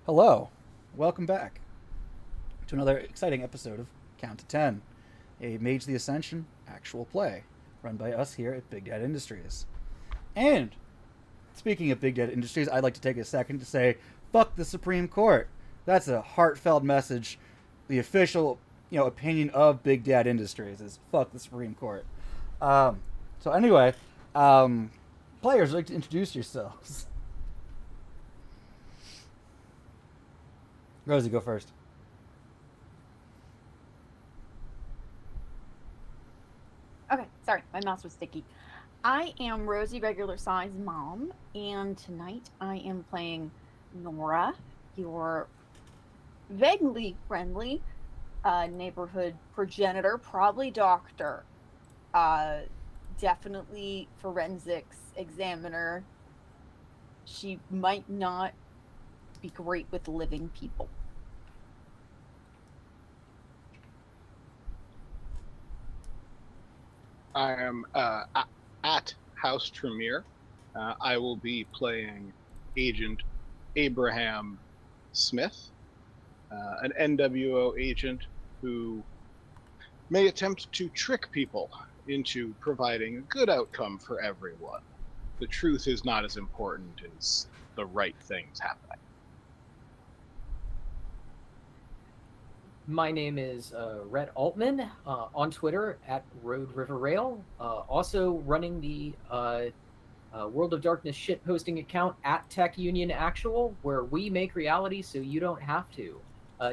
Hello, welcome back to another exciting episode of Count to 10, a Mage the Ascension actual play run by us here at Big Dad Industries. And speaking of Big Dad Industries, I'd like to take a second to say, fuck the Supreme Court. That's a heartfelt message. The official, opinion of Big Dad Industries is fuck the Supreme Court. Um, so anyway, players, would like to introduce yourselves. Rosie, go first. Okay, sorry, my mouse was sticky. I am Rosie Regular Size Mom, and tonight I am playing Nora, your vaguely friendly neighborhood progenitor, probably doctor, uh, definitely forensics examiner. She might not be great with living people. I am at House Tremere. I will be playing Agent Abraham Smith, an NWO agent who may attempt to trick people into providing a good outcome for everyone. The truth is not as important as the right things happening. My name is Rhett Altman on Twitter at Road River Rail. Also running the World of Darkness shitposting account at Tech Union Actual, where we make reality so you don't have to.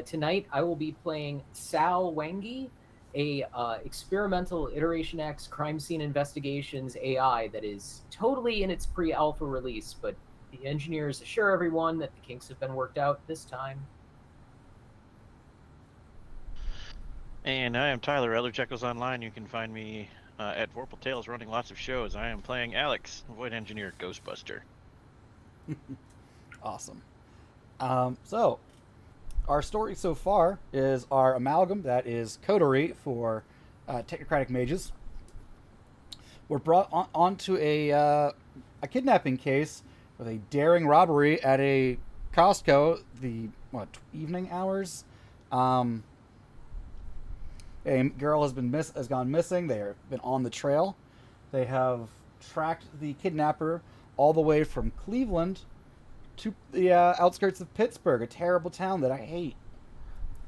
Tonight I will be playing Sal Wangi, a experimental Iteration X crime scene investigations AI that is totally in its pre-alpha release, but the engineers assure everyone that the kinks have been worked out this time. And I am Tyler, Other Checkos Online. You can find me at Vorpal Tales running lots of shows. I am playing Alex, Void Engineer Ghostbuster. Awesome. So, our story so far is our amalgam, that is coterie for technocratic mages. We're brought onto a kidnapping case with a daring robbery at a Costco, the evening hours. A girl has gone missing. They have been on the trail. They have tracked the kidnapper all the way from Cleveland to the outskirts of Pittsburgh, a terrible town that I hate.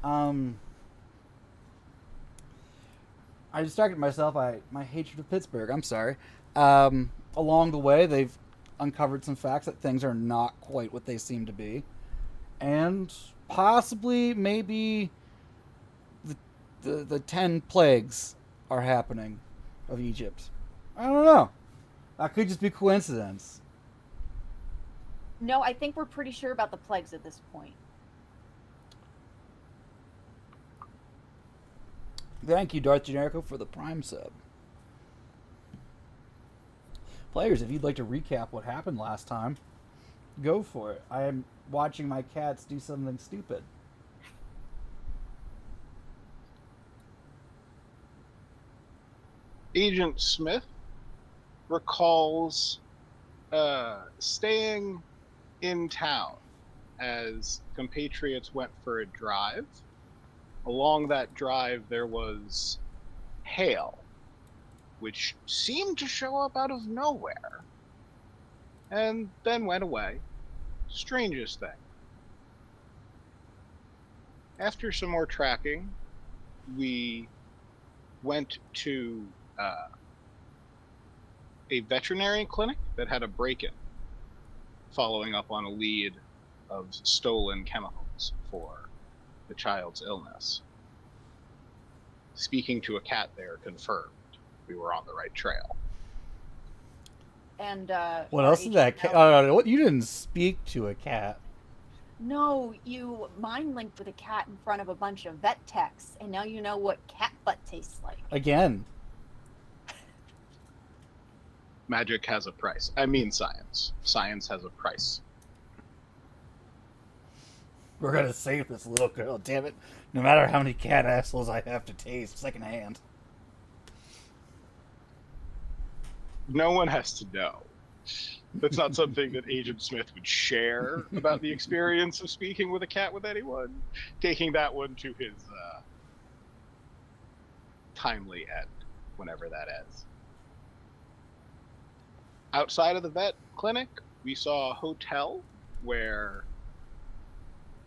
I distracted myself by my hatred of Pittsburgh. I'm sorry. Along the way, they've uncovered some facts that things are not quite what they seem to be, and possibly, maybe the 10 plagues are happening of Egypt. I don't know. That could just be coincidence. No, I think we're pretty sure about the plagues at this point. Thank you, Darth Generico, for the Prime sub. Players, if you'd like to recap what happened last time, go for it. I am watching my cats do something stupid. Agent Smith recalls staying in town as compatriots went for a drive. Along that drive, there was hail, which seemed to show up out of nowhere, and then went away. Strangest thing. After some more tracking, we went to a veterinary clinic that had a break-in, following up on a lead of stolen chemicals for the child's illness. Speaking to a cat there confirmed we were on the right trail. And What else did that cat? Oh, no, you didn't speak to a cat. No, you mind linked with a cat in front of a bunch of vet techs, and now you know what cat butt tastes like. Again. Magic has a price. I mean science. Science has a price. We're gonna save this little girl, damn it. No matter how many cat assholes I have to taste secondhand. No one has to know. That's not something that Agent Smith would share about the experience of speaking with a cat with anyone. Taking that one to his timely end, whenever that ends. Outside of the vet clinic, we saw a hotel where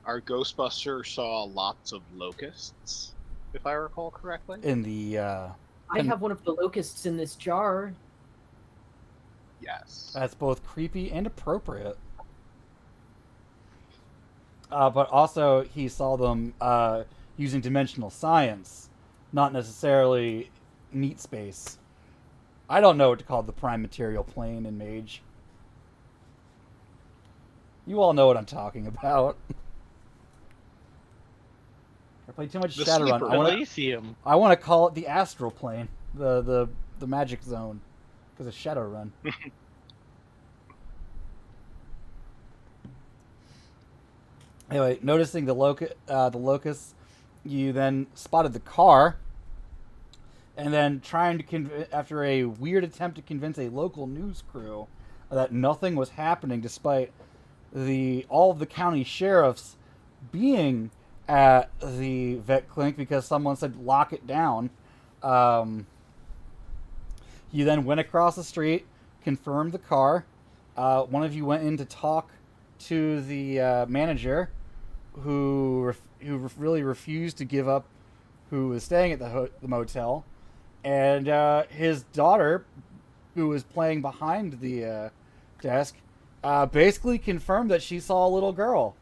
our Ghostbuster saw lots of locusts, if I recall correctly. In the I have one of the locusts in this jar. Yes. that's both creepy and appropriate. But also, he saw them using dimensional science, not necessarily meat space. I don't know what to call the prime material plane in Mage. You all know what I'm talking about. I play too much The Shadowrun. sleeper. Elysium. I want to call it the astral plane, the magic zone, because of Shadowrun. Anyway, noticing the locusts, you then spotted the car, and then trying to after a weird attempt to convince a local news crew that nothing was happening, despite all of the county sheriffs being at the vet clinic because someone said lock it down. You then went across the street, confirmed the car. One of you went in to talk to the manager, who really refused to give up, who was staying at the motel, and his daughter, who was playing behind the desk, basically confirmed that she saw a little girl.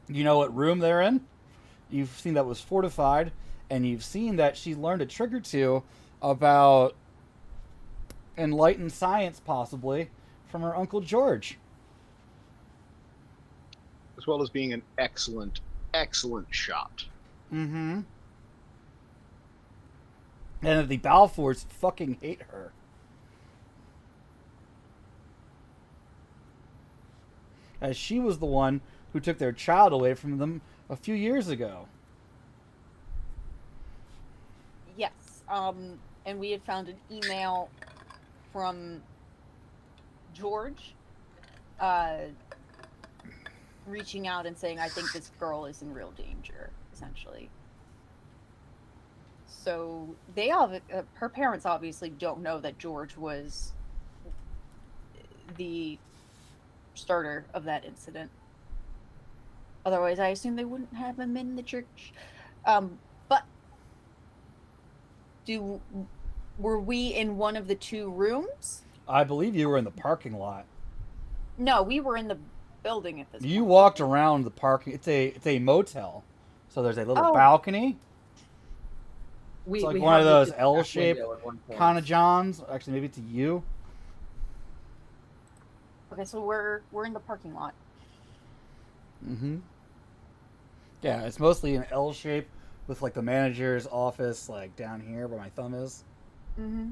You know what room they're in? You've seen that was fortified, and you've seen that she learned a trick or two about enlightened science, possibly, from her Uncle George. As well as being an excellent, excellent shot. Mm-hmm. And that the Balfours fucking hate her. As she was the one who took their child away from them a few years ago. Yes. And we had found an email from George reaching out and saying, I think this girl is in real danger, essentially. So they her parents obviously don't know that George was the starter of that incident. Otherwise, I assume they wouldn't have him in the church. But were we in one of the two rooms? I believe you were in the parking lot. No, we were in the building at this point. You walked around the parking. It's a motel, so there's a little Oh. balcony. We, It's like we one of have those this L-shaped window at one point. kind of Johns. Actually, maybe it's you. Okay, so we're in the parking lot. Mm-hmm. Yeah, it's mostly an L shape with like the manager's office like down here where my thumb is. Mm-hmm.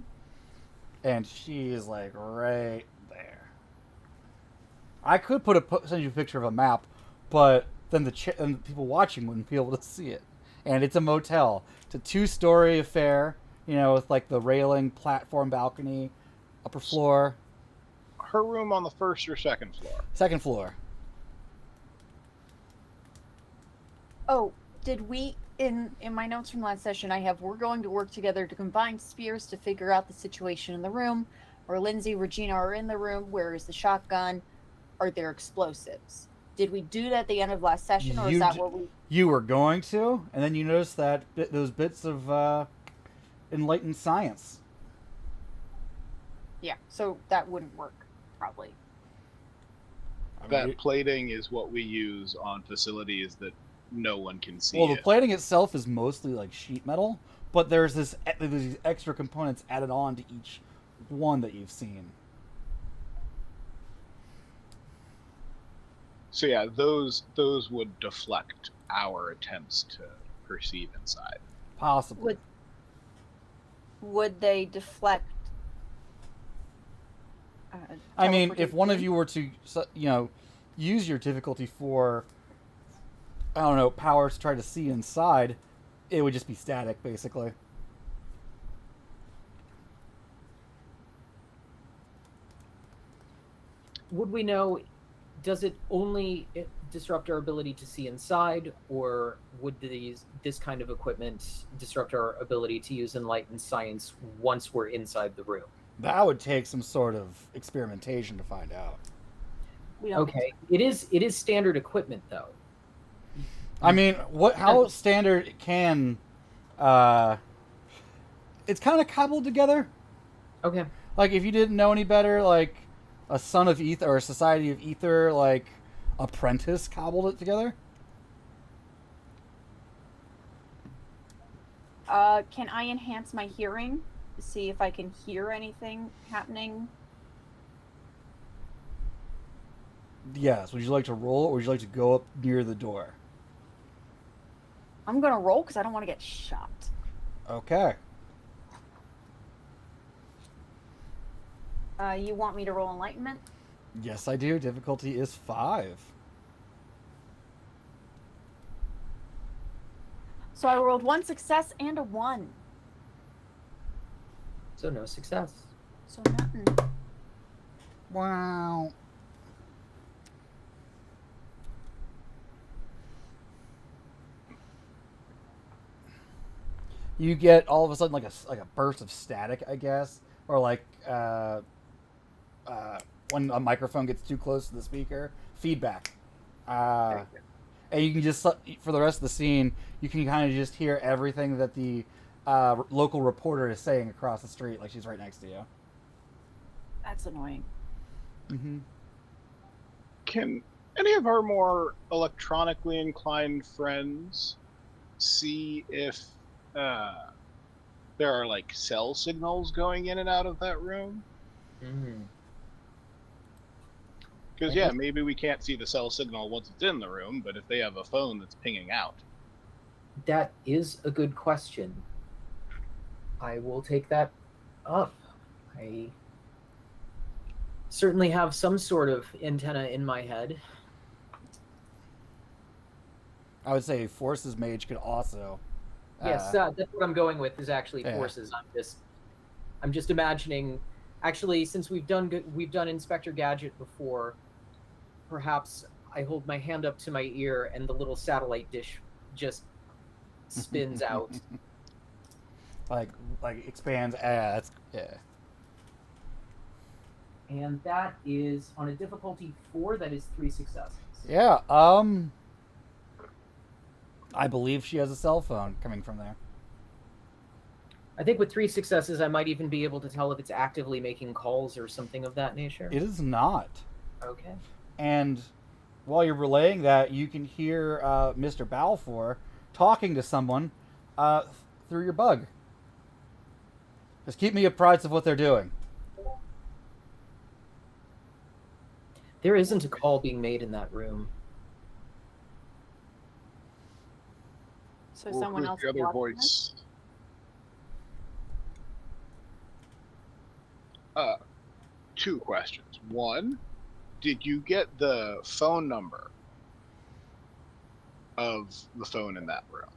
And she is like right there. I could send you a picture of a map, but then and the people watching wouldn't be able to see it. And it's a motel. It's a 2-story affair, with like the railing, platform, balcony, upper floor. Her room on the first or second floor? Second floor. Oh, did we in my notes from last session? I have we're going to work together to combine spears to figure out the situation in the room. Or Lindsay, Regina are in the room. Where is the shotgun? Are there explosives? Did we do that at the end of last session, or is that what we? You were going to, and then you noticed that those bits of enlightened science. Yeah, so that wouldn't work, probably. That plating is what we use on facilities that no one can see. Well, the plating itself is mostly like sheet metal, but there's these extra components added on to each one that you've seen. So yeah, those would deflect our attempts to perceive inside. Possibly. Would they deflect? I mean, if one of teleportation? you were to, use your difficulty for, I don't know, powers to try to see inside, it would just be static, basically. Would we know, does it only disrupt our ability to see inside, or would this kind of equipment disrupt our ability to use enlightened science once we're inside the room? That would take some sort of experimentation to find out. We don't. Okay, it is standard equipment though. I mean, how standard can it's kind of cobbled together. Okay. Like, if you didn't know any better, like a Son of Ether or a Society of Ether, like apprentice cobbled it together. Can I enhance my hearing to see if I can hear anything happening? Yes. Would you like to roll, or would you like to go up near the door? I'm gonna roll because I don't want to get shot. Okay. You want me to roll enlightenment? Yes, I do. Difficulty is 5. So I rolled 1 success and a 1. So no success. So nothing. Wow. You get all of a sudden like a burst of static, I guess, or like when a microphone gets too close to the speaker, feedback. And you can just, for the rest of the scene, you can kind of just hear everything that the local reporter is saying across the street, like she's right next to you. That's annoying. Mm-hmm. Can any of our more electronically inclined friends see if there are like cell signals going in and out of that room? Because yeah, maybe we can't see the cell signal once it's in the room, but if they have a phone that's pinging out. That is a good question. I will take that up. I certainly have some sort of antenna in my head. I would say Forces Mage could also. Yes, that's what I'm going with. Is actually Yeah. Forces. I'm just imagining. Actually, since we've done Inspector Gadget before, perhaps I hold my hand up to my ear and the little satellite dish just spins out. like expands. That's yeah. And that is on a difficulty 4. That is 3 successes. Yeah. I believe she has a cell phone coming from there. I think with 3 successes, I might even be able to tell if it's actively making calls or something of that nature. It is not. Okay. And while you're relaying that, you can hear Mr. Balfour talking to someone through your bug. Just keep me apprised of what they're doing. There isn't a call being made in that room. So Or someone who's else. the other watching this? voice? Two questions. One, did you get the phone number of the phone in that room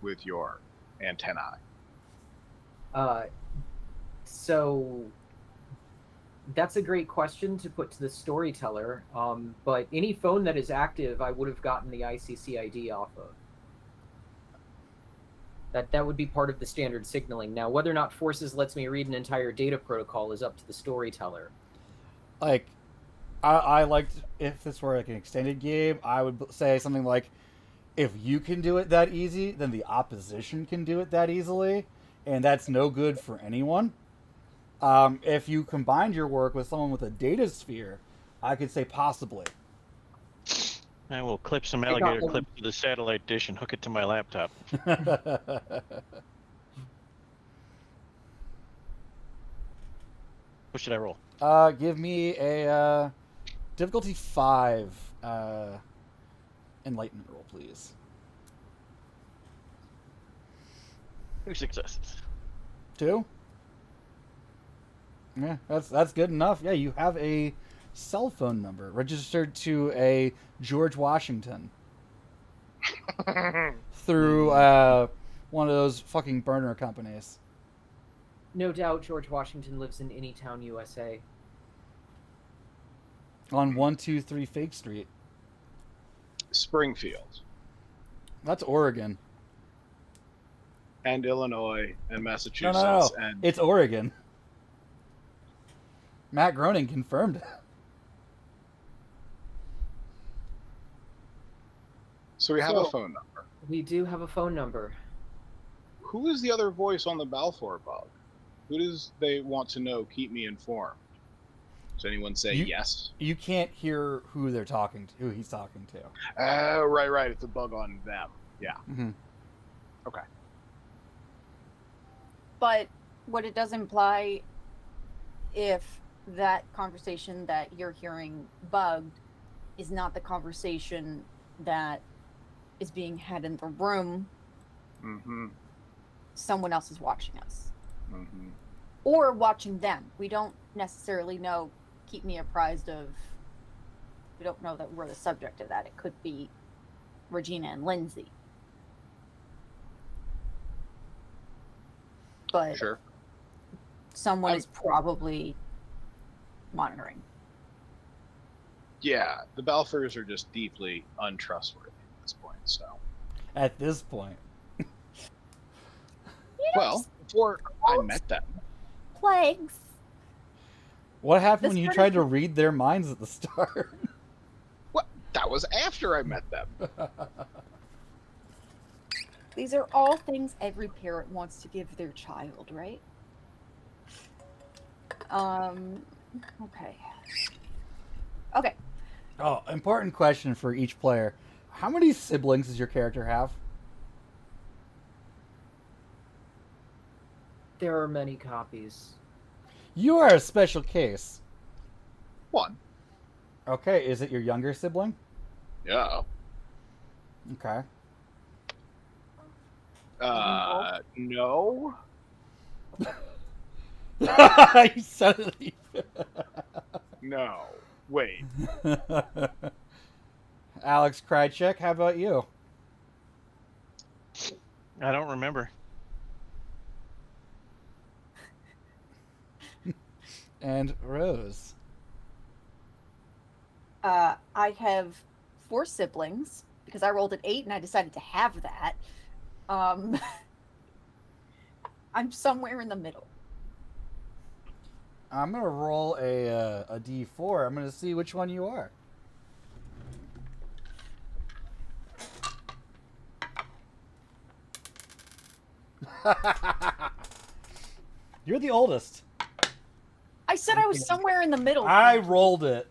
with your antennae? So that's a great question to put to the storyteller. But any phone that is active, I would have gotten the ICC ID off of. That would be part of the standard signaling. Now, whether or not Forces lets me read an entire data protocol is up to the storyteller. Like, I liked, if this were like an extended game, I would say something like, if you can do it that easy, then the opposition can do it that easily, and that's no good for anyone. If you combined your work with someone with a data sphere, I could say possibly. I will clip some alligator clips to the satellite dish and hook it to my laptop. What should I roll? Give me a difficulty 5 enlightenment roll, please. 2 successes. 2? Yeah, that's good enough. Yeah, you have a cell phone number registered to a George Washington. through one of those fucking burner companies. No doubt George Washington lives in Anytown, USA. On 123 Fake Street. Springfield. That's Oregon. And Illinois and No, Massachusetts. no. And It's Oregon. Matt Groening confirmed it. so we have a So- phone number. We do have a phone number. Who is the other voice on the Balfour bug? Who does they want to know? Keep me informed. Does anyone say yes? You can't hear who they're talking to, who he's talking to. Oh, right. It's a bug on them. Yeah. Mm-hmm. Okay. But what it does imply, if that conversation that you're hearing bugged is not the conversation that is being had in the room, Mm-hmm. someone else is watching us. Mm-hmm. Or watching them. We don't necessarily know, keep me apprised of, we don't know that we're the subject of that. It could be Regina and Lindsay. But Sure. someone is probably monitoring. Yeah, the Balfours are just deeply untrustworthy at this point. So, At this point. well, before I met them, Plagues. What happened This when you part tried of to read their minds at the start? that was after I met them. These are all things every parent wants to give their child, right? Okay. Okay. Oh, important question for each player. How many siblings does your character have? There are many copies. You are a special case. One. Okay, is it your younger sibling? Yeah. Okay. No. You said it. No. Wait. Alex Krychek, how about you? I don't remember. And Rose. I have 4 siblings because I rolled an 8 and I decided to have that. I'm somewhere in the middle. I'm gonna roll a d4. I'm gonna see which one you are. You're the oldest. I said I was somewhere in the middle. I rolled it.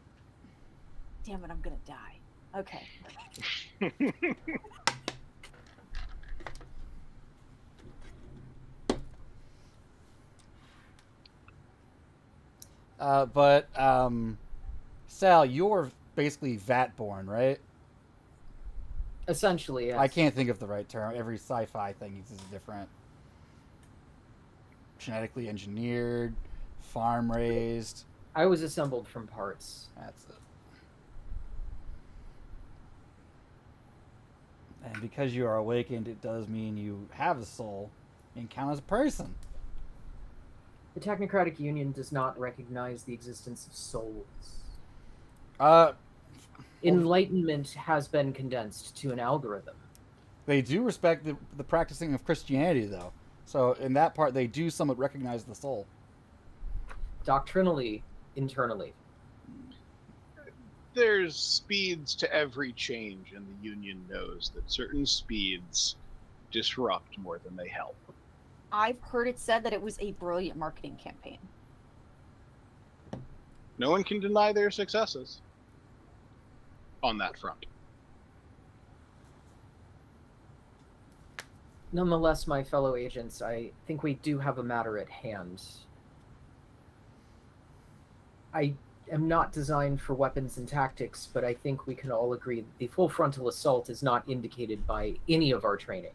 Damn it, I'm gonna die. Okay. But Sal, you're basically vat-born, right? Essentially, yes. I can't think of the right term. Every sci-fi thing uses a different. Genetically engineered, farm raised. I was assembled from parts. That's it. And because you are awakened, it does mean you have a soul and count as a person. The Technocratic Union does not recognize the existence of souls. Enlightenment has been condensed to an algorithm. They do respect the practicing of Christianity, though. So in that part, they do somewhat recognize the soul. Doctrinally, internally. There's speeds to every change, and the Union knows that certain speeds disrupt more than they help. I've heard it said that it was a brilliant marketing campaign. No one can deny their successes on that front. Nonetheless, my fellow agents, I think we do have a matter at hand. I am not designed for weapons and tactics, but I think we can all agree that the full frontal assault is not indicated by any of our training.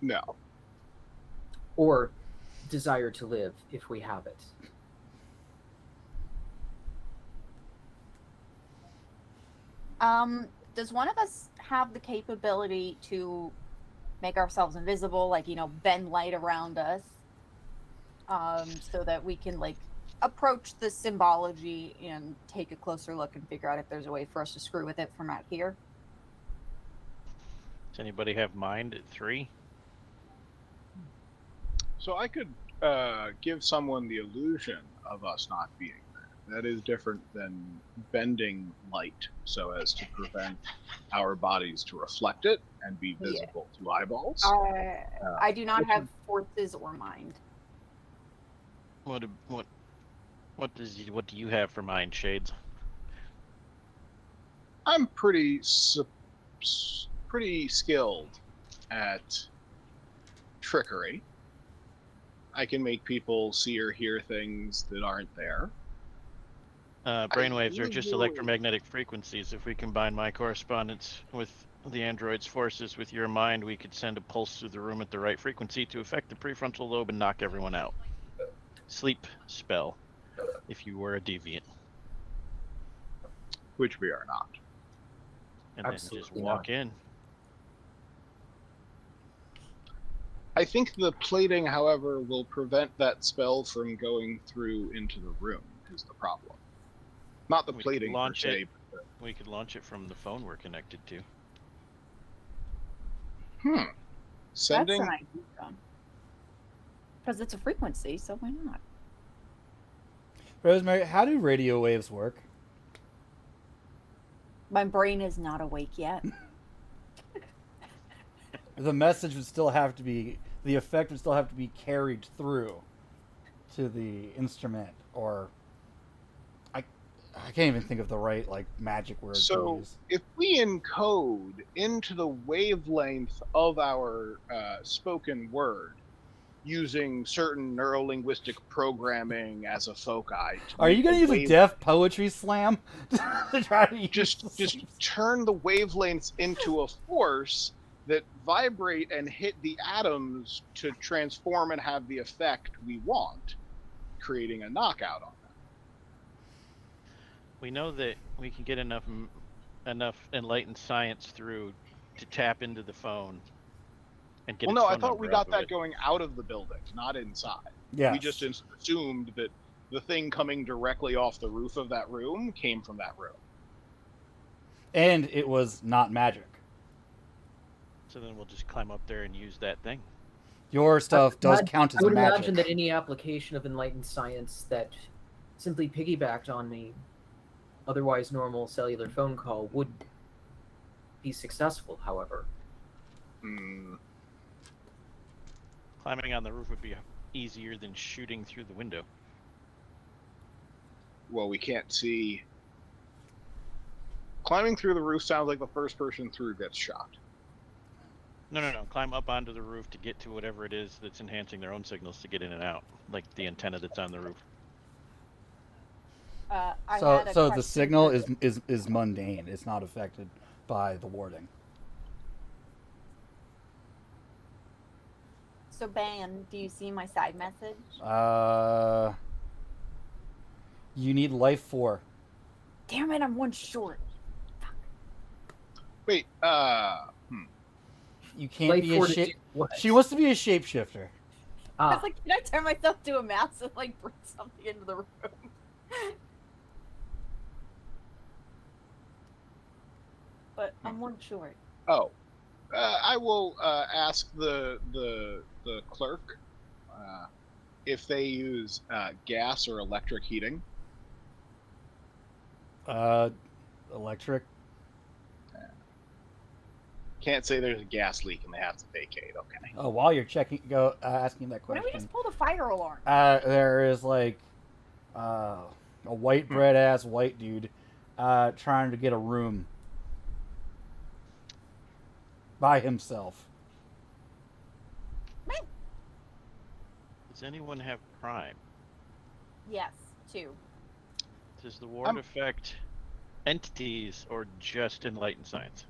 No. Or desire to live, if we have it. Does one of us have the capability to make ourselves invisible, like, bend light around us, so that we can, like, approach the symbology and take a closer look and figure out if there's a way for us to screw with it from out here? Does anybody have mind at 3? So I could give someone the illusion of us not being there. That is different than bending light so as to prevent our bodies to reflect it and be visible to eyeballs. I do not have forces or mind. What do you have for mind, Shades? I'm pretty skilled at trickery. I can make people see or hear things that aren't there. Brainwaves are just electromagnetic frequencies. If we combine my correspondence with the android's forces with your mind, we could send a pulse through the room at the right frequency to affect the prefrontal lobe and knock everyone out. Sleep spell, if you were a deviant. Which we are not. And then just walk in. I think the plating, however, will prevent that spell from going through into the room, is the problem. Not the plating per se. We could launch it from the phone we're connected to. Sending... That's an idea. Because it's a frequency, so why not? Rosemary, how do radio waves work? My brain is not awake yet. The message would still have to be, the effect would still have to be carried through to the instrument, or I can't even think of the right magic word. So if we encode into the wavelength of our spoken word using certain neurolinguistic programming as a foci, are you going to use a deaf poetry slam to try to just turn the wavelengths into a force that vibrate and hit the atoms to transform and have the effect we want, creating a knockout on them? We know that we can get enough enlightened science through to tap into the phone and get. Well, no, I thought we got that going out of the building, not inside. Yeah. We just assumed that the thing coming directly off the roof of that room came from that room. And it was not magic. So then we'll just climb up there and use that thing. Your stuff does count as magic. I would imagine that any application of enlightened science that simply piggybacked on the otherwise normal cellular phone call would be successful, however. Climbing on the roof would be easier than shooting through the window. Well, we can't see. Climbing through the roof sounds like the first person through gets shot. No. Climb up onto the roof to get to whatever it is that's enhancing their own signals to get in and out, like the antenna that's on the roof. So the signal is mundane. It's not affected by the warding. So, Ban, do you see my side message? You need life 4. Damn it, I'm one short. Fuck. Wait, You can't be a shape. She wants to be a shapeshifter. I was like, can I turn myself to a mouse and bring something into the room? But I'm one short. Oh, I will ask the clerk if they use gas or electric heating. Electric. Can't say there's a gas leak and they have to vacate. Okay. Oh, while you're asking that question. Why don't we just pull the fire alarm? There is a white bread ass white dude trying to get a room by himself. Does anyone have Prime? Yes, 2. Does the ward affect entities or just enlightened science?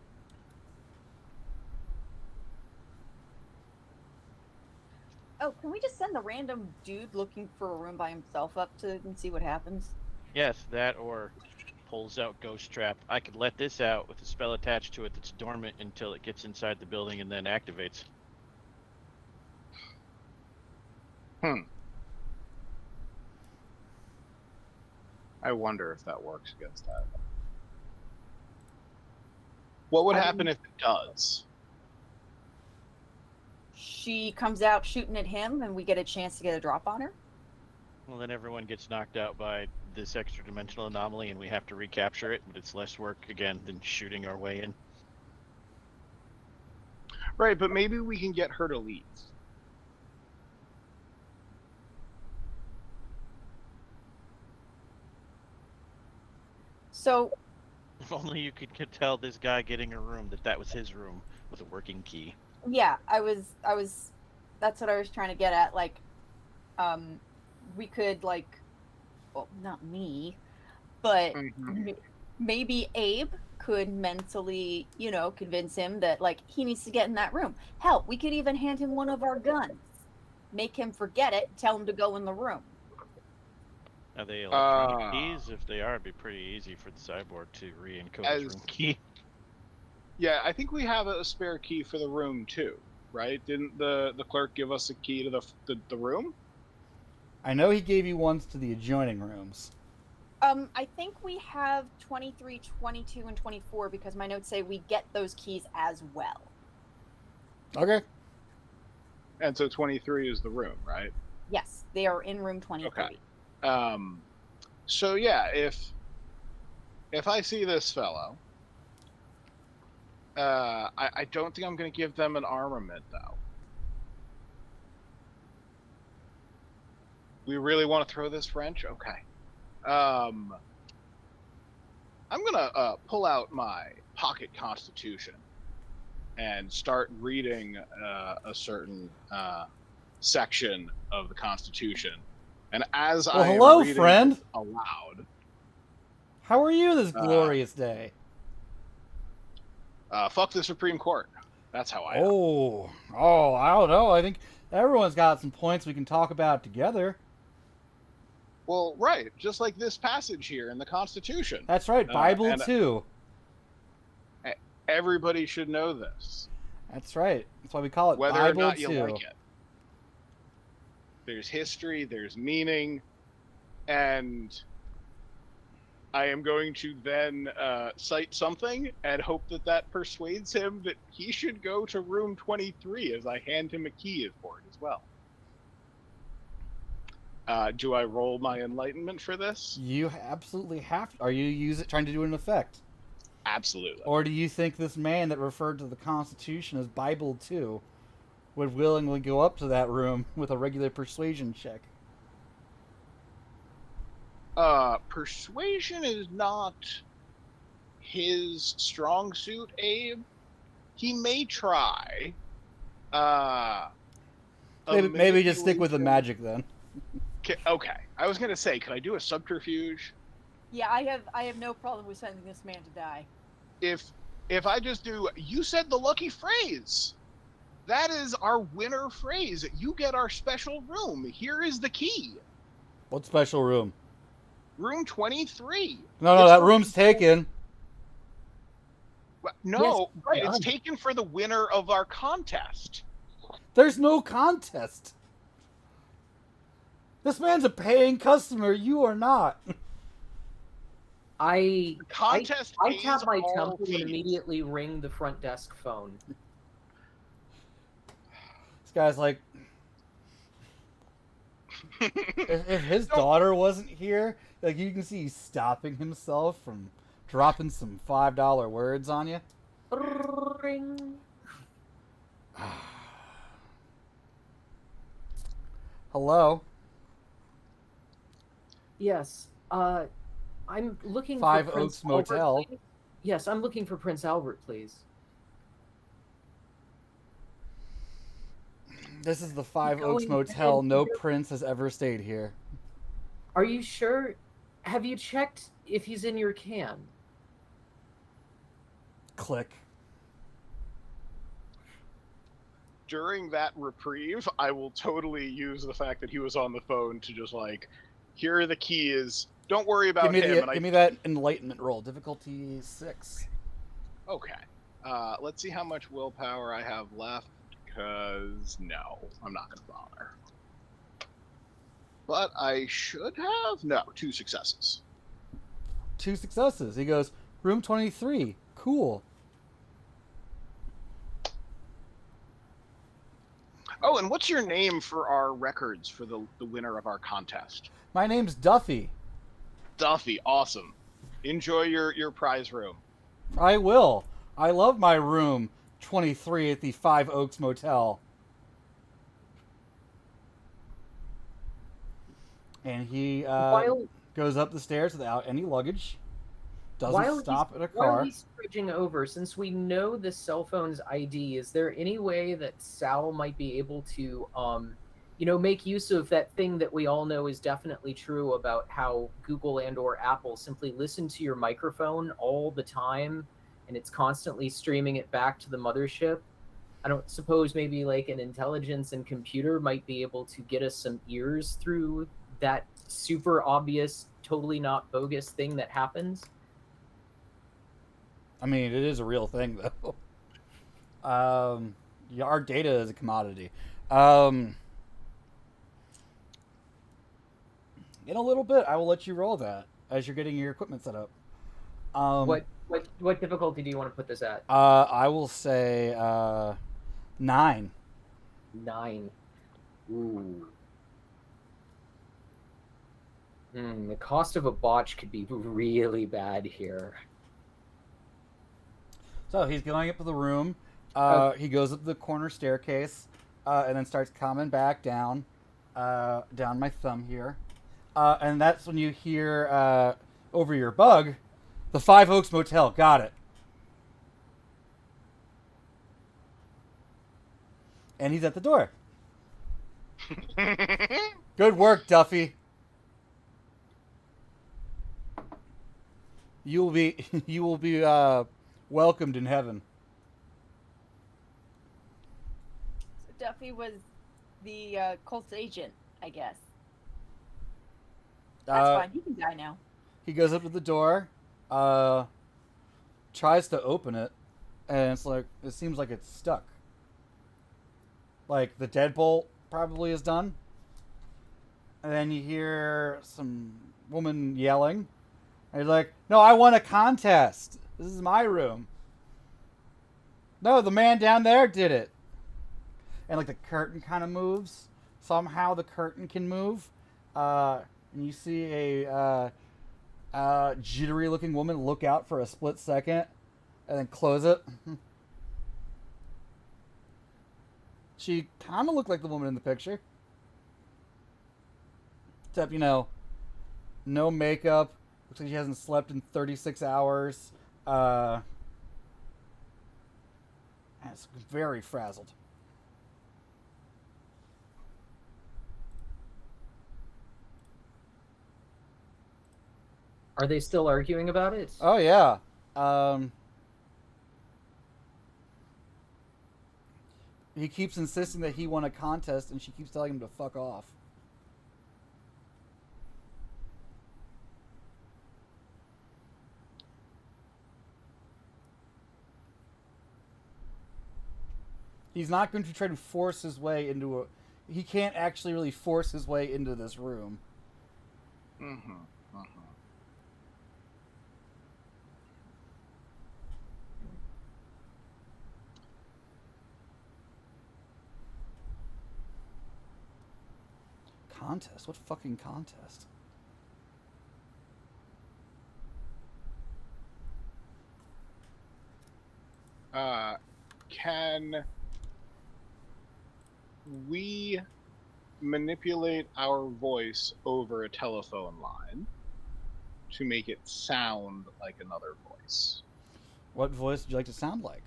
Oh, can we just send the random dude looking for a room by himself up to and see what happens? Yes, that or pulls out Ghost Trap. I could let this out with a spell attached to it that's dormant until it gets inside the building and then activates. I wonder if that works against that. What would happen if it does? She comes out shooting at him, and we get a chance to get a drop on her. Well, then everyone gets knocked out by this extra dimensional anomaly, and we have to recapture it. But it's less work again than shooting our way in. Right, but maybe we can get her to leave. So, If only you could tell this guy getting a room that was his room with a working key. yeah, I was. That's what I was trying to get at. Like, we could well, not me, but maybe Abe could mentally, convince him that he needs to get in that room. Hell, we could even hand him one of our guns, make him forget it, tell him to go in the room. Are they electronic keys? If they are, it'd be pretty easy for the cyborg to re-encode his room key. Yeah, I think we have a spare key for the room too, right? Didn't the clerk give us a key to the room? I know he gave you ones to the adjoining rooms. I think we have 23, 22, and 24 because my notes say we get those keys as well. Okay. And so 23 is the room, right? Yes, they are in room 23. Okay. So yeah, if I see this fellow, I don't think I'm going to give them an armament though. We really want to throw this wrench? Okay. I'm gonna pull out my pocket constitution and start reading a certain section of the Constitution. And as I am hello, reading friend. it aloud, How are you this glorious day? fuck the Supreme Court. That's how I am. Oh, I don't know. I think everyone's got some points we can talk about together. Well, right, just like this passage here in the Constitution. That's right, Bible and, too. Everybody should know this. That's right. That's why we call it Whether Bible or not too. you like it. There's history, there's meaning, and I am going to then cite something and hope that persuades him that he should go to room 23 as I hand him a key for it as well. Do I roll my enlightenment for this? You absolutely have to. Are you trying to do an effect? Absolutely. Or do you think this man that referred to the Constitution as Bible too would willingly go up to that room with a regular persuasion check? Persuasion is not his strong suit, Abe. He may try. Maybe just stick with the magic then. Okay. I was gonna say, could I do a subterfuge? Yeah, I have no problem with sending this man to die. If I just do, you said the lucky phrase. That is our winner phrase. You get our special room. Here is the key. What special room? Room 23. No, that room's taken. No, Yes, right it's on. taken for the winner of our contest. There's no contest. This man's a paying customer. You are not. I Contest I pays tap my all temple and fees. immediately ring the front desk phone. This guy's like, if his daughter wasn't here, you can see he's stopping himself from dropping some $5 words on you. Ring. Hello. Yes. I'm looking Five for Prince Oaks Motel. Albert, please. Yes, I'm looking for Prince Albert, please. This is the Five Oaks Going Motel. ahead. No prince has ever stayed here. Are you sure? Have you checked if he's in your can? Click. During that reprieve, I will totally use the fact that he was on the phone to just here are the keys. don't worry about him. Give me that enlightenment roll. Difficulty 6. Okay. Let's see how much willpower I have left, because no, I'm not going to bother. But I should have? No, 2 successes. 2 successes. He goes, room 23. Cool. Oh, and what's your name for our records for the winner of our contest? My name's Duffy. Duffy, awesome. Enjoy your prize room. I will. I love my room 23 at the Five Oaks Motel. And he goes up the stairs without any luggage. Doesn't stop at a car. While he's trudging over, since we know the cell phone's ID, is there any way that Sal might be able to, make use of that thing that we all know is definitely true about how Google and/or Apple simply listen to your microphone all the time, and it's constantly streaming it back to the mothership? I don't suppose maybe like an intelligence and computer might be able to get us some ears through that super obvious, totally not bogus thing that happens. I mean, it is a real thing, though. Our data is a commodity. In a little bit, I will let you roll that as you're getting your equipment set up. What difficulty do you want to put this at? I will say 9. 9. Ooh. The cost of a botch could be really bad here. So he's going up to the room. He goes up the corner staircase, and then starts coming back down my thumb here. And that's when you hear over your bug, the Five Oaks Motel. Got it. And he's at the door. Good work, Duffy. You will be welcomed in heaven. So Duffy was the cult's agent, I guess. That's fine. He can die now. He goes up to the door, tries to open it, and it seems like it's stuck. Like the deadbolt probably is done. And then you hear some woman yelling. And he's like, "No, I won a contest. This is my room." "No, the man down there did it." And like the curtain kind of moves. Somehow the curtain can move. And you see a jittery looking woman look out for a split second and then close it. She kind of looked like the woman in the picture. Except, no makeup. Looks like she hasn't slept in 36 hours. It's very frazzled. Are they still arguing about it? Oh, yeah. He keeps insisting that he won a contest, and she keeps telling him to fuck off. He's not going to try to force his way into he can't actually really force his way into this room. Mm-hmm. Contest? What fucking contest? Can we manipulate our voice over a telephone line to make it sound like another voice? What voice would you like to sound like?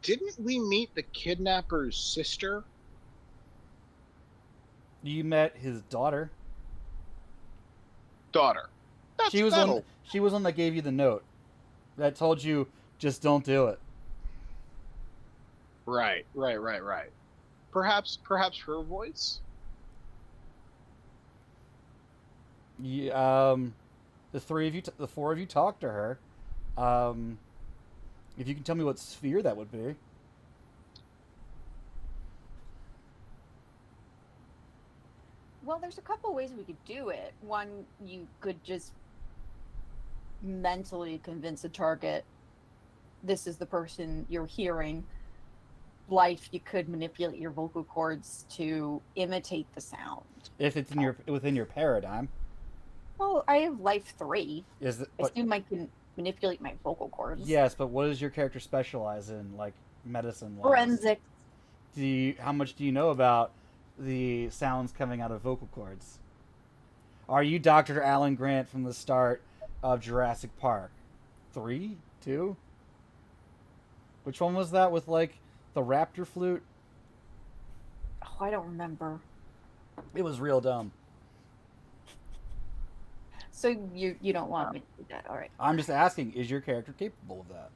Didn't we meet the kidnapper's sister? You met his daughter. Daughter. She was one that gave you the note that told you just don't do it. Right. Perhaps her voice. The three of you, the four of you, talk to her. If you can tell me what sphere that would be. Well, there's a couple ways we could do it. One, you could just mentally convince a target this is the person you're hearing. Life, you could manipulate your vocal cords to imitate the sound. If it's in within your paradigm. Well, I have life 3. I But assume I can manipulate my vocal cords. yes, but what does your character specialize in, like medicine? Forensics. How much do you know about the sounds coming out of vocal cords? Are you Dr. Alan Grant from the start of Jurassic Park? 3? 2? Which one was that with like the raptor flute? Oh, I don't remember. It was real dumb. So you don't want me to do that, all right? I'm just asking, is your character capable of that?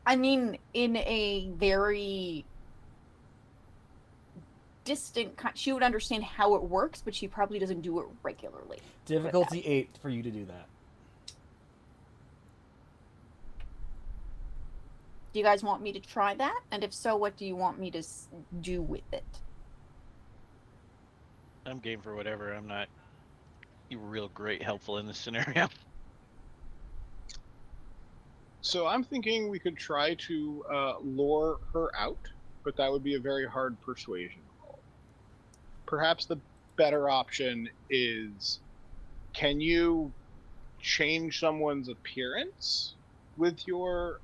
I mean, in a very distant, she would understand how it works, but she probably doesn't do it regularly. Difficulty 8 for you to do that. Do you guys want me to try that? And if so, what do you want me to do with it? I'm game for whatever. I'm not real great helpful in this scenario. So I'm thinking we could try to lure her out, but that would be a very hard persuasion roll. Perhaps the better option is, can you change someone's appearance with your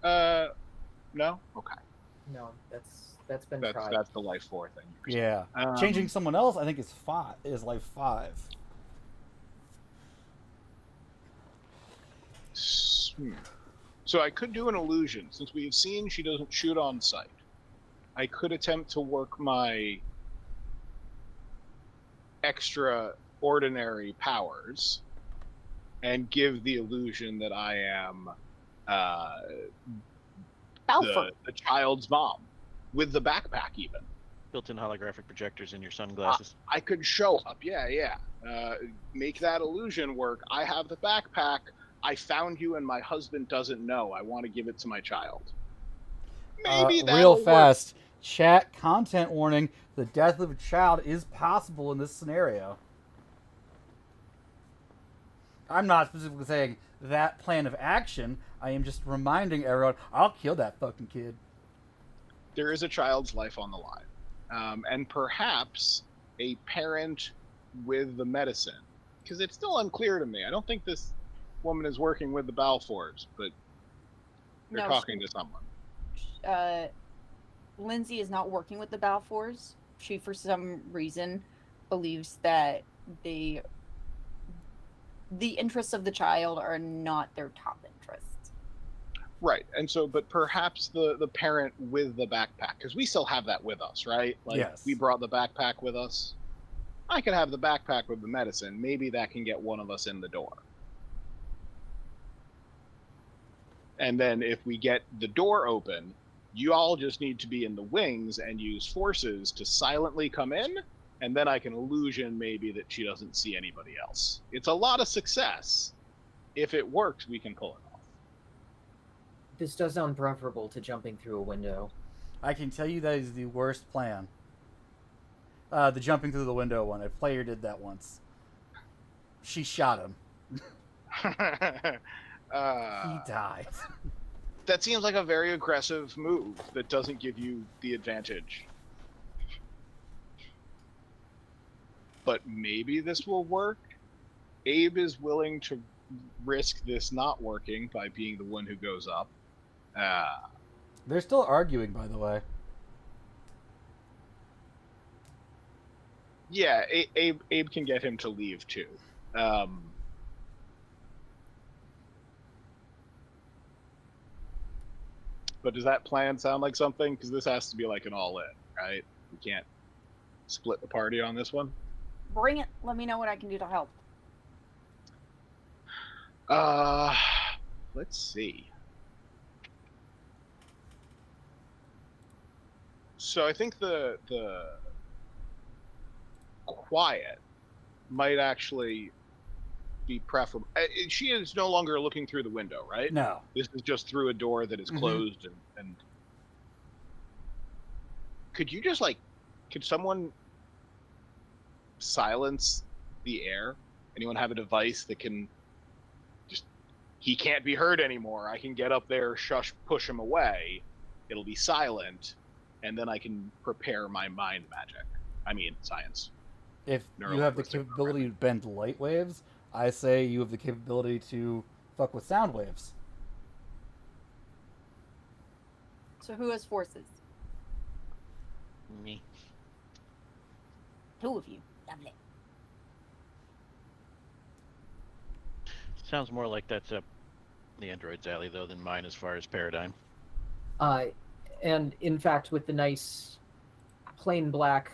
no? Okay. No, that's been tried. That's the life 4 thing. Yeah. Changing someone else, I think, is life 5. So I could do an illusion. Since we have seen she doesn't shoot on sight, I could attempt to work my extraordinary powers and give the illusion that I am the child's mom, with the backpack even. Built-in holographic projectors in your sunglasses. I could show up, yeah. Make that illusion work. I have the backpack. I found you and my husband doesn't know. I want to give it to my child. Maybe that real fast. Chat content warning. The death of a child is possible in this scenario. I'm not specifically saying that plan of action. I am just reminding everyone, I'll kill that fucking kid. There is a child's life on the line. And perhaps a parent with the medicine. Because it's still unclear to me. I don't think this woman is working with the Balfours, but they're talking to someone. Lindsay is not working with the Balfours. She, for some reason, believes that the interests of the child are not their top interests. Right, and so, but perhaps the parent with the backpack, because we still have that with us, right? Like, yes. We brought the backpack with us. I could have the backpack with the medicine. Maybe that can get one of us in the door. And then if we get the door open, you all just need to be in the wings and use forces to silently come in, and then I can illusion maybe that she doesn't see anybody else. It's a lot of success. If it works, we can pull it off. This does sound preferable to jumping through a window. I can tell you that is the worst plan. The jumping through the window one. A player did that once. She shot him. He died. That seems like a very aggressive move that doesn't give you the advantage. But maybe this will work. Abe is willing to risk this not working by being the one who goes up. They're still arguing, by the way. Yeah, Abe can get him to leave too. But does that plan sound like something? Because this has to be like an all-in, right? We can't split the party on this one. Bring it. Let me know what I can do to help. Let's see. So I think the quiet might actually be preferable. She is no longer looking through the window, right? No. This is just through a door that is closed, and could you just could someone silence the air? Anyone have a device that can just, he can't be heard anymore. I can get up there, push him away. It'll be silent, and then I can prepare my mind magic. I mean, science. If you have the capability to bend light waves, I say you have the capability to fuck with sound waves. So who has forces? Me. Two of you. Lovely. Sounds more like that's up the android's alley, though, than mine as far as paradigm. And in fact, with the nice plain black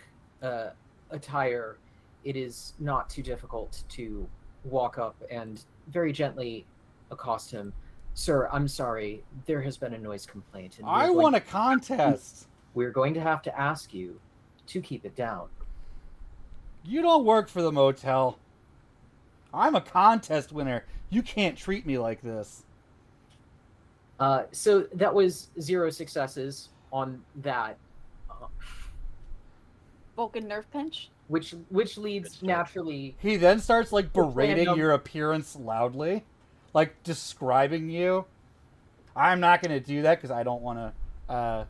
attire, it is not too difficult to walk up and very gently accost him. Sir, I'm sorry. There has been a noise complaint. And I want a contest. We're going to have to ask you to keep it down. You don't work for the motel. I'm a contest winner. You can't treat me like this. So that was 0 successes on that. Vulcan nerf pinch? Which leads naturally. He then starts berating random. your appearance loudly, describing you. I'm not going to do that because I don't want to.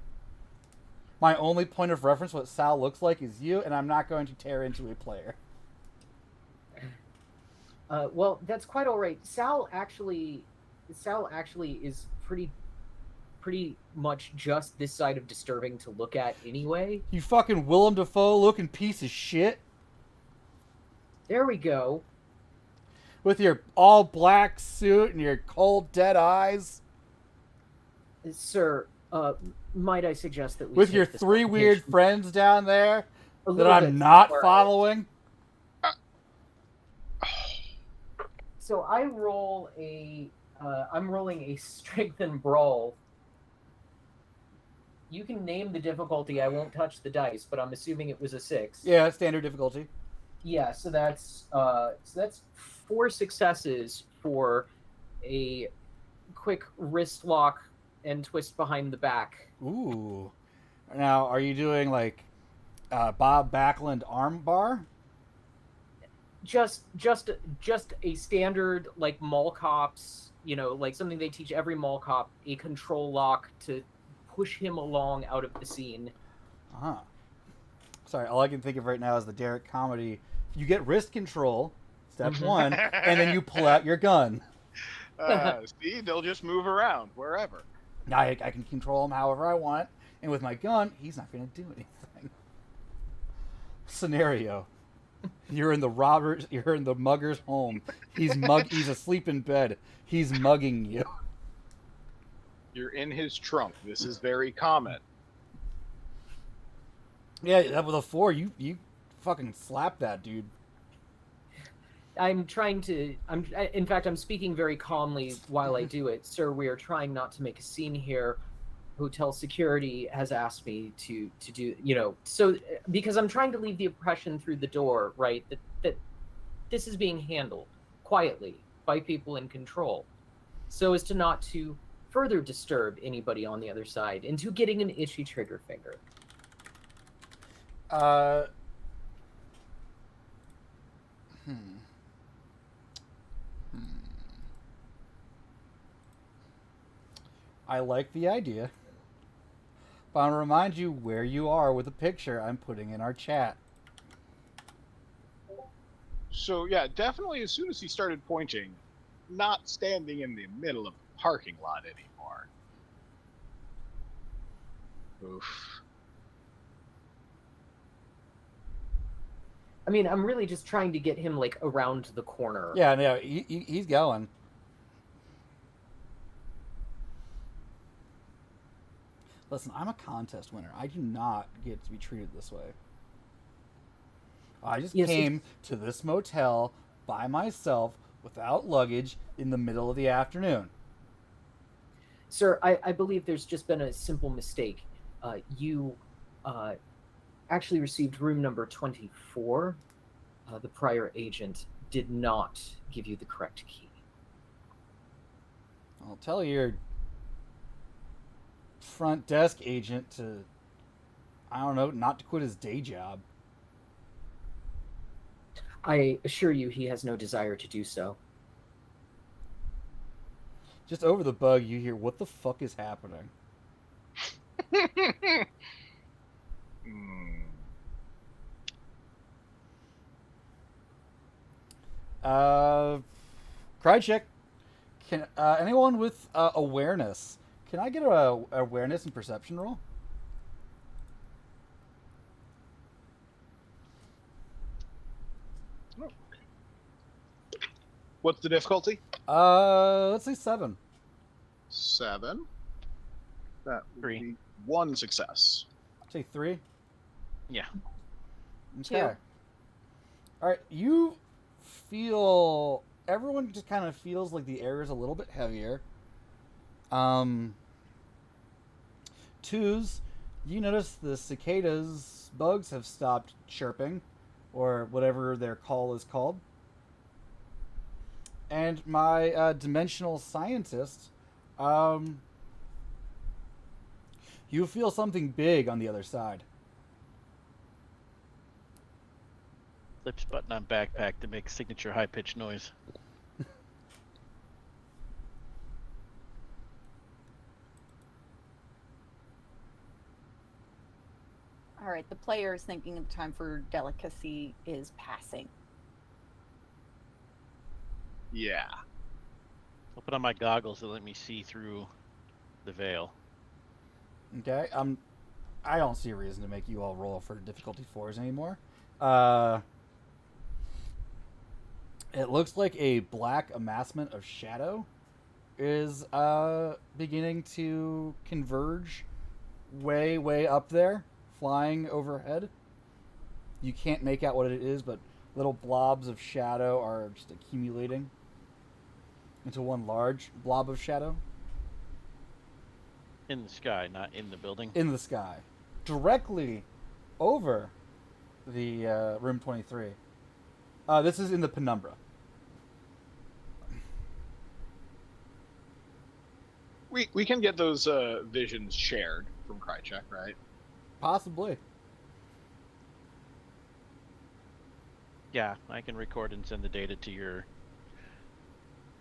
My only point of reference, what Sal looks like, is you, and I'm not going to tear into a player. Well, that's quite all right. Sal actually is pretty much just this side of disturbing to look at anyway. You fucking Willem Dafoe looking piece of shit. There we go. With your all black suit and your cold dead eyes. Sir, might I suggest that we with take your this 3 weird conversation friends down there a that little I'm bit not more- following? So I'm rolling a strength and brawl. You can name the difficulty. I won't touch the dice, but I'm assuming it was a 6. Yeah, standard difficulty. Yeah, so that's 4 successes for a quick wrist lock and twist behind the back. Ooh. Now, are you doing Bob Backlund arm bar? Just a standard mall cops, something they teach every mall cop, a control lock to push him along out of the scene. Uh-huh. Sorry, all I can think of right now is the Derek comedy. You get wrist control, step 1, and then you pull out your gun. See, they'll just move around wherever. I can control him however I want, and with my gun, he's not going to do anything. Scenario: you're in the mugger's home. He's asleep in bed. He's mugging you. You're in his trunk. This is very common. Yeah, with a 4, you fucking slap that dude. I'm speaking very calmly while I do it. Sir, we are trying not to make a scene here. Hotel security has asked me to do, so because I'm trying to leave the impression through the door, right, that this is being handled quietly by people in control, so as to not to further disturb anybody on the other side into getting an itchy trigger finger. I like the idea. But I'll remind you where you are with the picture I'm putting in our chat. So yeah, definitely as soon as he started pointing, not standing in the middle of the parking lot anymore. Oof. I mean, I'm really just trying to get him around the corner. Yeah, no, he's going. Listen, I'm a contest winner. I do not get to be treated this way. I just came to this motel by myself without luggage in the middle of the afternoon. Sir, I believe there's just been a simple mistake. You actually received room number 24. The prior agent did not give you the correct key. I'll tell your front desk agent to, I don't know, not to quit his day job. I assure you he has no desire to do so. Just over the bug, you hear, what the fuck is happening? Cry check. Can anyone with awareness? Can I get a awareness and perception roll? What's the difficulty? Let's say 7. 7. That would 3. be 1 success. Say 3. Yeah. Okay. 2. All right, you feel, everyone just kind of feels like the air is a little bit heavier. Twos, you notice the cicadas bugs have stopped chirping, or whatever their call is called. And my dimensional scientist, you feel something big on the other side. Flips button on backpack to make signature high-pitched noise. All right, the player is thinking the time for delicacy is passing. Yeah. I'll put on my goggles to let me see through the veil. Okay, I don't see a reason to make you all roll for difficulty 4s anymore. It looks like a black amassment of shadow is beginning to converge way up there, flying overhead. You can't make out what it is, but little blobs of shadow are just accumulating into one large blob of shadow. In the sky, not in the building. In the sky. Directly over the room 23. This is in the penumbra. We can get those visions shared from Krychek, right? Possibly. Yeah, I can record and send the data to your...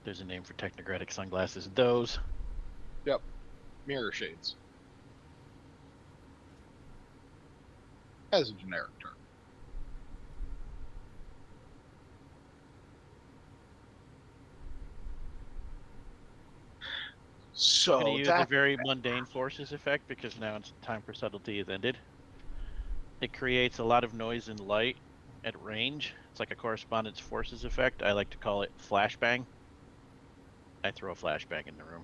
There's a name for technocratic sunglasses. Those. Yep. Mirror shades. As a generic term. So I'm going to use a very mundane forces effect because now it's time for subtlety has ended. It creates a lot of noise and light at range. It's like a correspondence forces effect. I like to call it flashbang. I throw a flashbang in the room.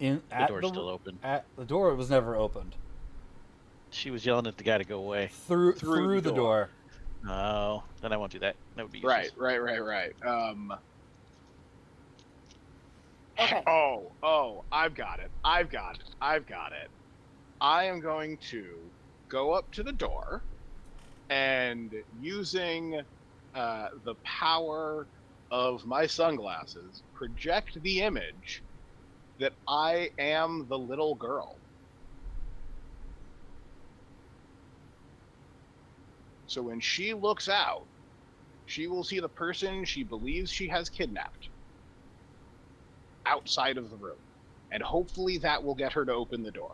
The door's still open. The door was never opened. She was yelling at the guy to go away. Through the door. Oh, then I won't do that. That would be useless. Right. Okay. Oh, I've got it. I am going to go up to the door and using the power of my sunglasses, project the image that I am the little girl. So when she looks out, she will see the person she believes she has kidnapped outside of the room. And hopefully that will get her to open the door.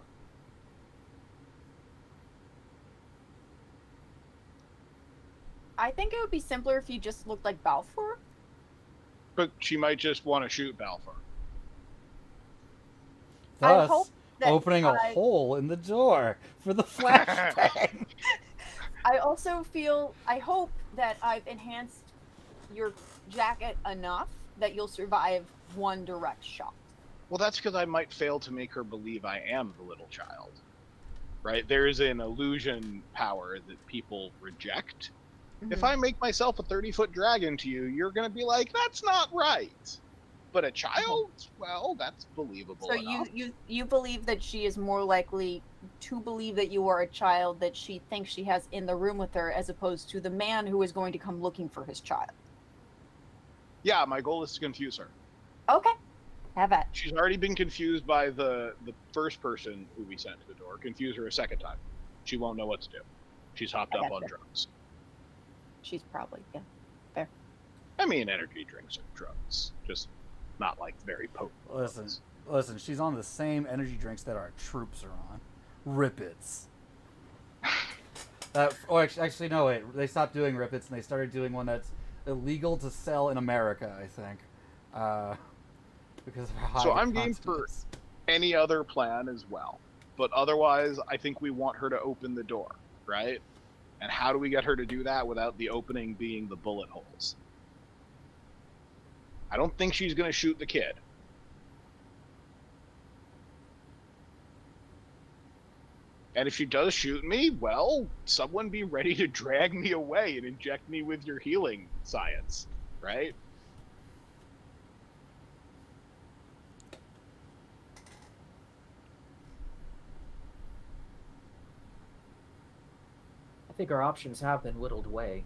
I think it would be simpler if you just looked like Balfour. But she might just want to shoot Balfour. I hope Thus, that opening a hole in the door for the flashbang. I also I hope that I've enhanced your jacket enough that you'll survive one direct shot. Well, that's because I might fail to make her believe I am the little child. Right? There is an illusion power that people reject. Mm-hmm. If I make myself a 30-foot dragon to you, you're going to be like, that's not right. but a child, well, that's believable So enough. you believe that she is more likely to believe that you are a child that she thinks she has in the room with her, as opposed to the man who is going to come looking for his child. Yeah, my goal is to confuse her. Okay, have at. She's already been confused by the first person who we sent to the door. Confuse her a second time. She won't know what to do. She's hopped up on drugs. She's probably, yeah. I mean, energy drinks are drugs, just not like very potent. Listen, she's on the same energy drinks that our troops are on. Rippets. Actually, no, wait. They stopped doing Rippets and they started doing one that's illegal to sell in America, I think. Because of how high So the I'm game content for is. any other plan as well. But otherwise, I think we want her to open the door, right? And how do we get her to do that without the opening being the bullet holes? I don't think she's going to shoot the kid. And if she does shoot me, well, someone be ready to drag me away and inject me with your healing science, right? I think our options have been whittled away.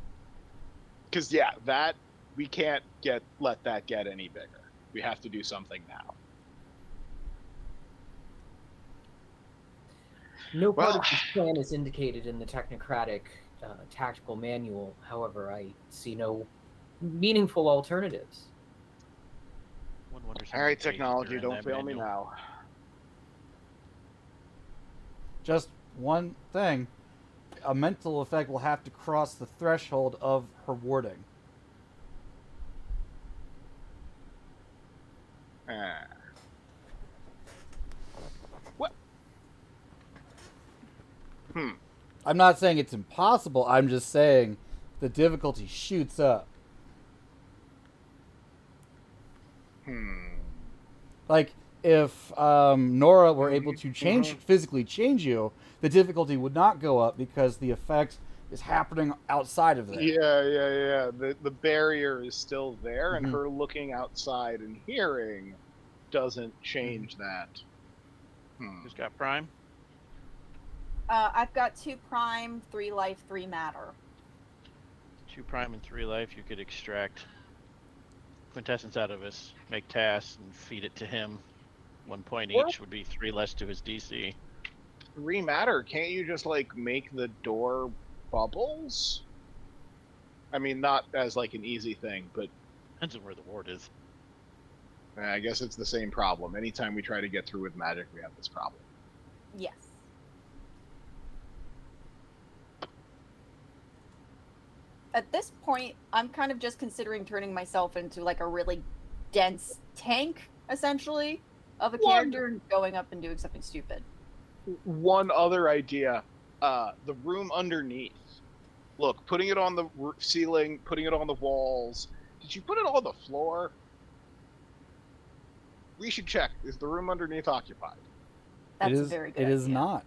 Because, yeah, that, we can't let that get any bigger. We have to do something now. No part of this plan is indicated in the technocratic tactical manual. However, I see no meaningful alternatives. One wonders how All many right, pages technology, are in don't that fail me manual. now. Just one thing. A mental effect will have to cross the threshold of her warding. What? I'm not saying it's impossible. I'm just saying the difficulty shoots up. Like, if Nora were able to physically change you, the difficulty would not go up because the effect is happening outside of there. Yeah. The barrier is still there, and her looking outside and hearing doesn't change that. Who's got Prime? I've got 2 prime, 3 life, 3 matter. 2 Prime and 3 life. You could extract quintessence out of us, make tasks, and feed it to him. 1 point each would be 3 less to his DC. 3 matter. Can't you just like make the door bubbles? I mean, not as like an easy thing, but Depends on where the ward is. I guess it's the same problem. Anytime we try to get through with magic, we have this problem. Yes. At this point, I'm kind of just considering turning myself into like a really dense tank, essentially, of a character and going up and doing something stupid. One other idea, the room underneath. Look, putting it on the ceiling, putting it on the walls. Did you put it on the floor? We should check. Is the room underneath occupied? That's a very good idea. It is not.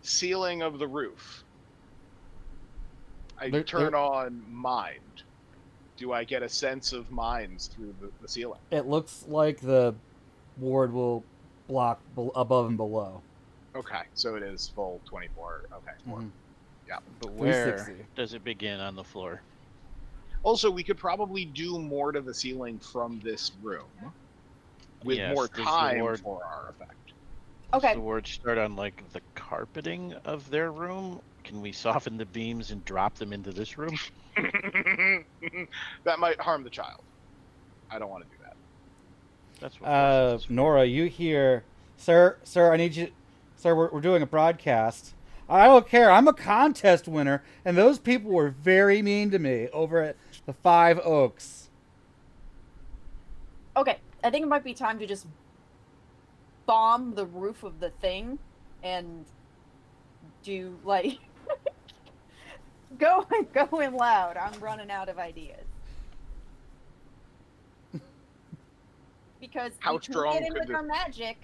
Ceiling of the roof. I turn on mind. Do I get a sense of minds through the ceiling? It looks like the ward will block above and below. Okay, so it is full 24. Okay, yeah. But where does it begin on the floor? Also, we could probably do more to the ceiling from this room with more time for our effect. Okay. Does the ward start on like the carpeting of their room? Can we soften the beams and drop them into this room? That might harm the child. I don't want to do that. That's what Nora, you hear, sir, I need you, sir, we're doing a broadcast. I don't care. I'm a contest winner, and those people were very mean to me over at the 5 Oaks. Okay, I think it might be time to just bomb the roof of the thing and do like go in loud. I'm running out of ideas. Because how we strong can get in with our magic.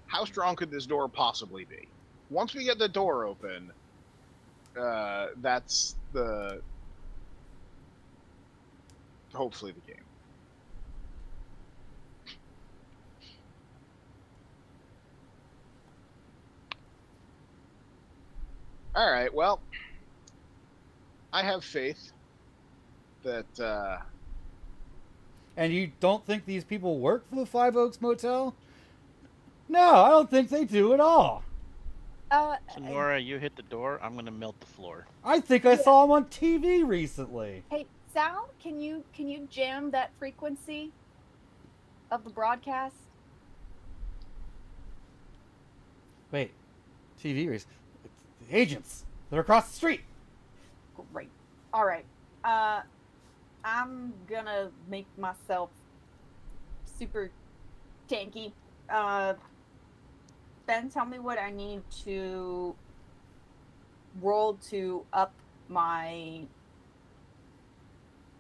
How strong could this door possibly be? Once we get the door open, that's hopefully the game. All right. Well, I have faith that. And you don't think these people work for the Five Oaks Motel? No, I don't think they do at all. Sonora, you hit the door. I'm gonna melt the floor. I think I saw them on TV recently. Hey, Sal, can you jam that frequency of the broadcast? Wait, TV recently? The agents. They're across the street. Great. All right. I'm gonna make myself super tanky. Ben, tell me what I need to roll to up my.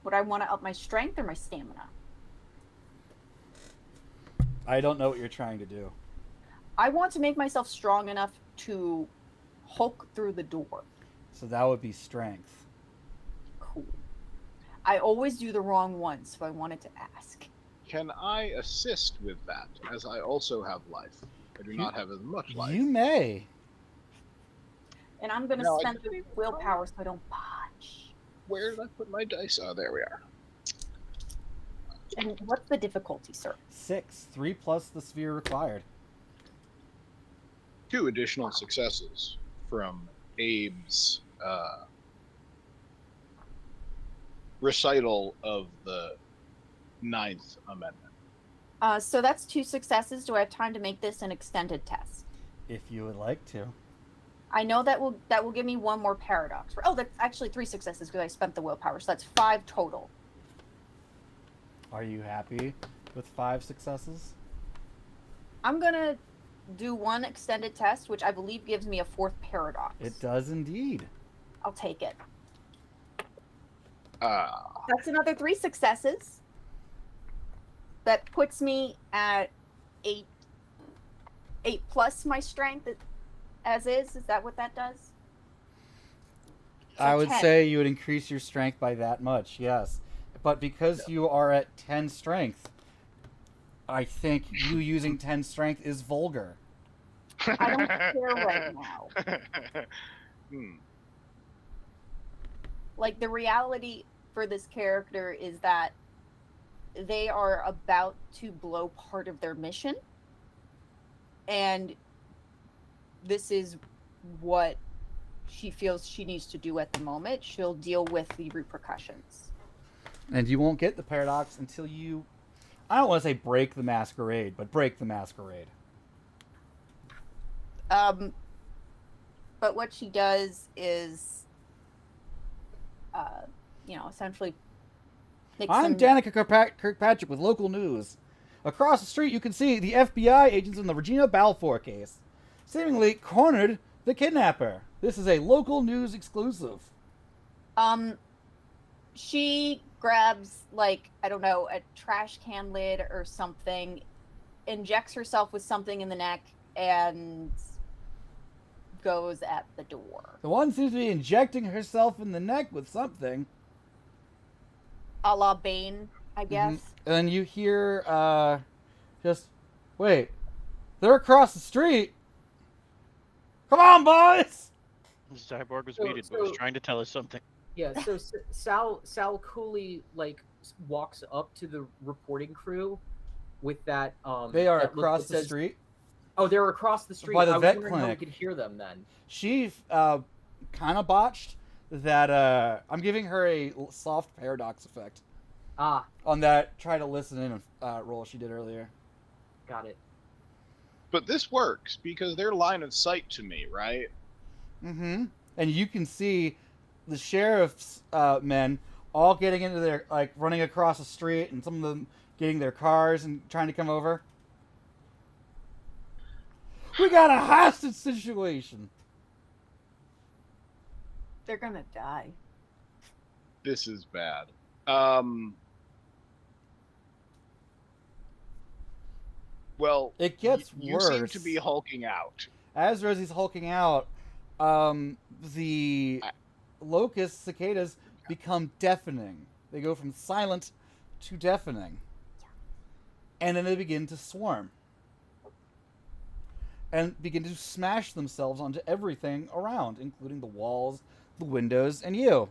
Would I want to up my strength or my stamina? I don't know what you're trying to do. I want to make myself strong enough to hulk through the door. So that would be strength. Cool. I always do the wrong one, so I wanted to ask. Can I assist with that, as I also have life? I do not have as much life. You may. And I'm going to spend the willpower so I don't botch. Where did I put my dice? Oh, there we are. And what's the difficulty, sir? 6. 3 plus the sphere required. 2 additional successes from Abe's recital of the 9th Amendment. So that's 2 successes. Do I have time to make this an extended test? If you would like to. I know that will give me 1 more paradox. Oh, that's actually 3 successes because I spent the willpower. So that's 5 total. Are you happy with 5 successes? I'm going to do 1 extended test, which I believe gives me a 4th paradox. It does indeed. I'll take it. Uh, That's another 3 successes. That puts me at 8 plus my strength as is. Is that what that does? So I would 10. say you would increase your strength by that much, yes. But because you are at 10 strength, I think you using 10 strength is vulgar. I don't care right now. Like, the reality for this character is that they are about to blow part of their mission. And this is what she feels she needs to do at the moment. She'll deal with the repercussions. And you won't get the paradox until you, I don't want to say break the masquerade, but break the masquerade. But what she does is, essentially... I'm Danica Kirkpatrick with local news. Across the street, you can see the FBI agents in the Regina Balfour case. Seemingly cornered the kidnapper. This is a local news exclusive. She grabs, I don't know, a trash can lid or something, injects herself with something in the neck, and goes at the door. The one seems to be injecting herself in the neck with something. A la Bane, I guess. Mm-hmm. And then you hear, wait, they're across the street. Come on, boys! The cyborg was muted, but was trying to tell us something. Yeah, so Sal coolly walks up to the reporting crew with that. They are across the street. Oh, they're across the street. By the vet clinic. How we could hear them then. She kind of botched that. I'm giving her a soft paradox effect. On that try to listen in roll she did earlier. Got it. But this works because they're line of sight to me, right? Mm-hmm. And you can see the sheriff's men all getting into their, running across the street, and some of them getting their cars and trying to come over. We got a hostage situation. They're gonna die. This is bad. Well, it gets you worse. You seem to be hulking out. As Rosie's hulking out, the locust cicadas become deafening. They go from silent to deafening. And then they begin to swarm. and begin to smash themselves onto everything around, including the walls, the windows, and you.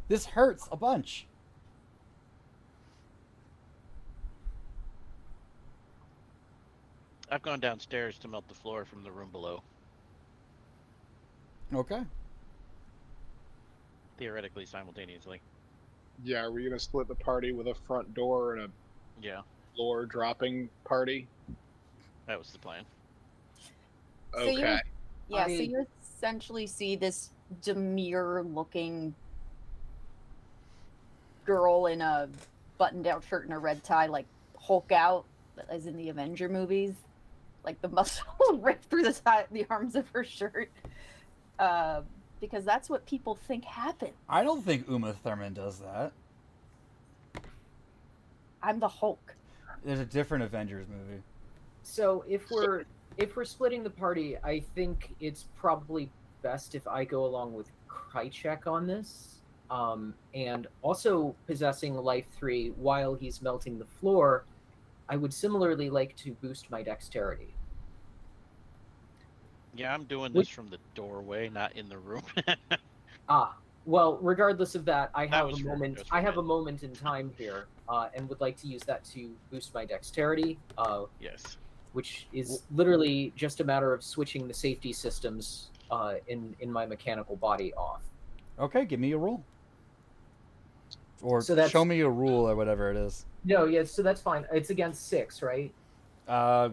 This hurts a bunch. I've gone downstairs to melt the floor from the room below. Okay. Theoretically, simultaneously. Yeah, are we gonna split the party with a front door and a Yeah, floor dropping party? that was the plan. So Okay. so you essentially see this demure-looking girl in a button-down shirt and a red tie, like Hulk out, as in the Avenger movies. Like the muscles rip through the arms of her shirt. Because that's what people think happened. I don't think Uma Thurman does that. I'm the Hulk. There's a different Avengers movie. So if we're splitting the party, I think it's probably best if I go along with Krychek on this. And also possessing Life 3 while he's melting the floor, I would similarly like to boost my dexterity. Yeah, I'm doing this from the doorway, not in the room. Well, regardless of that, I have was a for- moment. that's for I have me. a moment in time here, and would like to use that to boost my dexterity. Yes. Which is literally just a matter of switching the safety systems in my mechanical body off. Okay, give me a roll. Or So that's- show me a rule or whatever it is. No, yeah, so that's fine. It's against 6, right?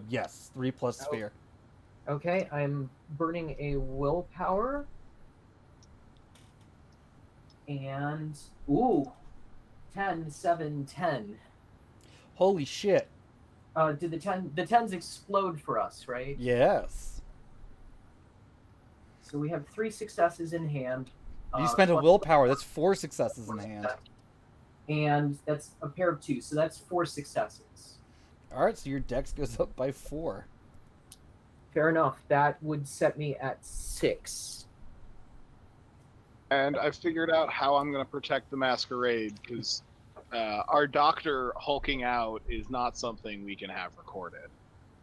Yes. 3 plus sphere. Okay, I'm burning a willpower. And, 10, 7, 10. Holy shit. Did the 10s explode for us, right? Yes. So we have 3 successes in hand. You spent a plus- willpower. That's 4 successes in hand. And that's a pair of 2, so that's 4 successes. Alright, so your dex goes up by 4. Fair enough. That would set me at 6. And I've figured out how I'm going to protect the masquerade, because our doctor hulking out is not something we can have recorded.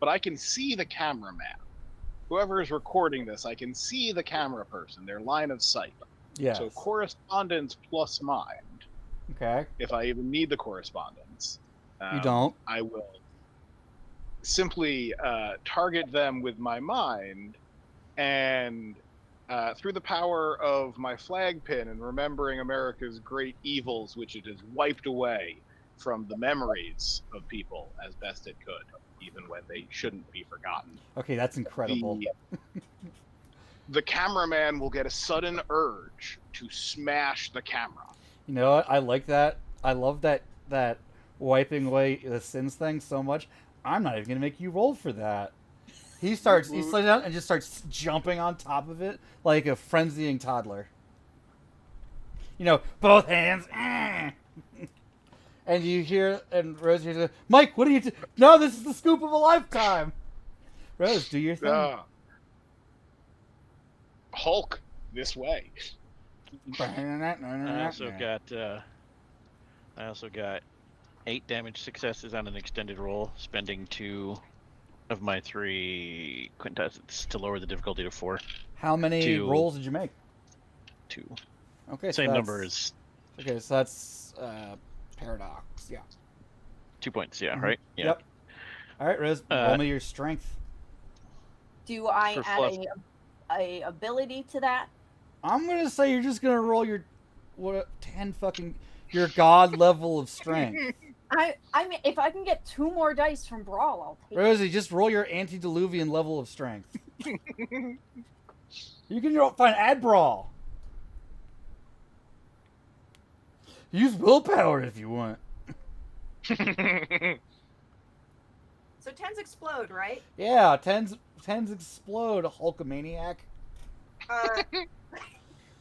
But I can see the cameraman. Whoever is recording this, I can see the camera person, their line of sight. Yes. So correspondence plus mind, Okay. if I even need the correspondence. You don't. I will simply target them with my mind, and through the power of my flag pin and remembering America's great evils, which it has wiped away from the memories of people as best it could, even when they shouldn't be forgotten. Okay, that's incredible. The cameraman will get a sudden urge to smash the camera. You know what? I like that. I love that wiping away the sins thing so much. I'm not even gonna make you roll for that. He slides down and just starts jumping on top of it like a frenzying toddler. You know, both hands. And you hear, and Rose hears, Mike, what are you doing? No, this is the scoop of a lifetime. Rose, do your thing. Hulk, this way. I also got 8 damage successes on an extended roll, spending 2 of my 3 quintessence to lower the difficulty to 4. How many rolls did you make? 2. Okay, Same number as. Okay, so that's paradox. Yeah. 2 points. Yeah. Mhm. Right. Yeah. Yep. All right, Rose, roll me your strength. Do I For add fluff. a ability to that? I'm gonna say you're just gonna roll your your god level of strength. I mean, if I can get 2 more dice from Brawl, I'll take it. Rosie, just roll your antediluvian level of strength. You can find add brawl. Use willpower if you want. So 10s explode, right? Yeah, tens explode, Hulkamaniac.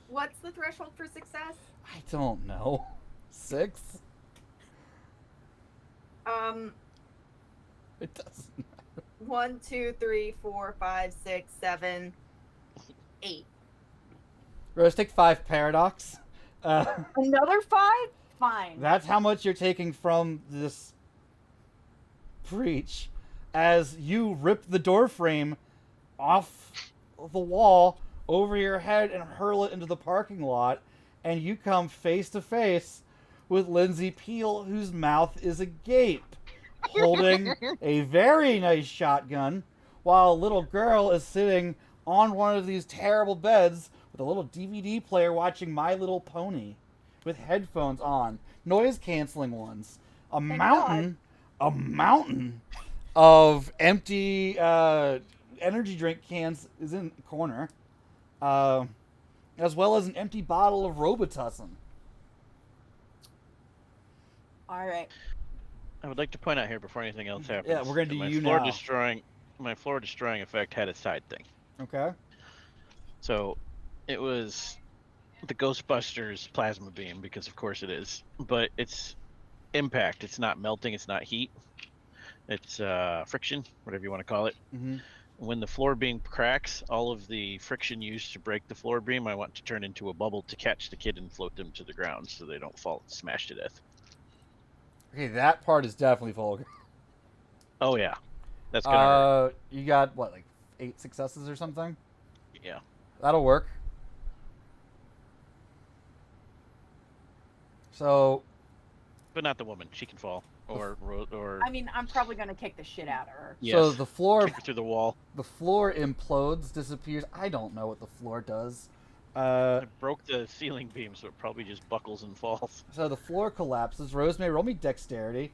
What's the threshold for success? I don't know. 6? It doesn't. 1, 2, 3, 4, 5, 6, 7, 8. Rose, take 5 paradox. Another 5? Fine. That's how much you're taking from this breach. as you rip the door frame off the wall over your head and hurl it into the parking lot, and you come face to face with Lindsay Peel, whose mouth is agape, holding a very nice shotgun, while a little girl is sitting on one of these terrible beds with a little DVD player watching My Little Pony with headphones on, noise canceling ones. A mountain of empty energy drink cans is in the corner, as well as an empty bottle of Robitussin. All right. I would like to point out here before anything else happens. Yeah, we're gonna do my you floor now. My floor destroying effect had a side thing. Okay. So it was the Ghostbusters plasma beam, because of course it is, but it's impact. It's not melting. It's not heat. It's friction, whatever you want to call it. Mm-hmm. When the floor beam cracks, all of the friction used to break the floor beam, I want to turn into a bubble to catch the kid and float them to the ground so they don't fall smash to death. Okay, that part is definitely vulgar. Oh yeah, that's gonna hurt. You got what, like 8 successes or something? Yeah. That'll work. So, But not the woman. She can fall. Or I mean, I'm probably gonna kick the shit out of her. yes. so the floor Kick her through the wall. implodes, disappears. I don't know what the floor does. It broke the ceiling beam, so it probably just buckles and falls. So the floor collapses. Rosemary, roll me dexterity.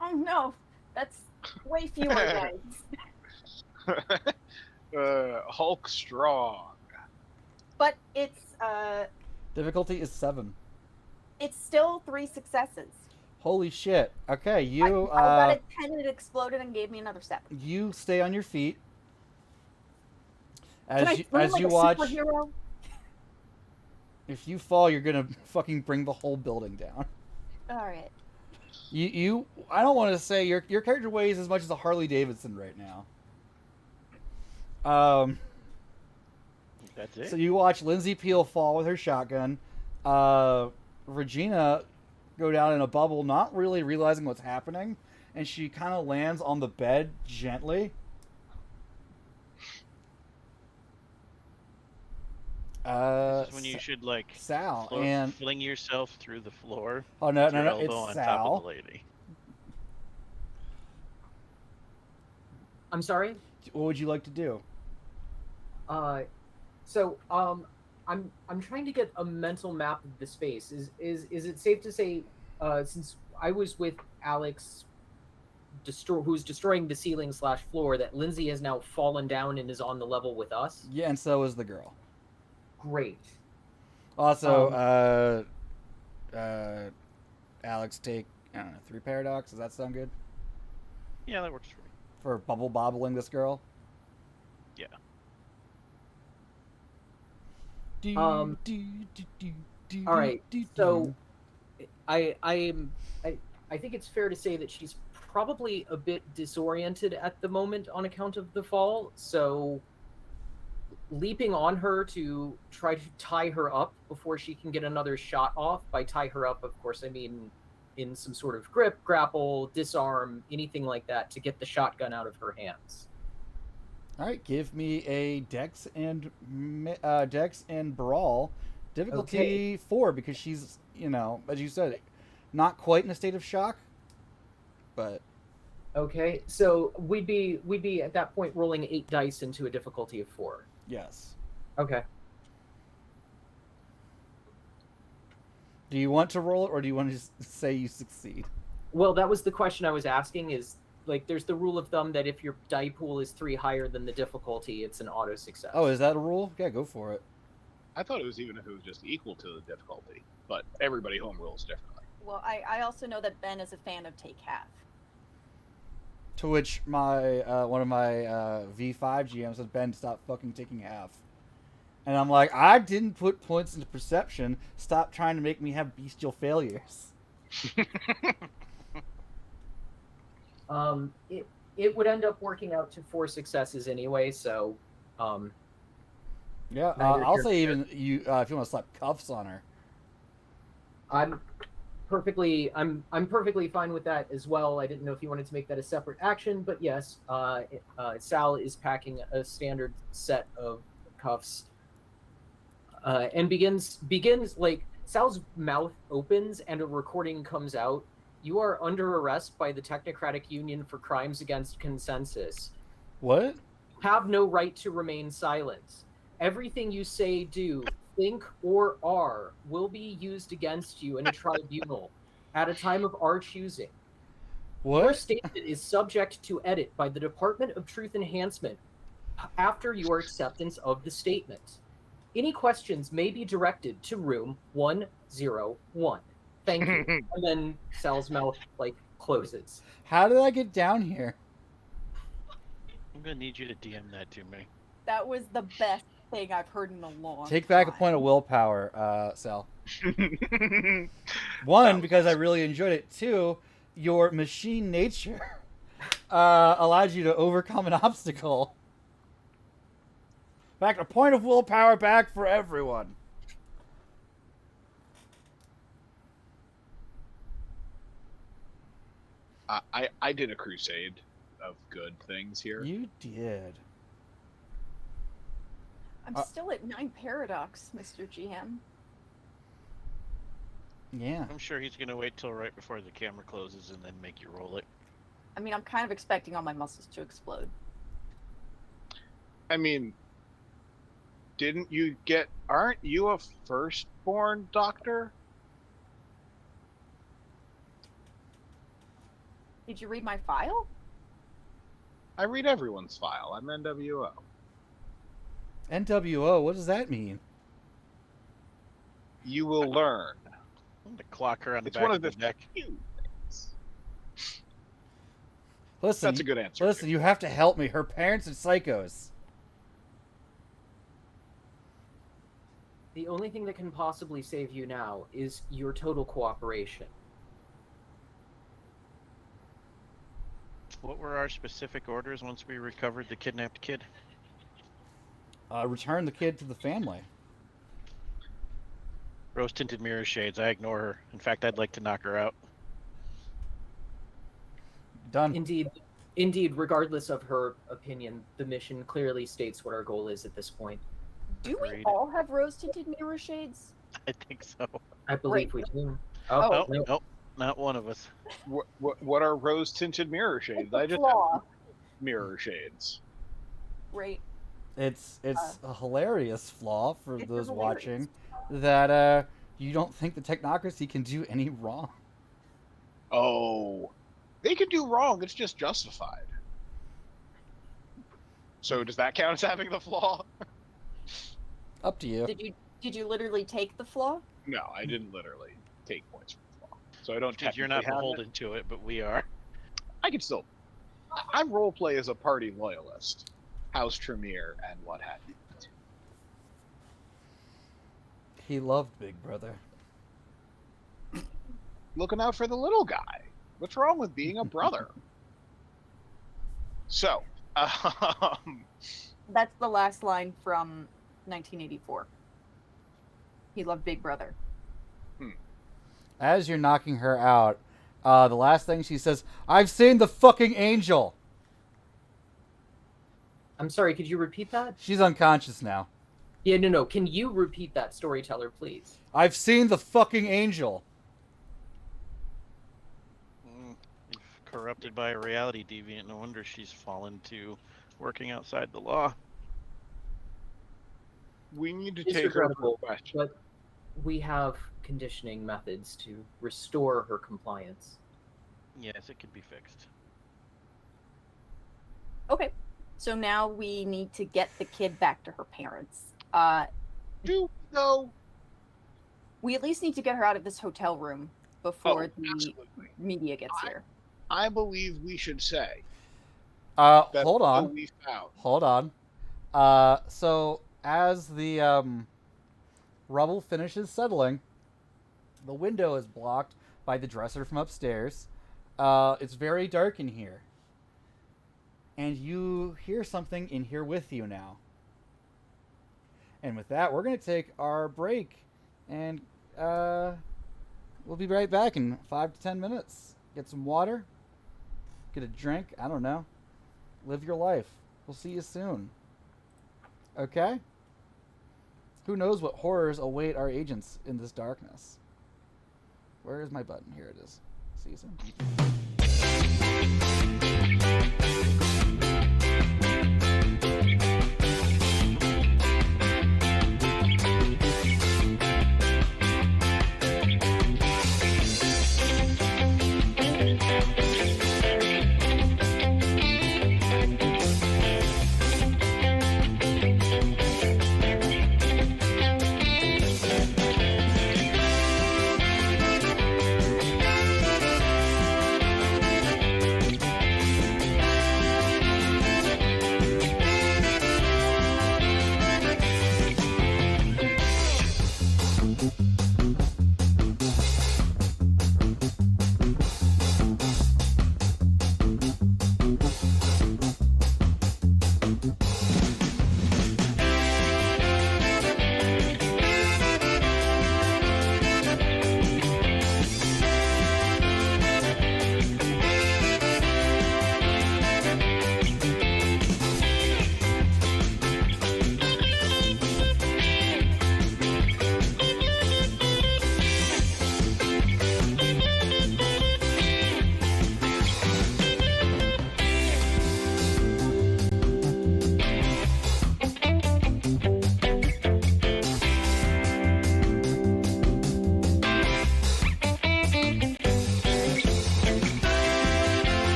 Oh no, that's way fewer guys. Hulk strong. But it's Difficulty is 7. still 3 successes. Holy shit. Okay, you I got a 10 and it exploded and gave me another 7. you stay on your feet. Can I As scream like you a watch, superhero? if you fall, you're gonna fucking bring the whole building down. All right. You I don't want to say your character weighs as much as a Harley Davidson right now. That's it. So you watch Lindsay Peel fall with her shotgun. Regina go down in a bubble, not really realizing what's happening, and she kind of lands on the bed gently. This is when you should like Sal and fling yourself through the floor. oh no with no your no, elbow it's on top of Sal. the lady. I'm sorry. What would you like to do? I'm trying to get a mental map of the space. Is it safe to say, since I was with Alex, who's destroying the ceiling / floor, that Lindsay has now fallen down and is on the level with us? Yeah, and so is the girl. Great. Also, Alex, take I don't know 3 paradox. Does that sound good Yeah, that works for me. for bubble bobbling this girl? Yeah. All right. So, I think it's fair to say that she's probably a bit disoriented at the moment on account of the fall. So, leaping on her to try to tie her up before she can get another shot off. By tie her up, of course, I mean in some sort of grip, grapple, disarm, anything like that to get the shotgun out of her hands. All right, give me a dex and brawl, difficulty 4, because she's, you know, as you said, not quite in a state of shock, but Okay, so we'd be at that point rolling 8 dice into a difficulty of 4. yes. Okay. Do you want to roll it, or do you want to just say you succeed? Well, that was the question I was asking. Is like, there's the rule of thumb that if your die pool is 3 higher than the difficulty, it's an auto success. Oh, is that a rule? Yeah, go for it. I thought it was even if it was just equal to the difficulty, but everybody home rolls differently. Well, I also know that Ben is a fan of take half. To which my one of my V5 GMs says, Ben, stop fucking taking half. And I'm like, I didn't put points into perception. Stop trying to make me have bestial failures. It would end up working out to 4 successes anyway. So, Yeah, Neither I'll here say nor even you if you want to slap cuffs on her. I'm perfectly fine with that as well. I didn't know if you wanted to make that a separate action, but yes, Sal is packing a standard set of cuffs, and begins like Sal's mouth opens and a recording comes out. You are under arrest by the Technocratic Union for crimes against consensus. What? Have no right to remain silent. Everything you say, do, think, or are will be used against you in a tribunal at a time of our choosing. Your What? statement is subject to edit by the Department of Truth Enhancement after your acceptance of the statement. Any questions may be directed to room 101. Thank you. And then Sal's mouth closes. How did I get down here? I'm gonna need you to DM that to me. That was the best thing I've heard in a long Take back a time. point of willpower, Sal. One, because I really enjoyed it. Two, your machine nature allowed you to overcome an obstacle. Back a point of willpower back for everyone. I did a crusade of good things here. You did. I'm still at 9 Paradox, Mr. GM. Yeah. I'm sure he's gonna wait till right before the camera closes and then make you roll it. I mean, I'm kind of expecting all my muscles to explode. I mean, aren't you a firstborn doctor? Did you read my file? I read everyone's file. I'm NWO. NWO, what does that mean? You will learn. I'm gonna clock her on the It's back one of of the the neck. few things. Listen, That's a good answer. Listen, you have to help me. Her parents are psychos. The only thing that can possibly save you now is your total cooperation. What were our specific orders once we recovered the kidnapped kid? Return the kid to the family. Rose-tinted mirror shades. I ignore her. In fact, I'd like to knock her out. Done. Indeed, regardless of her opinion, the mission clearly states what our goal is at this point. Do we Agreed. all have rose-tinted mirror shades? I think so. I believe Great. we do. Oh. Nope, not one of us. What are rose tinted mirror shades? It's a I just flaw. have mirror shades. Right. It's a hilarious flaw for It's those hilarious. watching that you don't think the technocracy can do any wrong. Oh, they could do wrong. It's just justified. So does that count as having the flaw? Up to you. Did you literally take the flaw? No, I didn't literally take points from the flaw, so I don't. Because you're not technically have beholden to it, but we are. I can still. I role play as a party loyalist, House Tremere, and what have you. He loved Big Brother. Looking out for the little guy. What's wrong with being a brother? So, That's the last line from 1984. He loved Big Brother. As you're knocking her out, the last thing she says, "I've seen the fucking angel." I'm sorry, could you repeat that? She's unconscious now. Yeah, no. Can you repeat that, storyteller, please? I've seen the fucking angel. If corrupted by a reality deviant, no wonder she's fallen to working outside the law. we need to It's take her regrettable, question. but we have conditioning methods to restore her compliance. Yes, it could be fixed. Okay. So now we need to get the kid back to her parents. Do no. We at least need to get her out of this hotel room before the Absolutely. media gets here. I believe we should say that Hold what on. we found. Hold on. So as the rubble finishes settling, the window is blocked by the dresser from upstairs. It's very dark in here. And you hear something in here with you now. And with that, we're going to take our break and We'll be right back in 5 to 10 minutes. Get some water. Get a drink. I don't know. Live your life. We'll see you soon. Okay? Who knows what horrors await our agents in this darkness? Where is my button? Here it is. See you soon.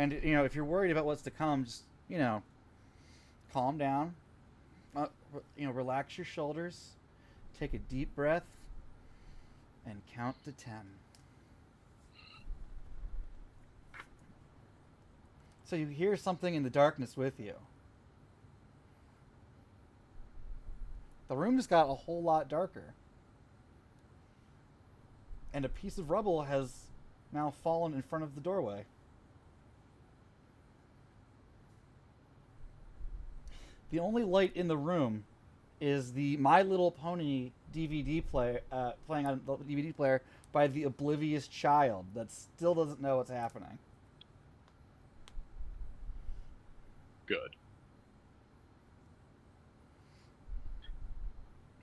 And if you're worried about what's to come, just calm down. Relax your shoulders, take a deep breath, and count to 10. So you hear something in the darkness with you. The room just got a whole lot darker. And a piece of rubble has now fallen in front of the doorway. The only light in the room is the My Little Pony DVD player playing on the DVD player by the oblivious child that still doesn't know what's happening. Good.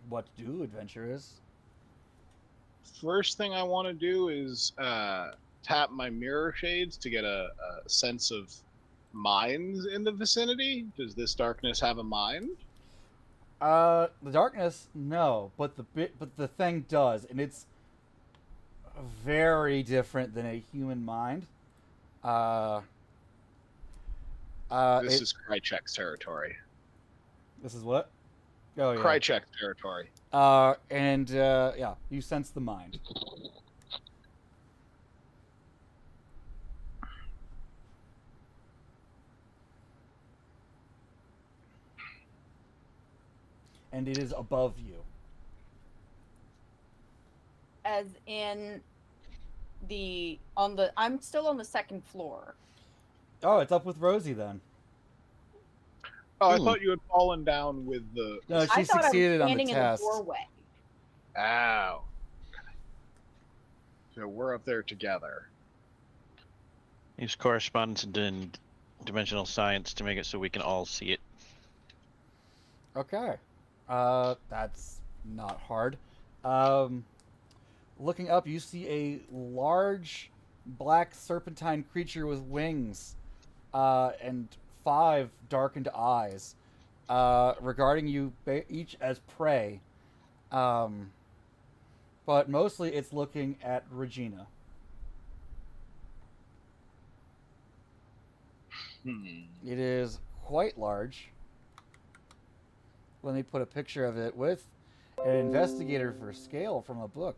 What to do, adventurers? First thing I want to do is tap my mirror shades to get a sense of minds in the vicinity. Does this darkness have a mind? The darkness, no, but the thing does, and it's very different than a human mind. This is Krychek's territory. This is what? Oh, yeah. Krychek's territory. Yeah, you sense the mind. And it is above you. As in I'm still on the second floor. Oh, it's up with Rosie then. Oh, I thought you had fallen down with the... No, she I thought succeeded I was on the standing in test. the doorway. Ow. So we're up there together. Use correspondence and dimensional science to make it so we can all see it. Okay. That's not hard. Looking up, you see a large black serpentine creature with wings and 5 darkened eyes regarding you each as prey. But mostly it's looking at Regina. It is quite large. Let me put a picture of it with an investigator for scale from a book.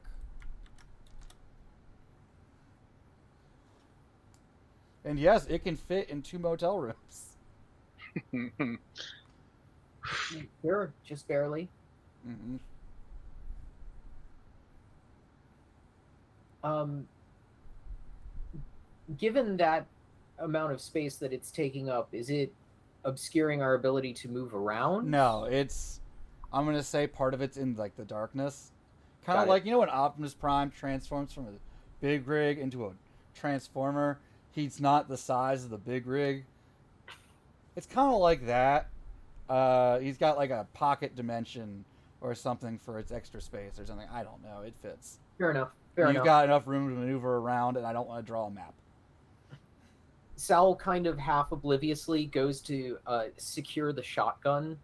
And yes, it can fit in 2 motel rooms. Sure, just barely. Mm-hmm. Given that amount of space that it's taking up, is it obscuring our ability to move around? No, I'm going to say part of it's in like the darkness. Kind of Got like, when Optimus Prime transforms from a big rig into a transformer, he's not the size of the big rig. It's kind of like that. He's got like a pocket dimension or something for its extra space or something. I don't know. It fits. Fair enough. You've got enough room to maneuver around, and I don't want to draw a map. Sal kind of half obliviously goes to secure the shotgun.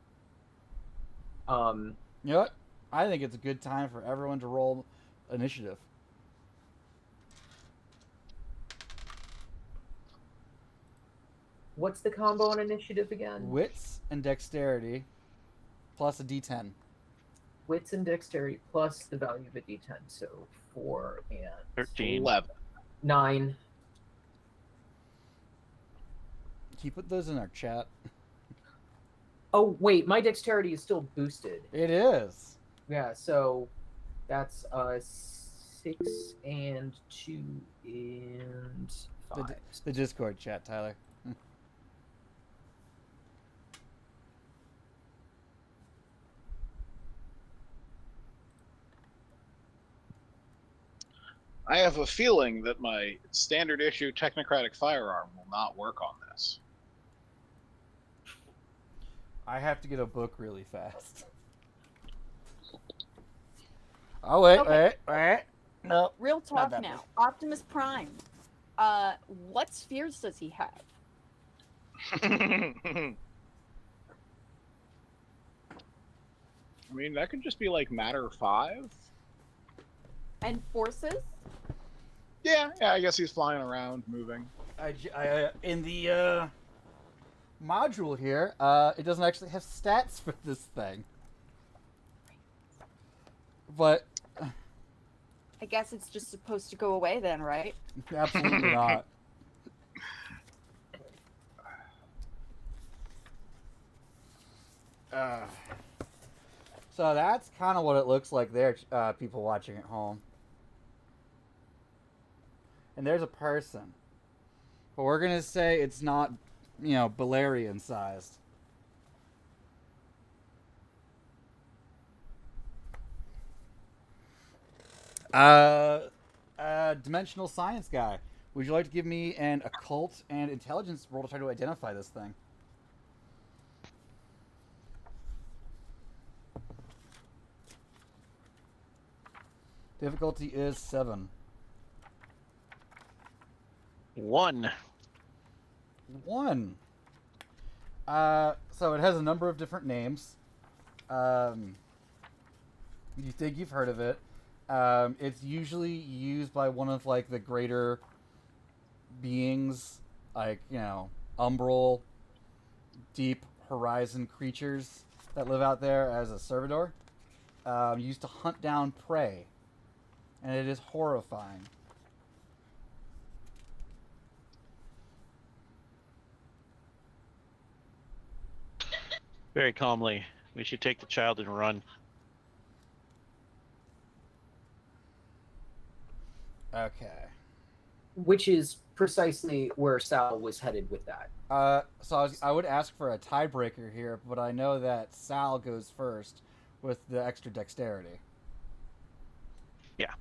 You know what? I think it's a good time for everyone to roll initiative. What's the combo on initiative again? Wits and dexterity plus a d10. Wits and dexterity plus the value of a d10. So 4 and 13. 11. 9. Can you put those in our chat? Oh, wait, my dexterity is still boosted. It is. Yeah, so that's 6 and 2 and 5. The Discord chat, Tyler. I have a feeling that my standard issue technocratic firearm will not work on this. I have to get a book really fast. Oh, wait, Okay. wait. No. Real talk that now. Optimus Prime. What spheres does he have? I mean, that could just be like matter 5. And forces? Yeah, I guess he's flying around, moving. in the module here, it doesn't actually have stats for this thing. But I guess it's just supposed to go away then, right? absolutely not. So that's kind of what it looks like there, people watching at home. And there's a person. But we're going to say it's not, Balerian sized. Dimensional science guy. Would you like to give me an occult and intelligence roll to try to identify this thing? Difficulty is 7. 1. 1. So it has a number of different names. You think you've heard of it. It's usually used by one of like the greater beings, like umbral, deep horizon creatures that live out there as a servitor. Used to hunt down prey, and it is horrifying. Very calmly, we should take the child and run. Okay. Which is precisely where Sal was headed with that. So I would ask for a tiebreaker here, but I know that Sal goes first with the extra dexterity. Yeah.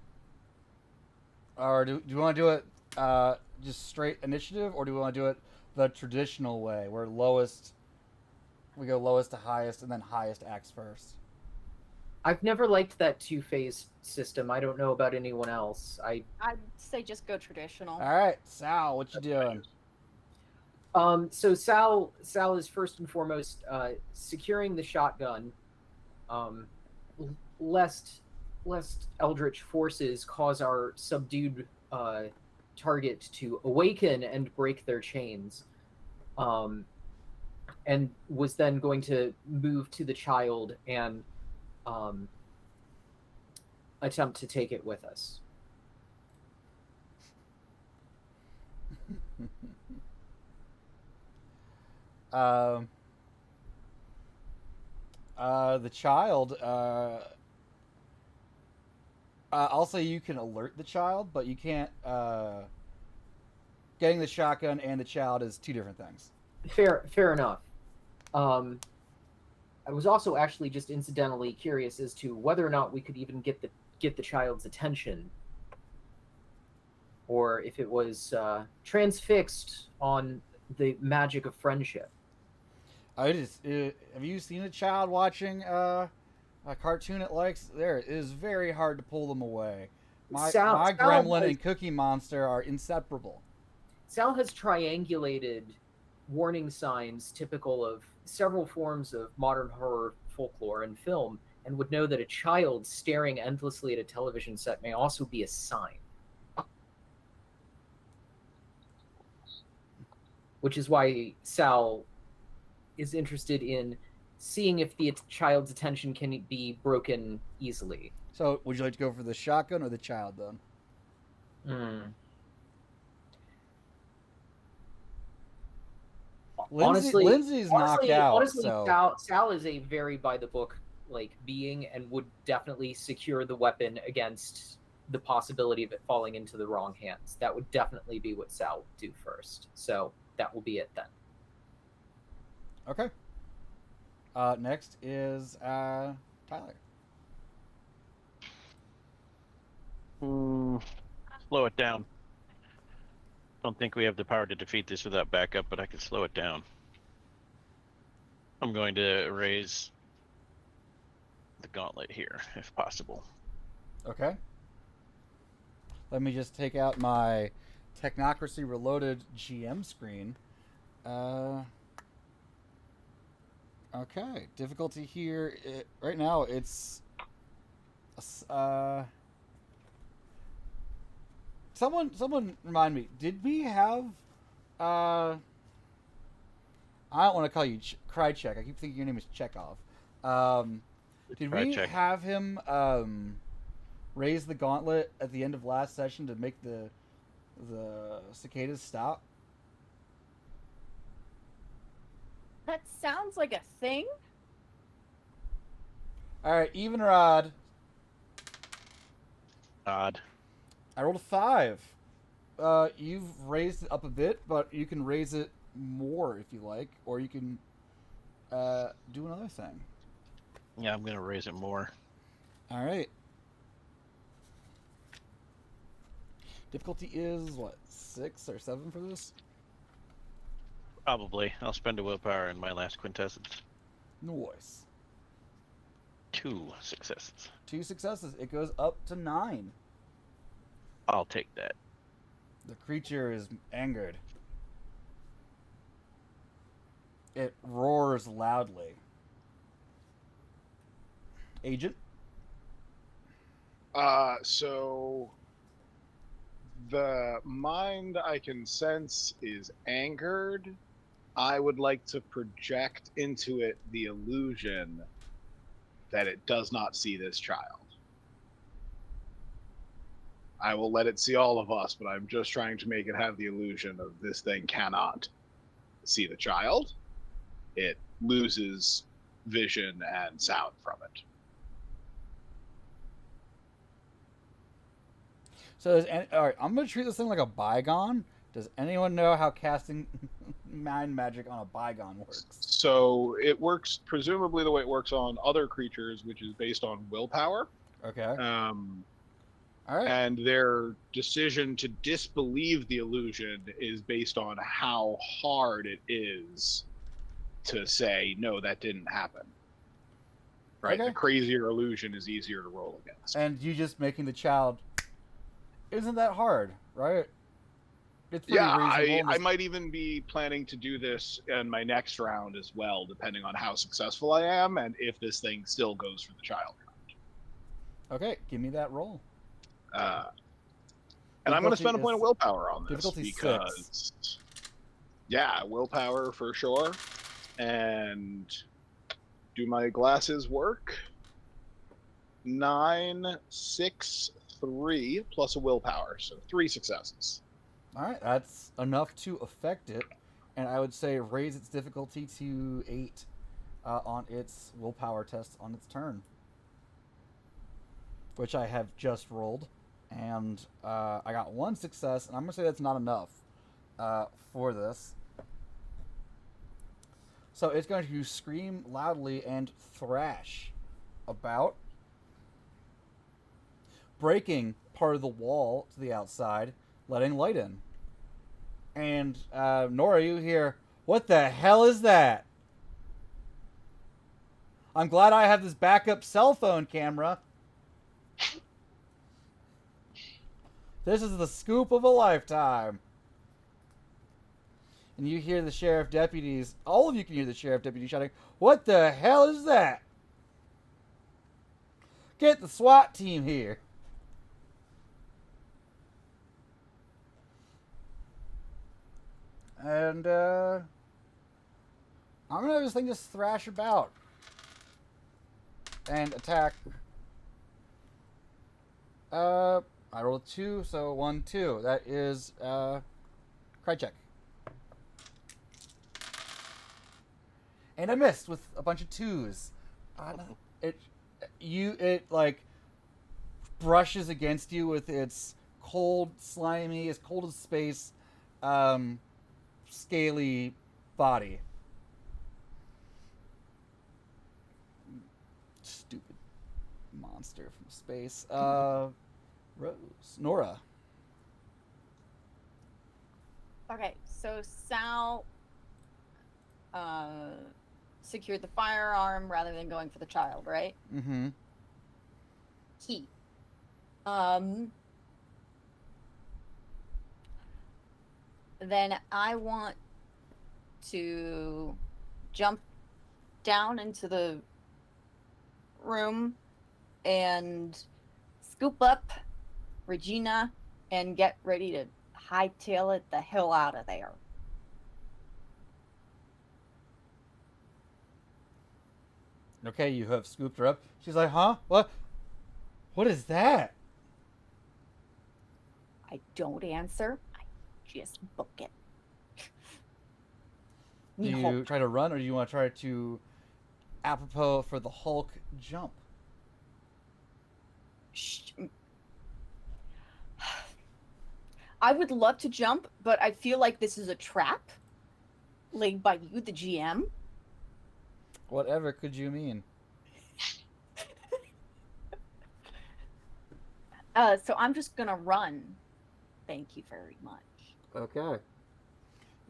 Or do you want to do it just straight initiative, or do we want to do it the traditional way, where we go lowest to highest, and then highest acts first? I've never liked that 2-phase system. I don't know about anyone else. I'd say just go traditional. All right, Sal, what you doing? So Sal is first and foremost securing the shotgun, lest eldritch forces cause our subdued target to awaken and break their chains, and was then going to move to the child and attempt to take it with us. The child, I'll say you can alert the child, but you can't, getting the shotgun and the child is two different things. Fair enough. I was also actually just incidentally curious as to whether or not we could even get the child's attention, or if it was transfixed on the magic of friendship. Have you seen a child watching a cartoon it likes? It is very hard to pull them away. My gremlin and Cookie Monster are inseparable. Sal has triangulated warning signs typical of several forms of modern horror folklore and film, and would know that a child staring endlessly at a television set may also be a sign. Which is why Sal is interested in seeing if the child's attention can be broken easily. So, would you like to go for the shotgun or the child, then? Lindsay's knocked out. Honestly, so. Sal is a very by-the-book being, and would definitely secure the weapon against the possibility of it falling into the wrong hands. That would definitely be what Sal would do first. So that will be it then. Okay. Next is Tyler. Slow it down. Don't think we have the power to defeat this without backup, but I can slow it down. I'm going to raise the gauntlet here, if possible. Okay. Let me just take out my Technocracy Reloaded GM screen. Okay. Difficulty here, right now, it's... Someone remind me, did we have I don't want to call you Krychek. I keep thinking your name is Chekhov. Did we Krychek. have him raise the gauntlet at the end of last session to make the cicadas stop? That sounds like a thing. All right, even or odd? Odd. I rolled a 5. You've raised it up a bit, but you can raise it more if you like, or you can do another thing. Yeah, I'm gonna raise it more. All right. Difficulty is what, 6 or 7 for this? Probably. I'll spend a willpower in my last quintessence. Noise. 2 successes. 2 successes. It goes up to 9. I'll take that. The creature is angered. It roars loudly. Agent? So the mind I can sense is angered. I would like to project into it the illusion that it does not see this child. I will let it see all of us, but I'm just trying to make it have the illusion of this thing cannot see the child. It loses vision and sound from it. So, all right, I'm going to treat this thing like a bygone. Does anyone know how casting mind magic on a bygone works? So it works presumably the way it works on other creatures, which is based on willpower. Okay. All right. And their decision to disbelieve the illusion is based on how hard it is to say, no, that didn't happen. Right? Okay. The crazier illusion is easier to roll against. And you just making the child isn't that hard, right? It's pretty reasonable. I might even be planning to do this in my next round as well, depending on how successful I am and if this thing still goes for the child. Okay, give me that roll. And I'm going to spend a point of willpower on this. Difficulty because, 6. Yeah, willpower for sure. And do my glasses work? 9, 6, 3 plus a willpower, so 3 successes. All right, that's enough to affect it, and I would say raise its difficulty to 8 on its willpower test on its turn, which I have just rolled, and I got 1 success, and I'm gonna say that's not enough for this. So it's going to scream loudly and thrash about, breaking part of the wall to the outside, letting light in. And Nora, you hear, "What the hell is that? I'm glad I have this backup cell phone camera. This is the scoop of a lifetime." And you hear the sheriff deputies, all of you can hear the sheriff deputy shouting, "What the hell is that? Get the SWAT team here." And I'm gonna have this thing just thrash about and attack. I rolled a 2, so 1, 2. That is Krychek. And I missed with a bunch of 2s. It like brushes against you with its cold, slimy, as cold as space, scaly body. Stupid monster from space. Nora. Okay, so Sal secured the firearm rather than going for the child, right? Mm-hmm. Key. Then I want to jump down into the room and scoop up Regina and get ready to hightail it the hell out of there. Okay, you have scooped her up. She's like, huh? What? What is that? I don't answer. I just book it. Do Me you Hulk. try to run, or do you want to try to apropos for the Hulk jump? Shh. I would love to jump, but I feel like this is a trap laid by you, the GM. Whatever could you mean? So I'm just gonna run. Thank you very much. Okay.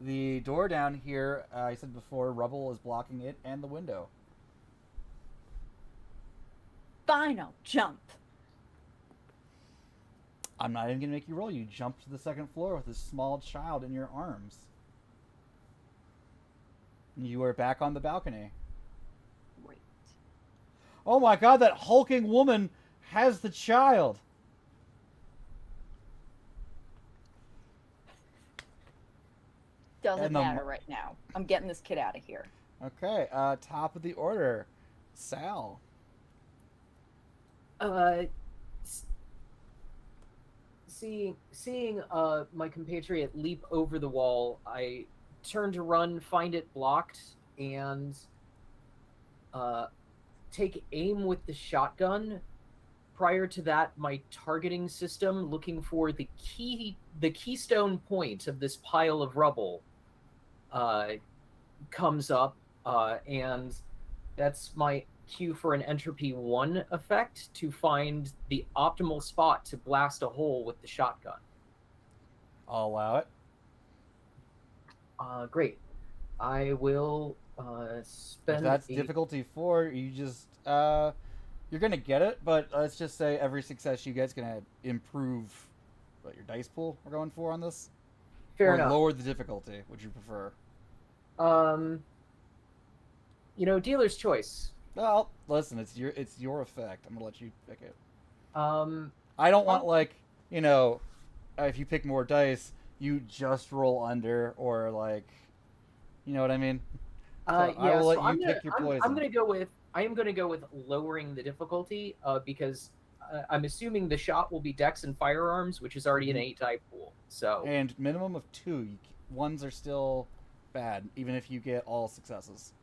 The door down here, I said before, rubble is blocking it and the window. Final jump. I'm not even going to make you roll. You jump to the second floor with this small child in your arms. You are back on the balcony. Great. Oh my god, that hulking woman has the child! Doesn't And the matter right now. I'm getting this kid out of here. Okay, top of the order. Sal. Seeing my compatriot leap over the wall, I turn to run, find it blocked, and take aim with the shotgun. Prior to that, my targeting system, looking for the keystone point of this pile of rubble, comes up, and that's my cue for an entropy 1 effect to find the optimal spot to blast a hole with the shotgun. I'll allow it. Great. I will spend. If that's difficulty 4, you just you're gonna get it, but let's just say every success you get is gonna improve what your dice pool we're going for on this. Fair or enough. lower the difficulty. Would you prefer? Dealer's choice. Well, listen, it's your effect. I'm gonna let you pick it. Um, I don't want if you pick more dice, you just roll under or you know what I mean. So I will let you pick your poison. I am gonna go with lowering the difficulty, because I'm assuming the shot will be Dex and firearms, which is already an 8 die pool. So and minimum of 2. Ones are still bad, even if you get all successes.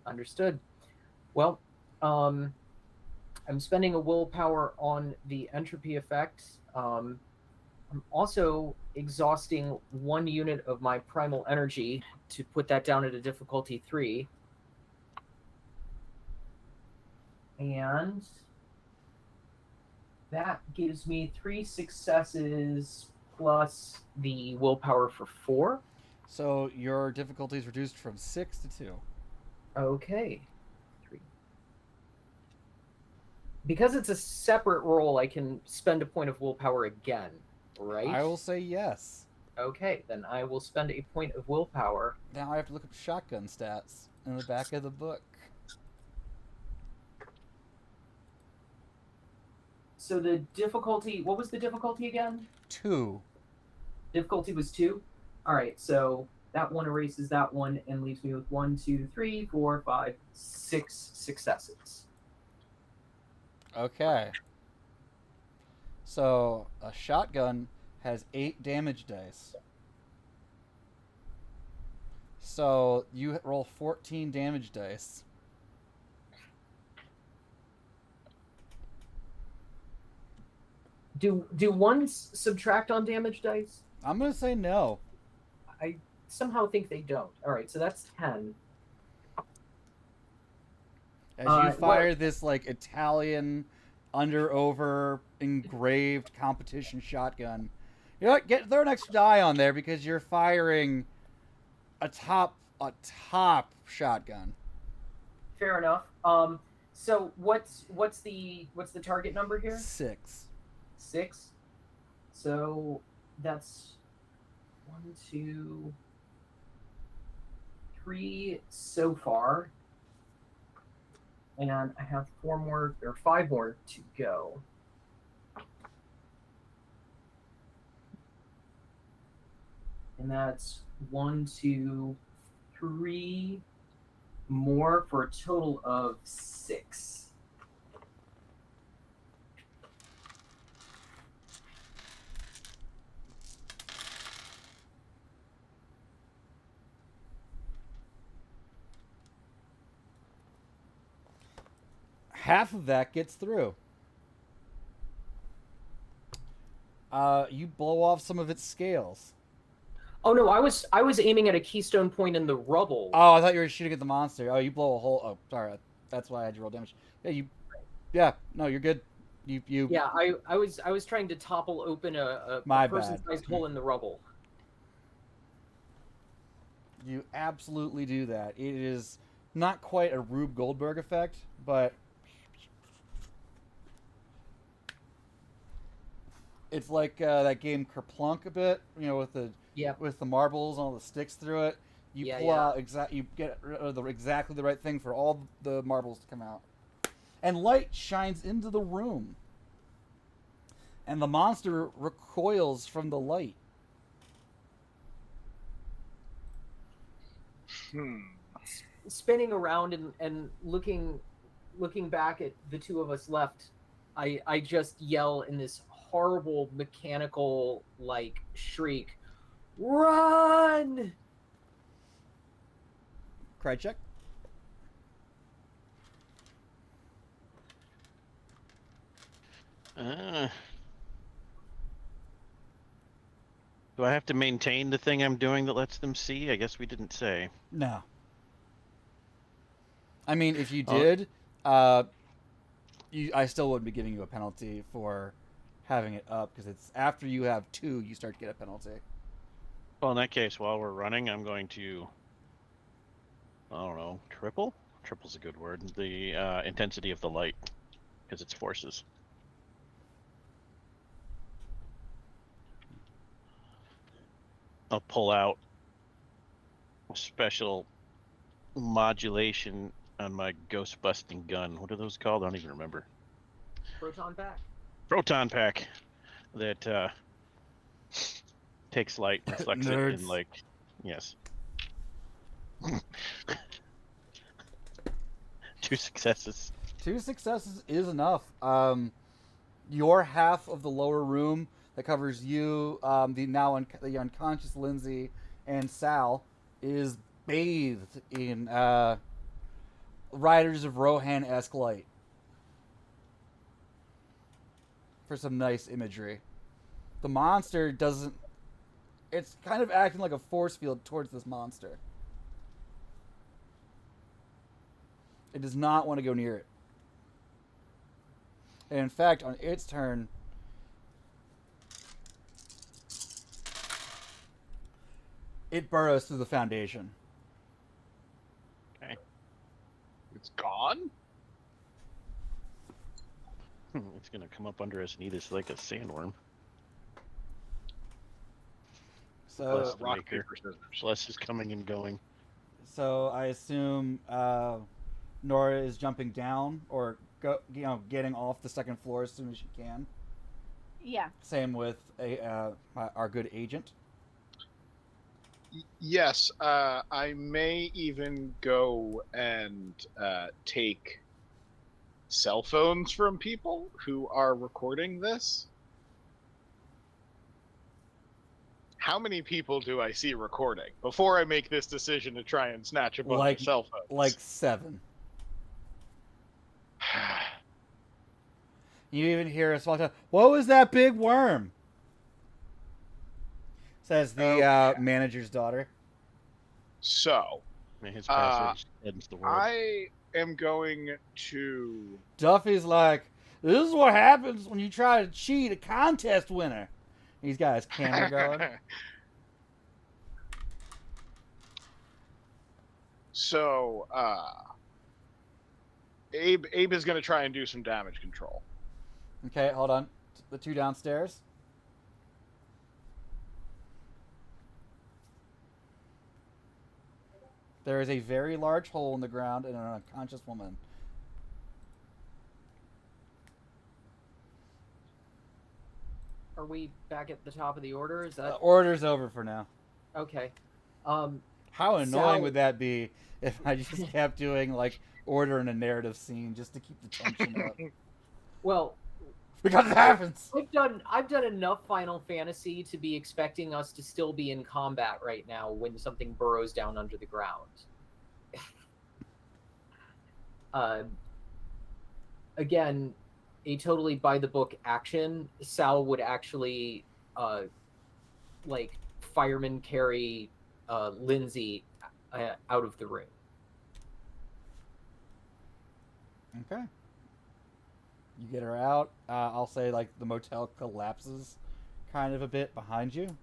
Understood. Well, I'm spending a willpower on the entropy effect. I'm also exhausting 1 unit of my primal energy to put that down at a difficulty 3. And that gives me 3 successes plus the willpower for 4. So your difficulty is reduced from 6 to 2. Okay. 3. Because it's a separate roll, I can spend a point of willpower again, right? I will say yes. Okay, then I will spend a point of willpower. Now I have to look up shotgun stats in the back of the book. So the difficulty, what was the difficulty again? 2. Difficulty was 2? Alright, so that one erases that one and leaves me with 1, 2, 3, 4, 5, 6 successes. Okay. So a shotgun has 8 damage dice. So you roll 14 damage dice. Do ones subtract on damage dice? I'm gonna say no. I somehow think they don't. Alright, so that's 10. As you fire this Italian over engraved competition shotgun. You know what? Throw an extra die on there because you're firing a top shotgun. Fair enough. So what's the target number here? 6. 6. So that's 1, 2, 3 so far. And I have 5 more to go. And that's 1, 2, 3, more for a total of 6. Half of that gets through. You blow off some of its scales. Oh no, I was aiming at a keystone point in the rubble. Oh, I thought you were shooting at the monster. Oh, you blow a hole. Oh, sorry. That's why I had you roll damage. Yeah, no, you're good. You. Yeah, I was trying to topple open a My person-sized hole in the rubble. You absolutely do that. It is not quite a Rube Goldberg effect, but it's like that game Kerplunk a bit. You know, with the marbles and all the sticks through it. You pull out you get exactly the right thing for all the marbles to come out, and light shines into the room, and the monster recoils from the light. Spinning around and looking back at the two of us left, I just yell in this horrible mechanical like shriek, "Run!" Cry check. Do I have to maintain the thing I'm doing that lets them see? I guess we didn't say. No. I mean, if you did, I still wouldn't be giving you a penalty for having it up, because it's after you have 2, you start to get a penalty. Well, in that case, while we're running, I'm going to, I don't know, triple? Triple's a good word. The intensity of the light, because it's forces. I'll pull out a special modulation on my ghost busting gun. What are those called? I don't even remember. Proton pack. Proton pack that takes light and reflects it in yes. 2 successes. 2 successes is enough. Your half of the lower room that covers you, the unconscious Lindsay and Sal, is bathed in Riders of Rohan-esque light. For some nice imagery. The monster doesn't... It's kind of acting like a force field towards this monster. It does not want to go near it. And in fact, on its turn, it burrows through the foundation. Okay. It's gone? It's going to come up under us and eat us like a sandworm. So, rock, paper, scissors. Bless is coming and going. So I assume Nora is jumping down or getting off the second floor as soon as she can. Yeah. Same with our good agent. Yes, I may even go and take cell phones from people who are recording this. How many people do I see recording before I make this decision to try and snatch a bunch of cell phones? Like 7. You even hear a small time, "What was that big worm?" Says the manager's daughter. So, His passage ends the world. I am going to... Duffy's like, "This is what happens when you try to cheat a contest winner." He's got his camera going. So, Abe is going to try and do some damage control. Okay, hold on. The 2 downstairs. There is a very large hole in the ground and an unconscious woman. Are we back at the top of the order? Is that Order's over for now. okay? How annoying Sal- would that be if I just kept doing like order in a narrative scene just to keep the tension up? Well, Because it happens. I've done enough Final Fantasy to be expecting us to still be in combat right now when something burrows down under the ground. Again, a totally by the book action, Sal would actually like fireman carry Lindsay out of the room. Okay. You get her out. I'll say like the motel collapses kind of a bit behind you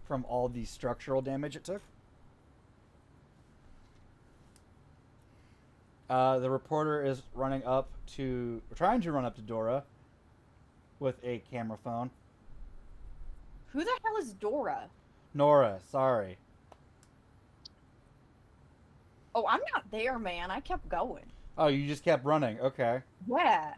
from all the structural damage it took. The reporter is trying to run up to Dora with a camera phone. Who the hell is Dora? Nora, sorry. Oh, I'm not there, man. I kept going. Oh, you just kept running. Okay. Yeah.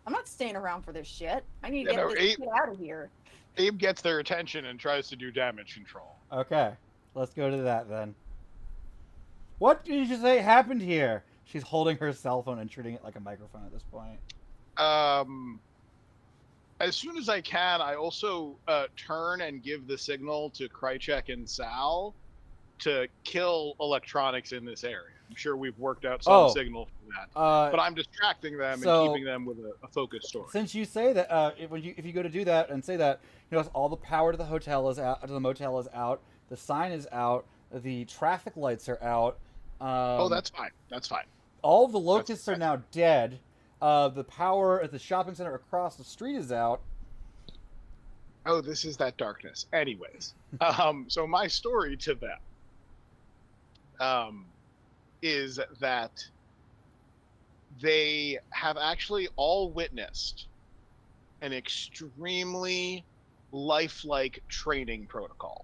I'm not staying around for this shit. I need to get this shit out of here. Abe gets their attention and tries to do damage control. Okay. Let's go to that then. What did you say happened here? She's holding her cell phone and treating it like a microphone at this point. As soon as I can, I also turn and give the signal to Krychek and Sal to kill electronics in this area. I'm sure we've worked out some signal for that. But I'm distracting them and keeping them with a focused story. Since you say that, if you go to do that and say that, you know, all the power to the hotel is out, to the motel is out, the sign is out, the traffic lights are out. That's fine. That's fine. All the locusts are now dead. The power at the shopping center across the street is out. Oh, this is that darkness. Anyways, so my story to them is that they have actually all witnessed an extremely lifelike training protocol.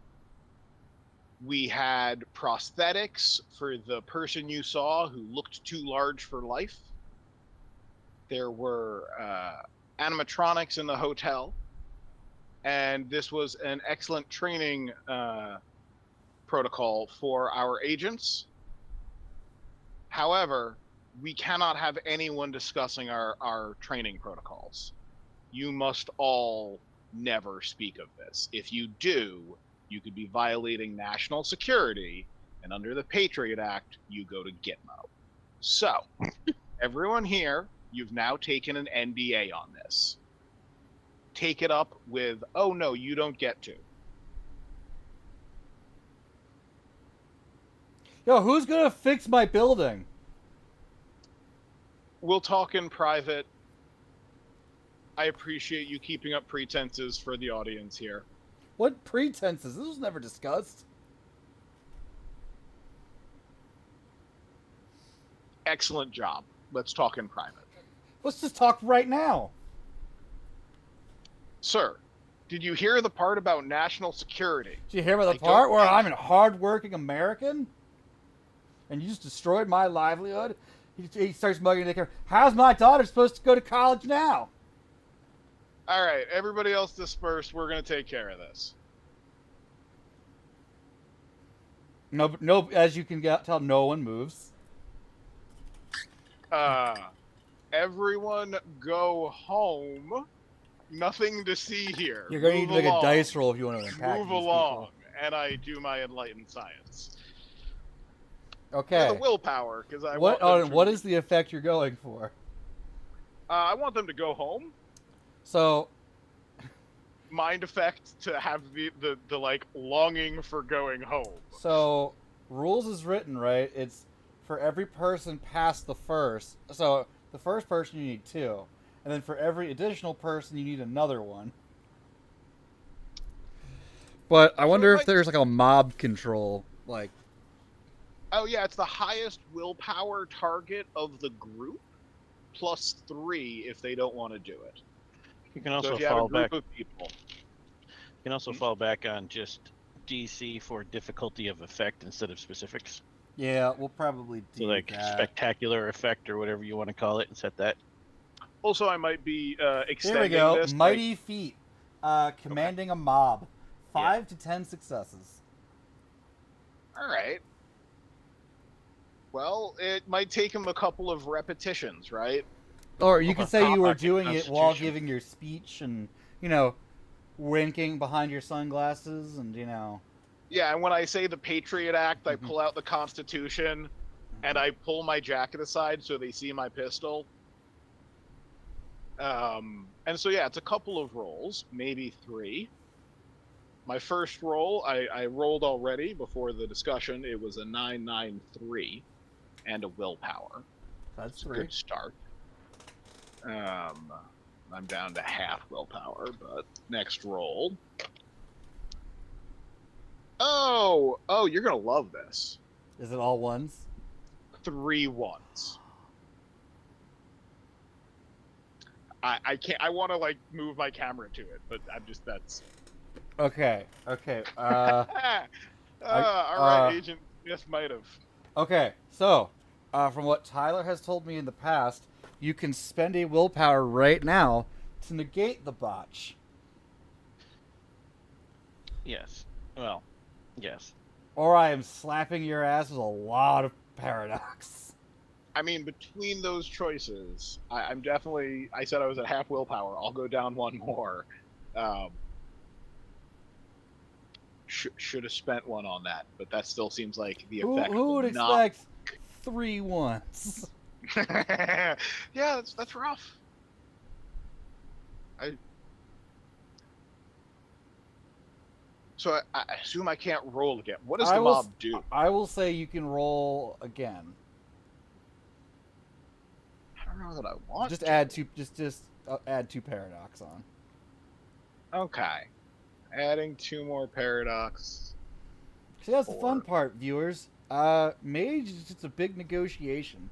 We had prosthetics for the person you saw who looked too large for life. There were animatronics in the hotel, and this was an excellent training protocol for our agents. However, we cannot have anyone discussing our training protocols. You must all never speak of this. If you do, you could be violating national security, and under the Patriot Act, you go to Gitmo. So, everyone here, you've now taken an NDA on this. Take it up with, oh no, you don't get to. Yo, who's gonna fix my building? We'll talk in private. I appreciate you keeping up pretenses for the audience here. What pretenses? This was never discussed. Excellent job. Let's talk in private. Let's just talk right now. Sir, did you hear the part about national security? Did you hear about the part where I'm a hard-working American? And you just destroyed my livelihood? He starts mugging the camera. How's my daughter supposed to go to college now? All right, everybody else disperse. We're going to take care of this. No. As you can tell, no one moves. Everyone go home. Nothing to see here. You're going to need to make a dice roll if you want to impact Move these along, people. and I do my enlightened science. Okay. For the willpower, because I what? want them What is the effect you're going for? I want them to go home. So, Mind effect to have the like longing for going home. So, rules is written, right? It's for every person past the first. So, the first person you need 2. And then for every additional person you need another one. But I wonder if there's like a mob control. Like, oh yeah, it's the highest willpower target of the group, plus 3 if they don't want to do it. You can also so if you have a fall group back. of people. You can also fall back on just DC for difficulty of effect instead of specifics. yeah, we'll probably do So like that. spectacular effect or whatever you want to call it, and set that. Also, I might be Here extending we go. this. Mighty feat. Commanding a mob. 5 to 10 successes. All right. Well, it might take him a couple of repetitions, right? Or you could say you were Pocket doing it while constitution. giving your speech and, winking behind your sunglasses and, Yeah, and when I say the Patriot Act, I Mhm. pull out the Constitution and I pull my jacket aside so they see my pistol. And so, yeah, it's a couple of rolls, maybe 3. My first roll, I rolled already before the discussion. It was a 993 and a willpower. That's It's a 3. good start. I'm down to half willpower, but next roll. Oh, you're gonna love this. Is it all ones? 3 ones. I can't. I want to like move my camera to it, but that's. Okay. All right, Agent Smith might have. Okay, so, from what Tyler has told me in the past, you can spend a willpower right now to negate the botch. Yes. Well, yes. Or I am slapping your ass with a lot of paradox. I mean, between those choices, I'm definitely. I said I was at half willpower. I'll go down 1 more. Should have spent 1 on that, but that still seems like the effect. Who would not... expect 3 ones? Yeah, that's rough. So I assume I can't roll again. What does the mob do? I will say you can roll again. I don't know that I want. Just to. add 2. Just add 2 paradox on. Okay, adding 2 more paradox. See, that's the fun part, viewers. Mage is just a big negotiation.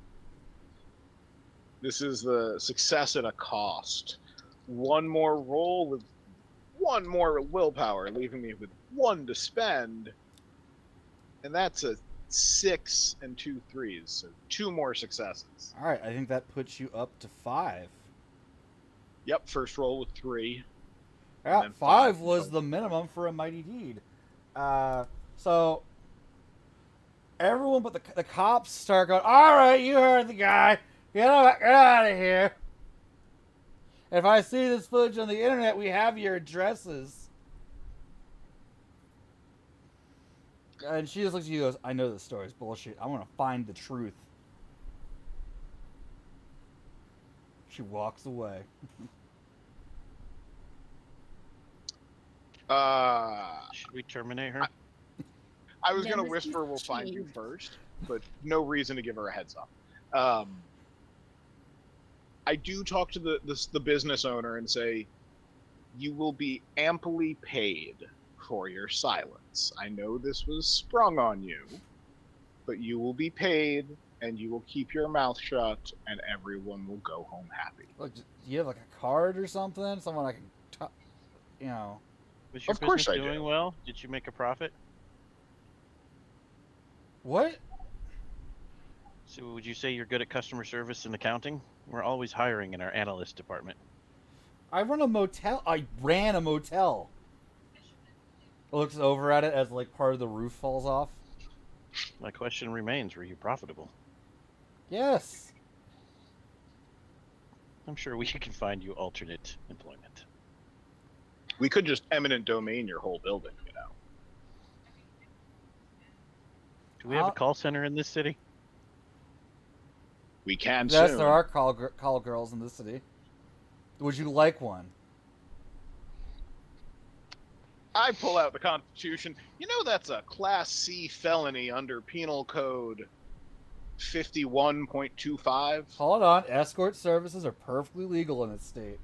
This is the success at a cost. 1 more roll with 1 more willpower, leaving me with 1 to spend. And that's a 6 and 2 3s, so 2 more successes. All right, I think that puts you up to 5. Yep, first roll with 3. Yeah, then 5 5 was until- the minimum for a mighty deed. So everyone but the cops start going, all right, you heard the guy. Get out of here. If I see this footage on the internet, we have your addresses. And she just looks at you and goes, I know this story's bullshit. I want to find the truth. She walks away. Should we terminate her? I was going to Nemesis whisper we'll find you chief. first, but no reason to give her a heads up. I do talk to the business owner and say, you will be amply paid for your silence. I know this was sprung on you, but you will be paid and you will keep your mouth shut and everyone will go home happy. Look, do you have like a card or something? Someone I can, Was your Of course business I do. doing well? Did you make a profit? What? So would you say you're good at customer service and accounting? We're always hiring in our analyst department. I run a motel. I ran a motel. Looks over at it as like part of the roof falls off. My question remains, were you profitable? Yes. I'm sure we can find you alternate employment. We could just eminent domain your whole building, you know. Do we have a call center in this city? We can Yes, soon. there are call girls in this city. Would you like one? I pull out the Constitution. You know that's a Class C felony under Penal Code 51.25. Hold on. Escort services are perfectly legal in this state.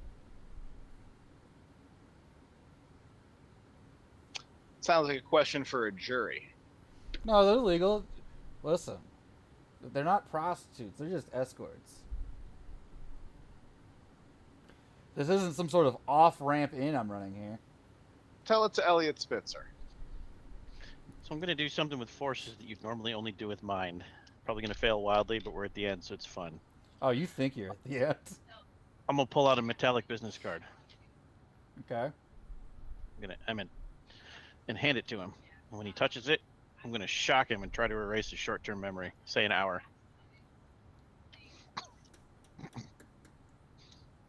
Sounds like a question for a jury. No, they're legal. Listen, they're not prostitutes. They're just escorts. This isn't some sort of off-ramp inn I'm running here. Tell it to Elliot Spitzer. So I'm going to do something with forces that you'd normally only do with mind. Probably going to fail wildly, but we're at the end, so it's fun. Oh, you think you're at the end. I'm going to pull out a metallic business card. Okay. and hand it to him. And when he touches it, I'm going to shock him and try to erase his short-term memory. Say an hour.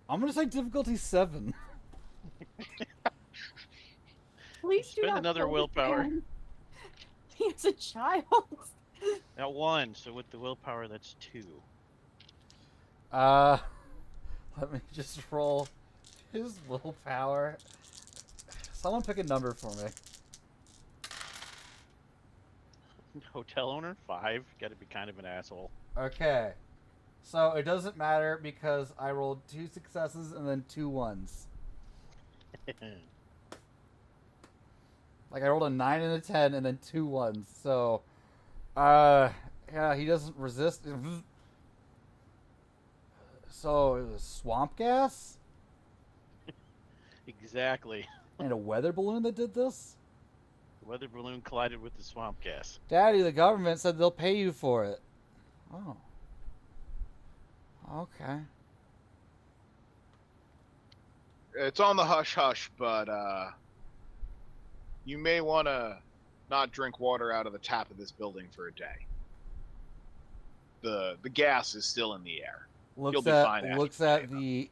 I'm gonna say difficulty 7. Please do Spend not another kill this willpower. man. He's a child. Now 1, so with the willpower, that's 2. Let me just roll his willpower. Someone pick a number for me. Hotel owner, 5. Got to be kind of an asshole. Okay. So it doesn't matter because I rolled 2 successes and then 2 1s. Like I rolled a 9 and a 10 and then 2 1s. So, yeah, he doesn't resist. So it was swamp gas Exactly. and a weather balloon that did this? The weather balloon collided with the swamp gas. Daddy, the government said they'll pay you for it. Oh. Okay. It's on the hush-hush, but you may want to not drink water out of the tap of this building for a day. The gas is still in the air. You'll be fine after Looks a at day,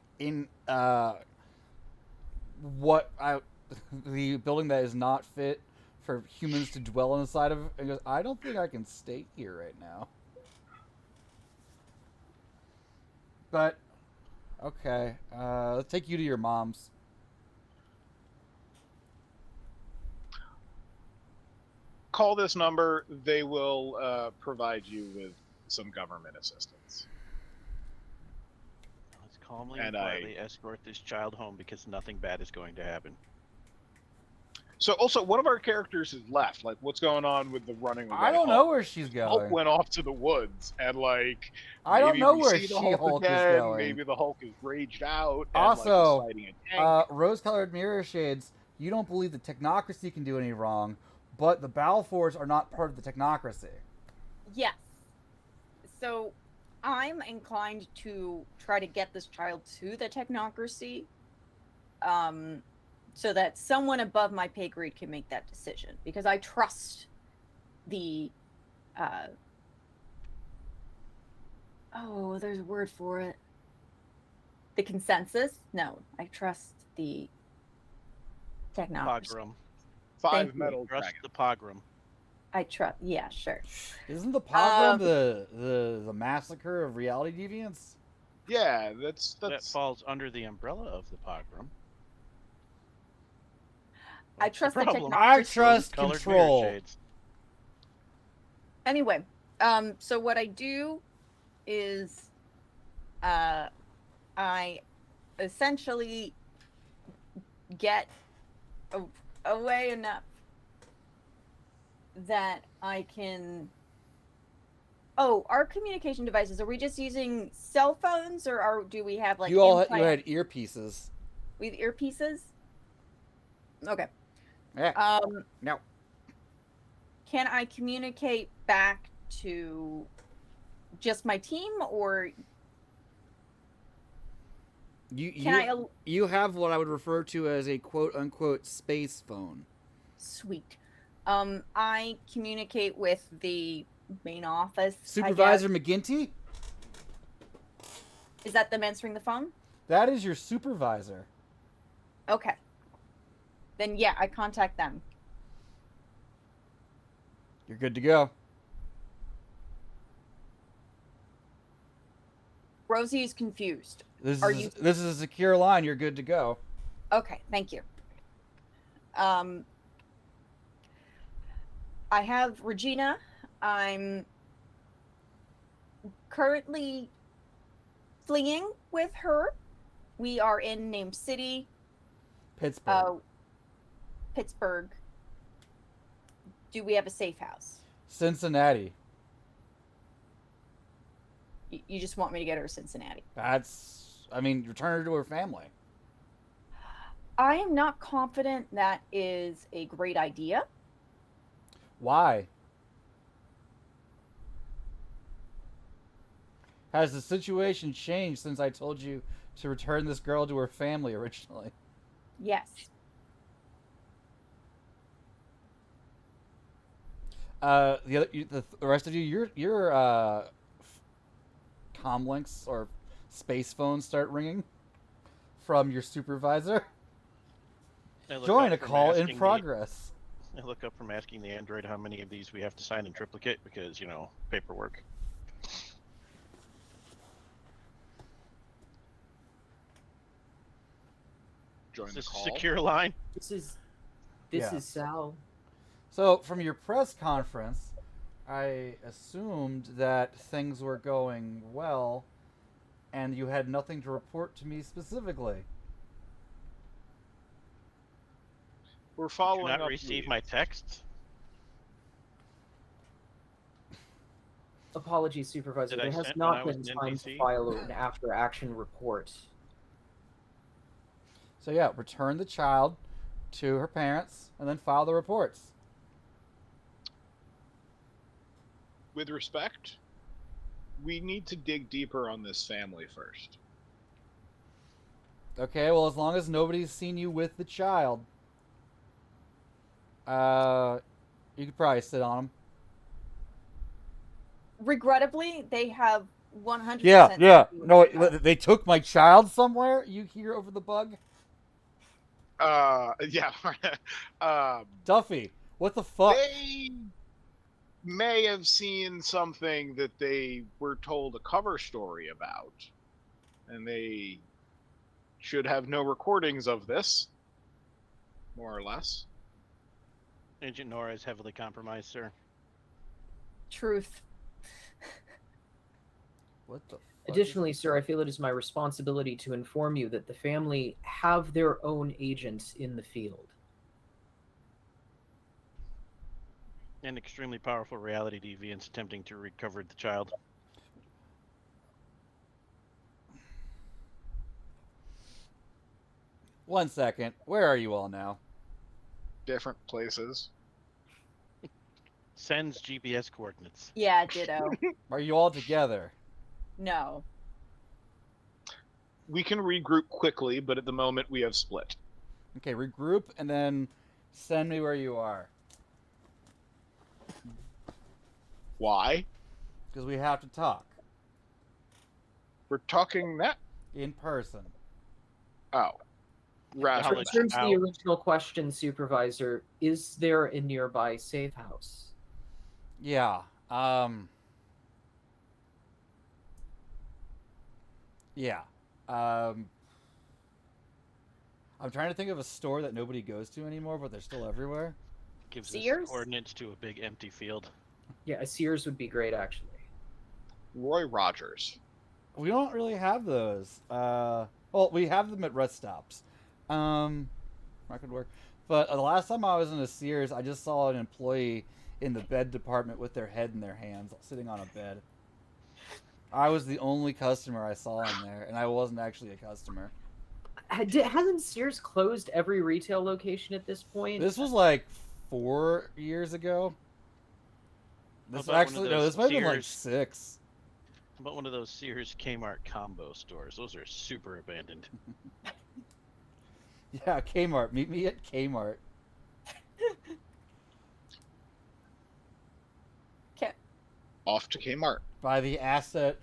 the building that is not fit for humans to dwell inside of, and goes, I don't think I can stay here right now. But okay, let's take you to your mom's. Call this number. They will provide you with some government assistance. Let's calmly And and quietly escort this child home because nothing bad is going to happen. So also, one of our characters is left. Like, what's going on with the running away? I don't know where she's Hulk going. went off to the woods, and like, I don't maybe know we where see the Hulk She-Hulk is again, going. Maybe the Hulk is raged out. And, Also, like, is fighting a tank. rose-colored mirror shades. You don't believe the technocracy can do any wrong, but the Balfours are not part of the technocracy. Yes. So I'm inclined to try to get this child to the technocracy, so that someone above my pay grade can make that decision, because I trust the there's a word for it. The consensus? No, I trust the technocracy. Pogrom. Five thank you. metal Trust dragon. the pogrom. I trust. Yeah, sure. Isn't the pogrom the massacre of reality deviants? Yeah, that's That falls under the umbrella of the pogrom. I That's trust the problem. technocracy. I trust Colored control. mirror shades. Anyway, so what I do is I essentially get away enough that I can. Oh, our communication devices, are we just using cell phones, or do we have like You all implant- you had earpieces. we have earpieces? Okay. Yeah. No. Can I communicate back to just my team, or You have what I would refer to as a quote unquote space phone. Sweet. I communicate with the main office. I Supervisor guess. McGinty? Is that them answering the phone? That is your supervisor. Okay. Then yeah, I contact them. You're good to go. Rosie is confused. This Are is you- this is a secure line. You're good to go. Okay, thank you. I have Regina. I'm currently fleeing with her. We are in Name City, Pittsburgh. Pittsburgh. Do we have a safe house? Cincinnati. You just want me to get her to Cincinnati? Return her to her family. I am not confident that is a great idea. Why? Has the situation changed since I told you to return this girl to her family originally? Yes. The rest of you, your comm links or space phones start ringing from your supervisor. Join a call in progress. I look up from asking the android how many of these we have to sign in triplicate because, paperwork. Join Is the this a call. secure line? This is Yeah. Sal. So, from your press conference, I assumed that things were going well, and you had nothing to report to me specifically. We're Did you following not up. receive my texts? Apologies, Supervisor. Did I There has send when I not was been an time to NPC? file an after-action report. So, yeah, return the child to her parents, and then file the reports. With respect, we need to dig deeper on this family first. Okay, well, as long as nobody's seen you with the child, you could probably sit on them. Regrettably, they have 100%. Yeah. No, they took my child somewhere. You hear over the bug, Yeah. Duffy. What the fuck? They may have seen something that they were told a cover story about, and they should have no recordings of this, more or less. Agent Nora is heavily compromised, sir. Truth. What the? Additionally, sir, I feel it is my responsibility to inform you that the family have their own agents in the field. An extremely powerful reality deviants attempting to recover the child. One second. Where are you all now? Different places. Sends GPS coordinates. Yeah, ditto. Are you all together? No. We can regroup quickly, but at the moment we have split. Okay, regroup and then send me where you are. Why? Because we have to talk We're talking that. in person. Oh, rather. I'll In let terms of the out. original question, Supervisor, is there a nearby safe house? Yeah. Yeah. I'm trying to think of a store that nobody goes to anymore, but they're still everywhere. Gives us Sears? coordinates to a big empty field. Yeah, a Sears would be great, actually. Roy Rogers. We don't really have those. Well, we have them at rest stops. That could work. But the last time I was in a Sears, I just saw an employee in the bed department with their head in their hands, sitting on a bed. I was the only customer I saw in there, and I wasn't actually a customer. Hasn't Sears closed every retail location at this point? This was like 4 years ago. This How about one of actually, no, those this might have been like Sears- 6. How about one of those Sears Kmart combo stores? Those are super abandoned. Yeah, Kmart. Meet me at Kmart. Off to Kmart. By the asset,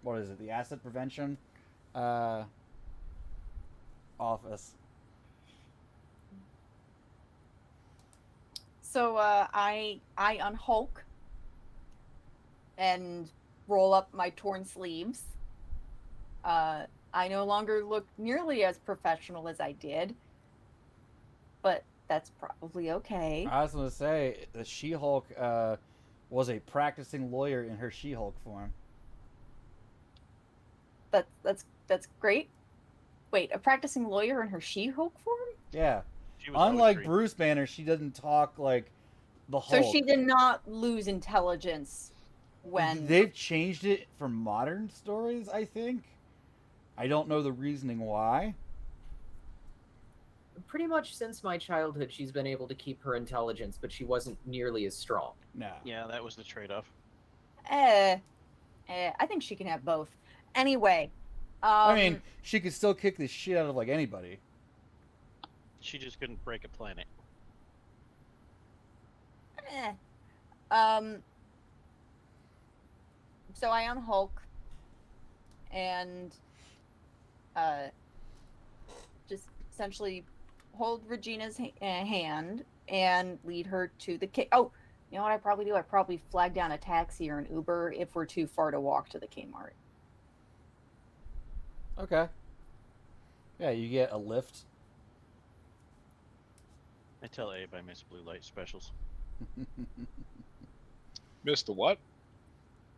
what is it? The asset prevention office. So I unhulk and roll up my torn sleeves. I no longer look nearly as professional as I did, but that's probably okay. I was going to say, the She-Hulk was a practicing lawyer in her She-Hulk form. That's great. Wait, a practicing lawyer in her She-Hulk form? Yeah. She was always Unlike green. Bruce Banner, she doesn't talk like the Hulk. So she did not lose intelligence when They've changed it for modern stories, I think. I don't know the reasoning why. Pretty much since my childhood, she's been able to keep her intelligence, but she wasn't nearly as strong. No. Yeah, that was the trade-off. I think she can have both. Anyway, I mean, she could still kick the shit out of like anybody. She just couldn't break a planet. So I unhulk and just essentially hold Regina's hand and lead her to the Oh, you know what I probably do? I probably flag down a taxi or an Uber if we're too far to walk to the Kmart. Okay. Yeah, you get a lift. I tell Abe I miss blue light specials. Missed the what?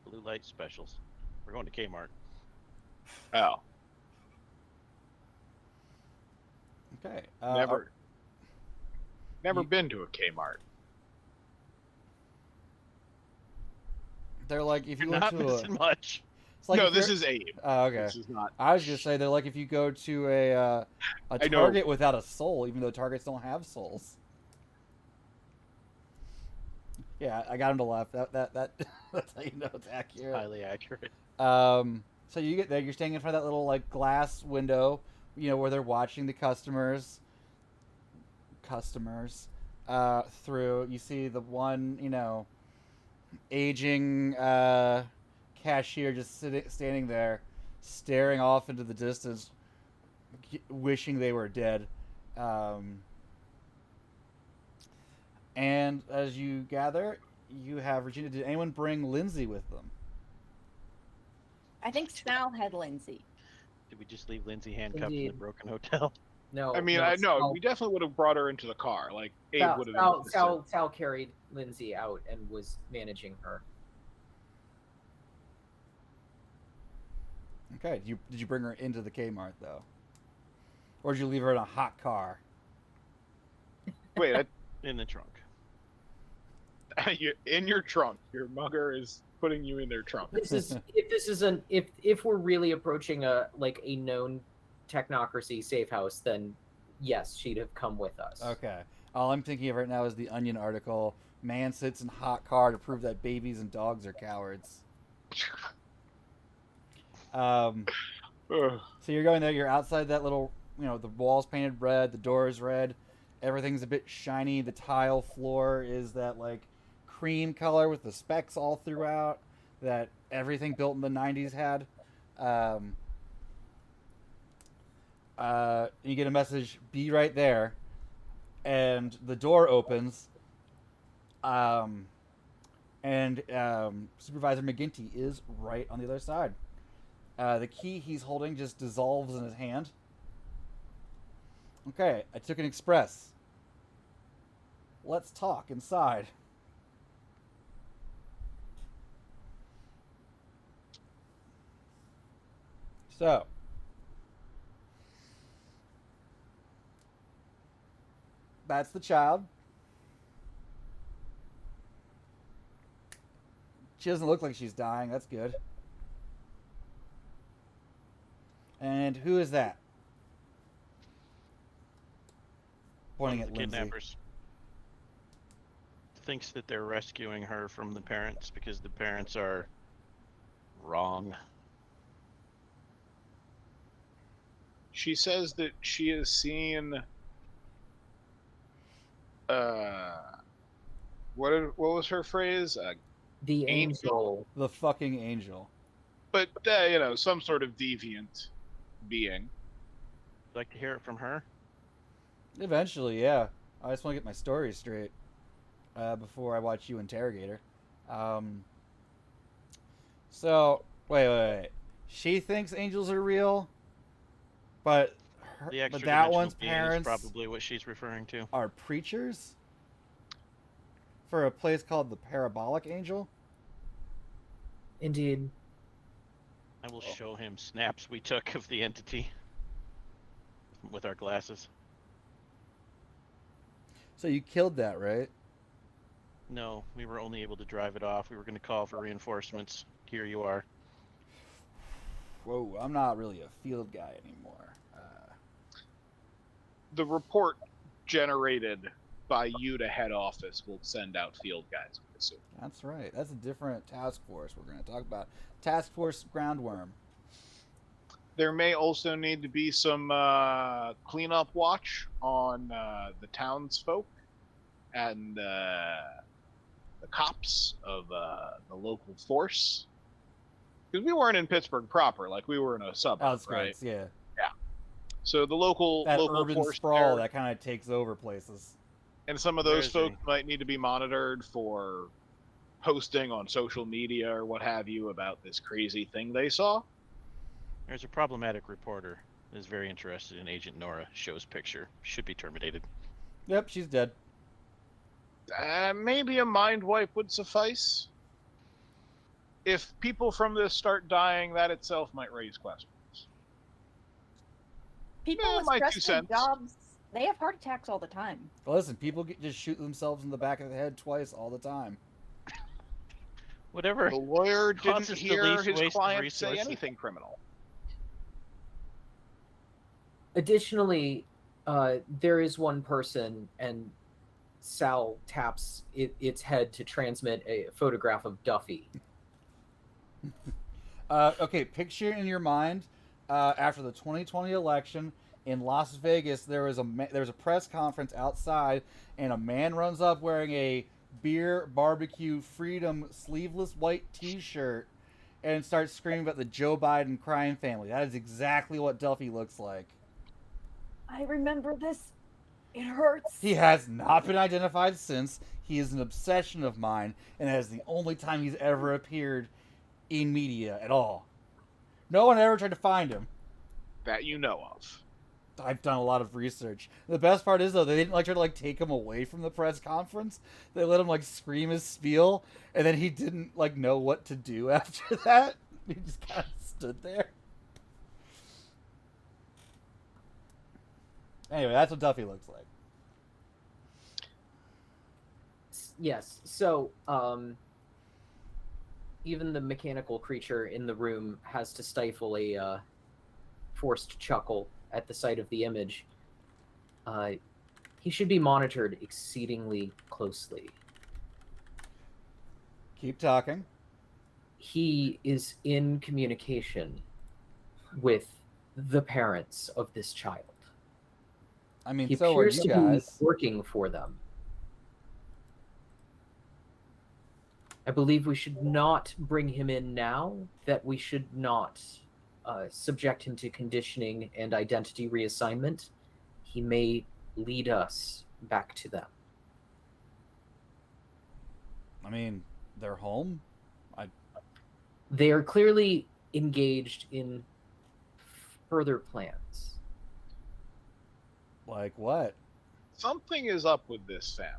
Blue light specials. We're going to Kmart. Oh, Okay. never you- been to a Kmart. They're like if you You're go not to missing much. It's like No, if this you're- is Abe. Oh, okay. This is not. I was gonna say they're like if you go to a I know. Target without a soul, even though Targets don't have souls. Yeah, I got him to laugh. That that's how you know it's accurate. Highly accurate. So you get there, you're standing in front of that little like glass window, where they're watching the customers through. You see the one, aging cashier just standing there, staring off into the distance, wishing they were dead. And as you gather, you have Regina. Did anyone bring Lindsay with them? I think Sal had Lindsay. Did we just leave Lindsay handcuffed in Indeed. the broken hotel? No, I mean, no, I know Sal- we definitely would have brought her into the car. Like Abe Sal, would have. Sal carried Lindsay out and was managing her. Okay. Did you bring her into the Kmart though, or did you leave her in a hot car? Wait, In the trunk. you're in your trunk. Your mugger is putting you in their trunk. If we're really approaching a known technocracy safe house, then yes, she'd have come with us. Okay. All I'm thinking of right now is the Onion article. Man sits in hot car to prove that babies and dogs are cowards. Ugh. So you're going there. You're outside that little, the walls painted red, the door is red, everything's a bit shiny. The tile floor is that like cream color with the specks all throughout that everything built in the 90s had. You get a message, be right there, and the door opens. And Supervisor McGinty is right on the other side. The key he's holding just dissolves in his hand. Okay, I took an express. Let's talk inside. So, that's the child. She doesn't look like she's dying. That's good. And who is that? Pointing One at of the Lindsay. kidnappers thinks that they're rescuing her from the parents because the parents are wrong. She says that she has seen. What was her phrase? The angel. The fucking angel. But some sort of deviant being. You'd like to hear it from her? Eventually, yeah. I just want to get my story straight before I watch you interrogate her. So, wait. She thinks angels are real, but The but that extra-dimensional one's being parents is probably what she's referring to. are preachers for a place called the Parabolic Angel. Indeed. I will show him snaps we took of the entity with our glasses. So you killed that, right? No, we were only able to drive it off. We were going to call for reinforcements. Here you are. Whoa, I'm not really a field guy anymore. The report generated by you to head office will send out field guys, I assume. That's right. That's a different task force we're going to talk about. Task Force Groundworm. There may also need to be some cleanup watch on the townsfolk, and the cops, of the local force. Because we weren't in Pittsburgh proper, like we were in a suburb, right? Outskirts, yeah. So the local That urban force sprawl there, that kind of takes over places. and some of There those is folks might need to be monitored for posting on social media or what have you about this crazy thing they saw. There's a problematic reporter that is very interested in Agent Nora. Show's picture. Should be terminated. Yep, she's dead. Maybe a mind wipe would suffice. If people from this start dying, that itself might raise questions. People with my 2 stressful cents. jobs, they have heart attacks all the time. Well, listen, people just shoot themselves in the back of the head twice all the time. Whatever. The lawyer didn't Causes the hear least his waste of client say resources. anything criminal. Additionally, there is one person, and Sal taps its head to transmit a photograph of Duffy. Okay, picture in your mind after the 2020 election in Las Vegas, there was a press conference outside, and a man runs up wearing a beer barbecue freedom sleeveless white T-shirt and starts screaming about the Joe Biden crime family. That is exactly what Duffy looks like. I remember this. It hurts. He has not been identified since. He is an obsession of mine, and that is the only time he's ever appeared in media at all. No one ever tried to find him. That you know of. I've done a lot of research. The best part is, though, they didn't try to take him away from the press conference. They let him scream his spiel, and then he didn't know what to do after that. He just kind of stood there. Anyway, that's what Duffy looks like. Yes. So, even the mechanical creature in the room has to stifle a forced chuckle at the sight of the image. He should be monitored exceedingly closely. Keep talking. He is in communication with the parents of this child. I mean, He so are appears you to guys. be working for them. I believe we should not bring him in now, that we should not subject him to conditioning and identity reassignment. He may lead us back to them. I mean, they're home. They are clearly engaged in further plans. Like what? Something is up with this family.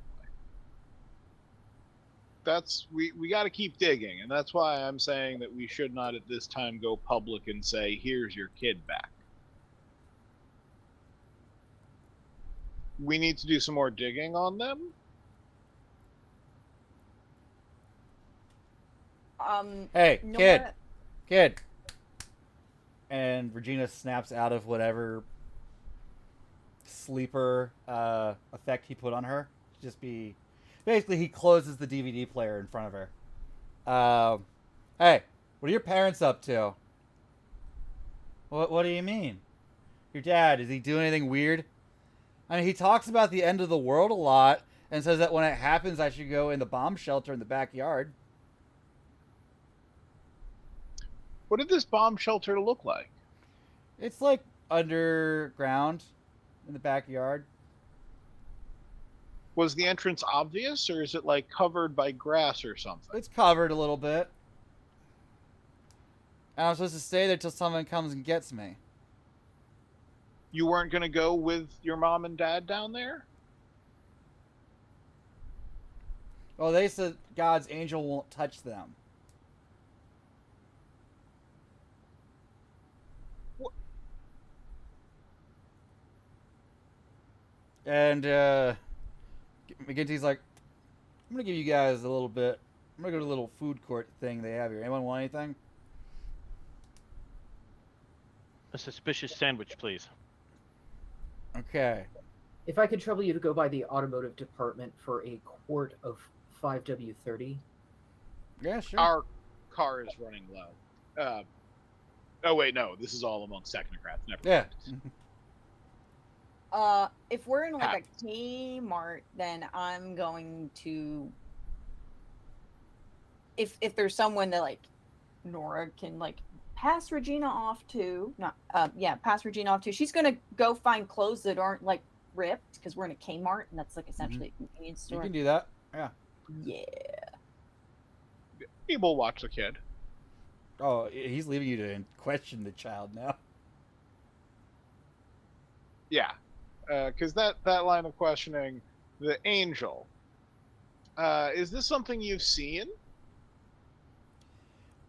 We got to keep digging, and that's why I'm saying that we should not at this time go public and say, here's your kid back. We need to do some more digging on them. Hey, Nora, kid. And Regina snaps out of whatever sleeper effect he put on her. Basically, he closes the DVD player in front of her. Hey, what are your parents up to? What do you mean? Your dad, is he doing anything weird? I mean, he talks about the end of the world a lot and says that when it happens, I should go in the bomb shelter in the backyard. What did this bomb shelter look like? It's underground in the backyard. Was the entrance obvious, or is it covered by grass or something? It's covered a little bit. And I'm supposed to stay there till someone comes and gets me. You weren't going to go with your mom and dad down there? Well, they said God's angel won't touch them. What? And McGinty's like, I'm going to give you guys a little bit. I'm going to go to the little food court thing they have here. Anyone want anything? A suspicious sandwich, please. Okay. If I could trouble you to go by the automotive department for a quart of 5W30. Yeah, sure. Our car is running low. Oh, wait, no. This is all amongst technocrats. Never Yeah. mind. if we're in a Kmart, then I'm going to if there's someone that like Nora can like pass Regina off to, not pass Regina off to. She's gonna go find clothes that aren't like ripped because we're in a Kmart and that's like essentially a convenience You store. can do that. Yeah. Yeah. We will watch the kid. Oh, he's leaving you to question the child now. Yeah, because that line of questioning, the angel. Is this something you've seen?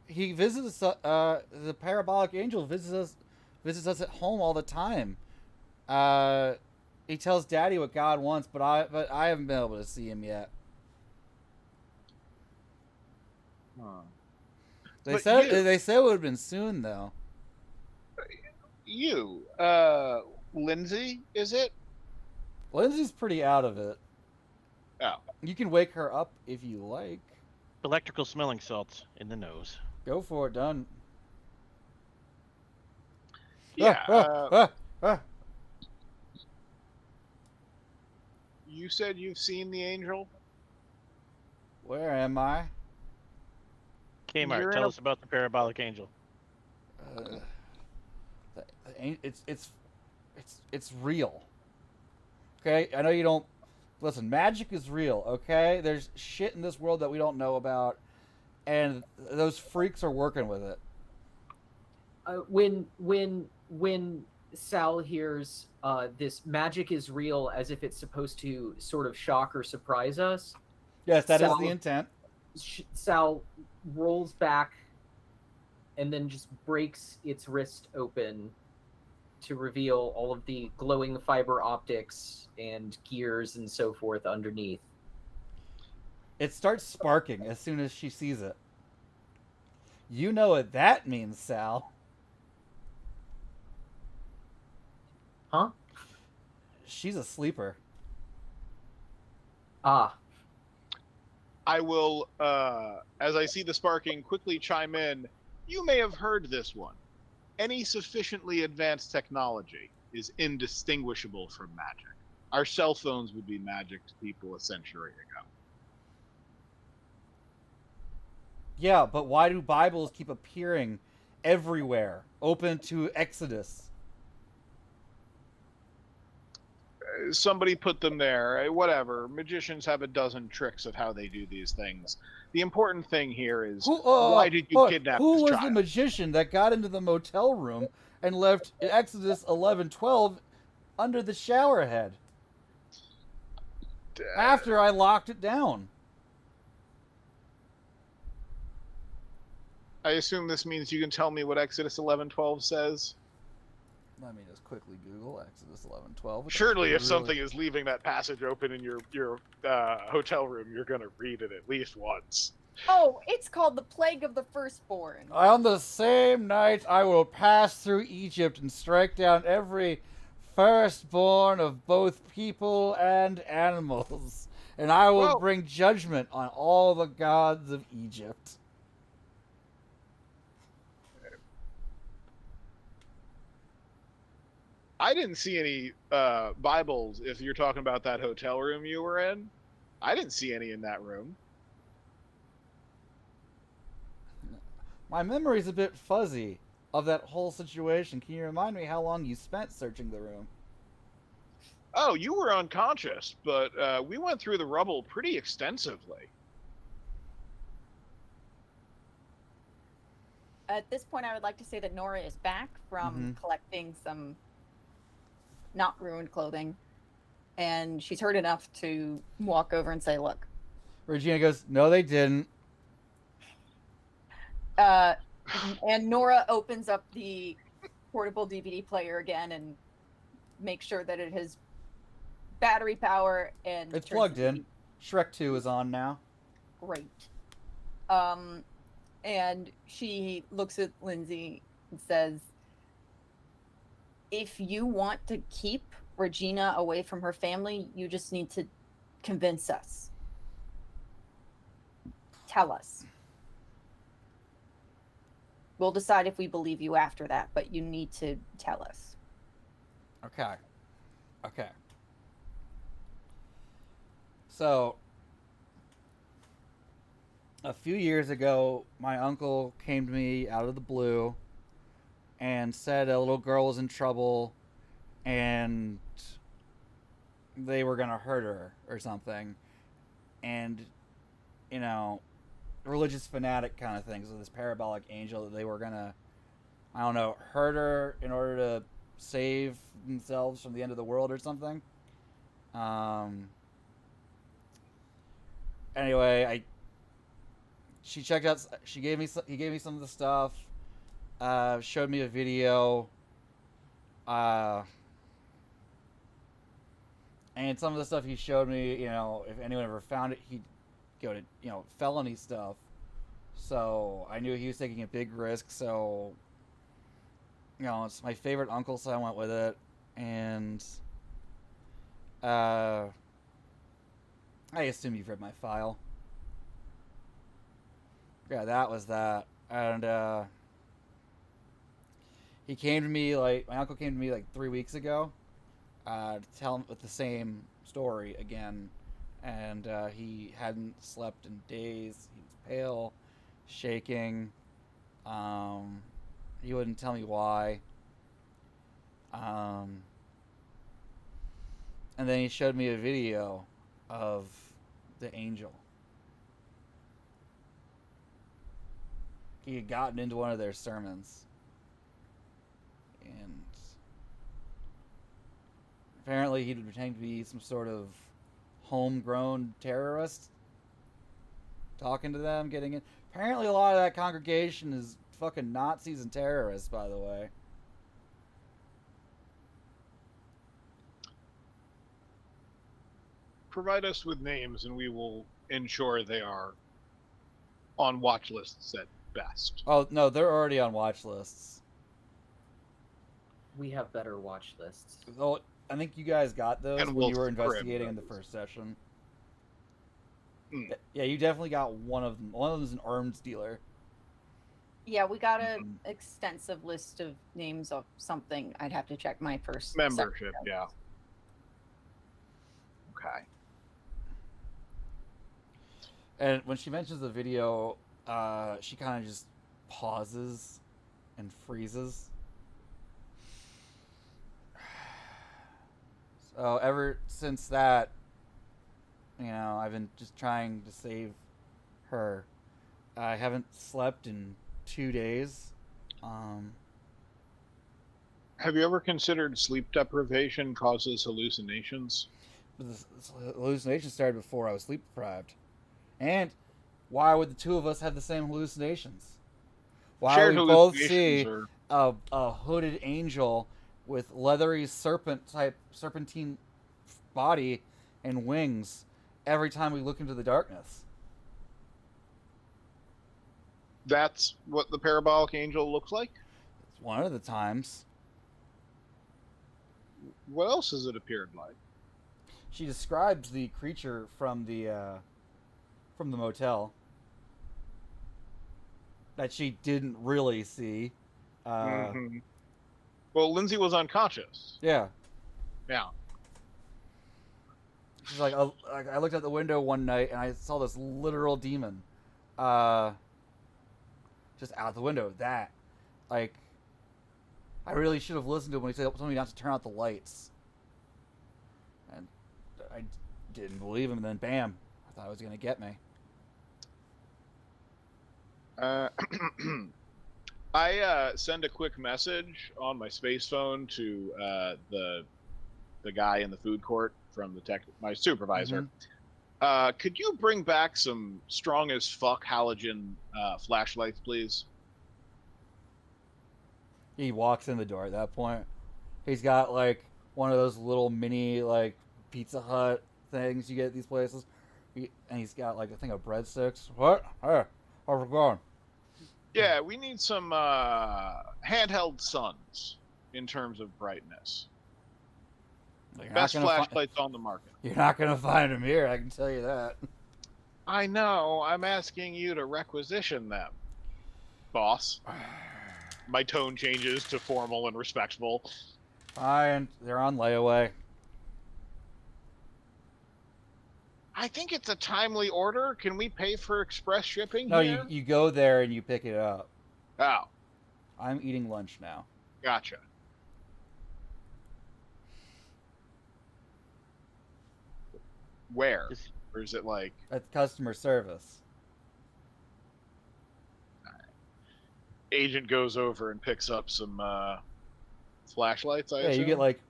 He visits the parabolic angel visits us at home all the time. He tells Daddy what God wants, but I haven't been able to see him yet. They But said you- they said it would have been soon though. You, Lindsay, is it? Lindsay's pretty out of it. Oh, You can wake her up if you like. Electrical smelling salts in the nose. Go for it, done. yeah. You said you've seen the angel. Where am I? Kmart, You're in tell a- us about the parabolic angel. It's real. Okay, I know you don't listen. Magic is real. Okay, there's shit in this world that we don't know about, and those freaks are working with it. When Sal hears this magic is real as if it's supposed to sort of shock or surprise us, Yes, that is Sal- the intent. Sal rolls back and then just breaks its wrist open to reveal all of the glowing fiber optics and gears and so forth underneath. It starts sparking as soon as she sees it. You know what that means, Sal. Huh? She's a sleeper. Ah. I will, as I see the sparking, quickly chime in. You may have heard this one. Any sufficiently advanced technology is indistinguishable from magic. Our cell phones would be magic to people a century ago. Yeah, but why do Bibles keep appearing everywhere? Open to Exodus. Somebody put them there. Whatever. Magicians have a dozen tricks of how they do these things. The important thing here is why did you kidnap who this was child? the magician that got into the motel room and left Exodus 11:12 under the shower head after I locked it down? I assume this means you can tell me what Exodus 11:12 says. Let me just quickly Google Exodus 11:12. Surely, if something is leaving that passage open in your hotel room, you're going to read it at least once. Oh, it's called the Plague of the Firstborn. On the same night I will pass through Egypt and strike down every firstborn of both people and animals, and I will bring judgment on all the gods of Egypt. I didn't see any Bibles. If you're talking about that hotel room you were in, I didn't see any in that room. My memory's a bit fuzzy of that whole situation. Can you remind me how long you spent searching the room? Oh, you were unconscious, but we went through the rubble pretty extensively. At this point, I would like to say that Nora is back from collecting some not ruined clothing, and she's heard enough to walk over and say, look. Regina goes, no, they didn't. And Nora opens up the portable DVD player again and makes sure that it has battery power and it's plugged in. Shrek 2 is on now. Great. And she looks at Lindsay and says, if you want to keep Regina away from her family, you just need to convince us. Tell us. We'll decide if we believe you after that, but you need to tell us. Okay. So, a few years ago, my uncle came to me out of the blue and said a little girl was in trouble and they were gonna hurt her or something. And, you know, religious fanatic kind of things with this parabolic angel that they were gonna, I don't know, hurt her in order to save themselves from the end of the world or something. Anyway, she checked out. He gave me some of the stuff. Showed me a video. And some of the stuff he showed me, you know, if anyone ever found it, he'd go to, you know, felony stuff. So I knew he was taking a big risk. So, you know, it's my favorite uncle, so I went with it. And I assume you've read my file. Yeah, that was that. And he came to me, like, my uncle came to me like 3 weeks ago to tell him with the same story again. And he hadn't slept in days. He was pale, shaking. He wouldn't tell me why. And then he showed me a video of the angel. He had gotten into one of their sermons. And apparently he'd pretend to be some sort of homegrown terrorist. Talking to them, getting in. Apparently a lot of that congregation is fucking Nazis and terrorists, by the way. Provide us with names and we will ensure they are on watch lists at best. Oh, no, they're already on watch lists. We have better watch lists. Oh, I think you guys got those And when we'll you were spread investigating in the those. first session. Hmm. Yeah, you definitely got one of them. One of them is an arms dealer. Yeah, we got an extensive list of names of something. I'd have to check my first Membership, section. yeah. Okay. And when she mentions the video, she kind of just pauses and freezes. So ever since that, you know, I've been just trying to save her. I haven't slept in 2 days. Have you ever considered sleep deprivation causes hallucinations? This hallucination started before I was sleep deprived. And why would the two of us have the same hallucinations? Why Shared would we both hallucinations see are a hooded angel with leathery serpentine body and wings every time we look into the darkness? that's what the parabolic angel looks like? It's one of the times. What else has it appeared like? She describes the creature from the motel that she didn't really see. Mhm. Well, Lindsay was unconscious. Yeah. Yeah. She's like, I looked out the window one night and I saw this literal demon, just out the window. That, like, I really should have listened to him when he told me not to turn out the lights. And I didn't believe him. And then, bam! I thought it was gonna get me. I send a quick message on my space phone to the guy in the food court from my supervisor. Could you bring back some strong as fuck halogen flashlights, please? He walks in the door at that point. He's got like one of those little mini like Pizza Hut things you get at these places, and he's got like a thing of breadsticks. What? Hey, how's it going? Yeah, we need some handheld suns in terms of brightness. Best flashlights on the market. You're not gonna find them here, I can tell you that. I know. I'm asking you to requisition them, boss. My tone changes to formal and respectful. Fine, they're on layaway. I think it's a timely order. Can we pay for express shipping No, here? you go there and you pick it up. Oh, I'm eating lunch now. gotcha. Where? This- Or is it like... At customer service. Agent goes over and picks up some flashlights, I Yeah, assume? you get like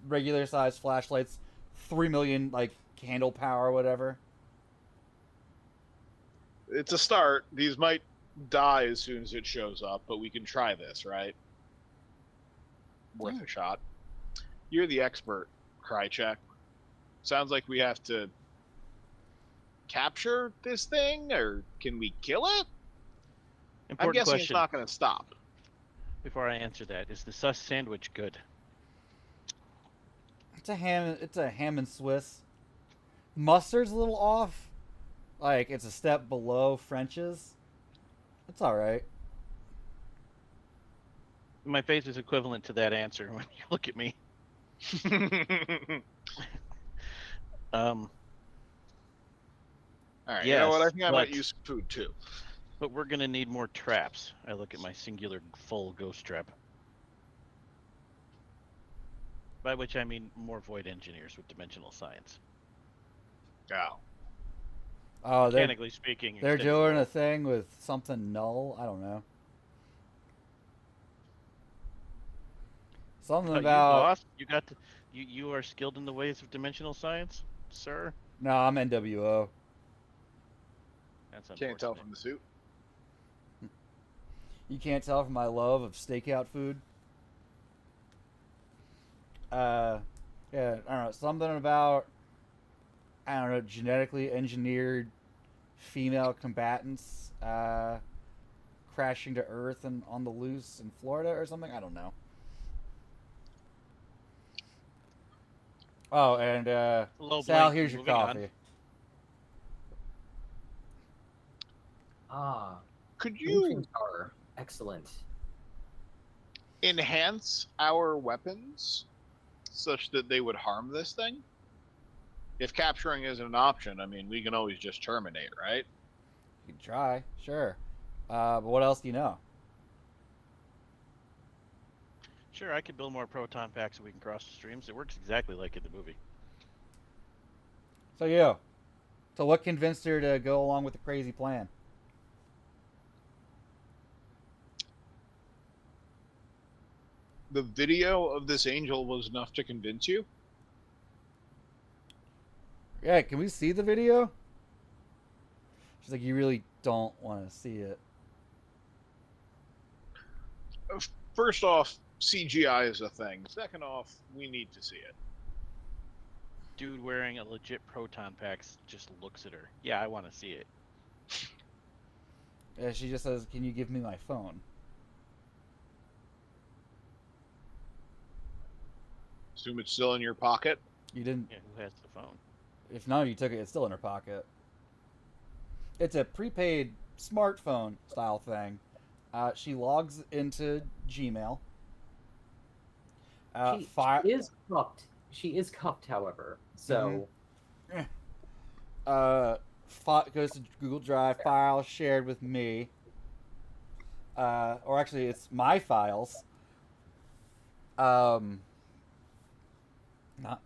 regular sized flashlights, 3 million like candle power or whatever. It's a start. These might die as soon as it shows up, but we can try this, right? Worth a shot. You're the expert, Krychek. Sounds like we have to capture this thing, or can we kill it? I'm Important guessing question. it's not going to stop. Before I answer that, is the sus sandwich good? It's a ham and Swiss. Mustard's a little off. Like it's a step below French's. It's all right. My face is equivalent to that answer when you look at me. All right, you Yes, know what? I think I might but- use food too. But we're gonna need more traps. I look at my singular full ghost trap. By which I mean more void engineers with dimensional science. Oh. Oh, Mechanically speaking, they're extended doing wall. a thing with something null. I don't know. Something You about boss, you got to, you are skilled in the ways of dimensional science, sir. no. I'm NWO. That's Can't tell unfortunate. from the suit. You can't tell from my love of stakeout food. Yeah, I don't know. Something about, I don't know, genetically engineered female combatants crashing to Earth and on the loose in Florida or something. I don't know. Oh, and Low Sal, blank, here's your moving on. coffee. Ah, Could you Infantile. Excellent. enhance our weapons such that they would harm this thing? If capturing isn't an option, I mean, we can always just terminate, right? You can try, sure. But what else do you know? Sure, I could build more proton packs so we can cross the streams. It works exactly like in the movie. So what convinced her to go along with the crazy plan? The video of this angel was enough to convince you? Yeah, can we see the video? She's like, you really don't want to see it. First off, CGI is a thing. Second off, we need to see it. Dude wearing a legit proton pack just looks at her. Yeah, I want to see it. Yeah, she just says, can you give me my phone? Assume it's still in your pocket. You didn't. Yeah, who has the phone? If none of you took it, it's still in her pocket. It's a prepaid smartphone style thing. She logs into Gmail. She is cuffed. She is cuffed, however. So Goes to Google Drive, file shared with me. Or actually, it's my files. Not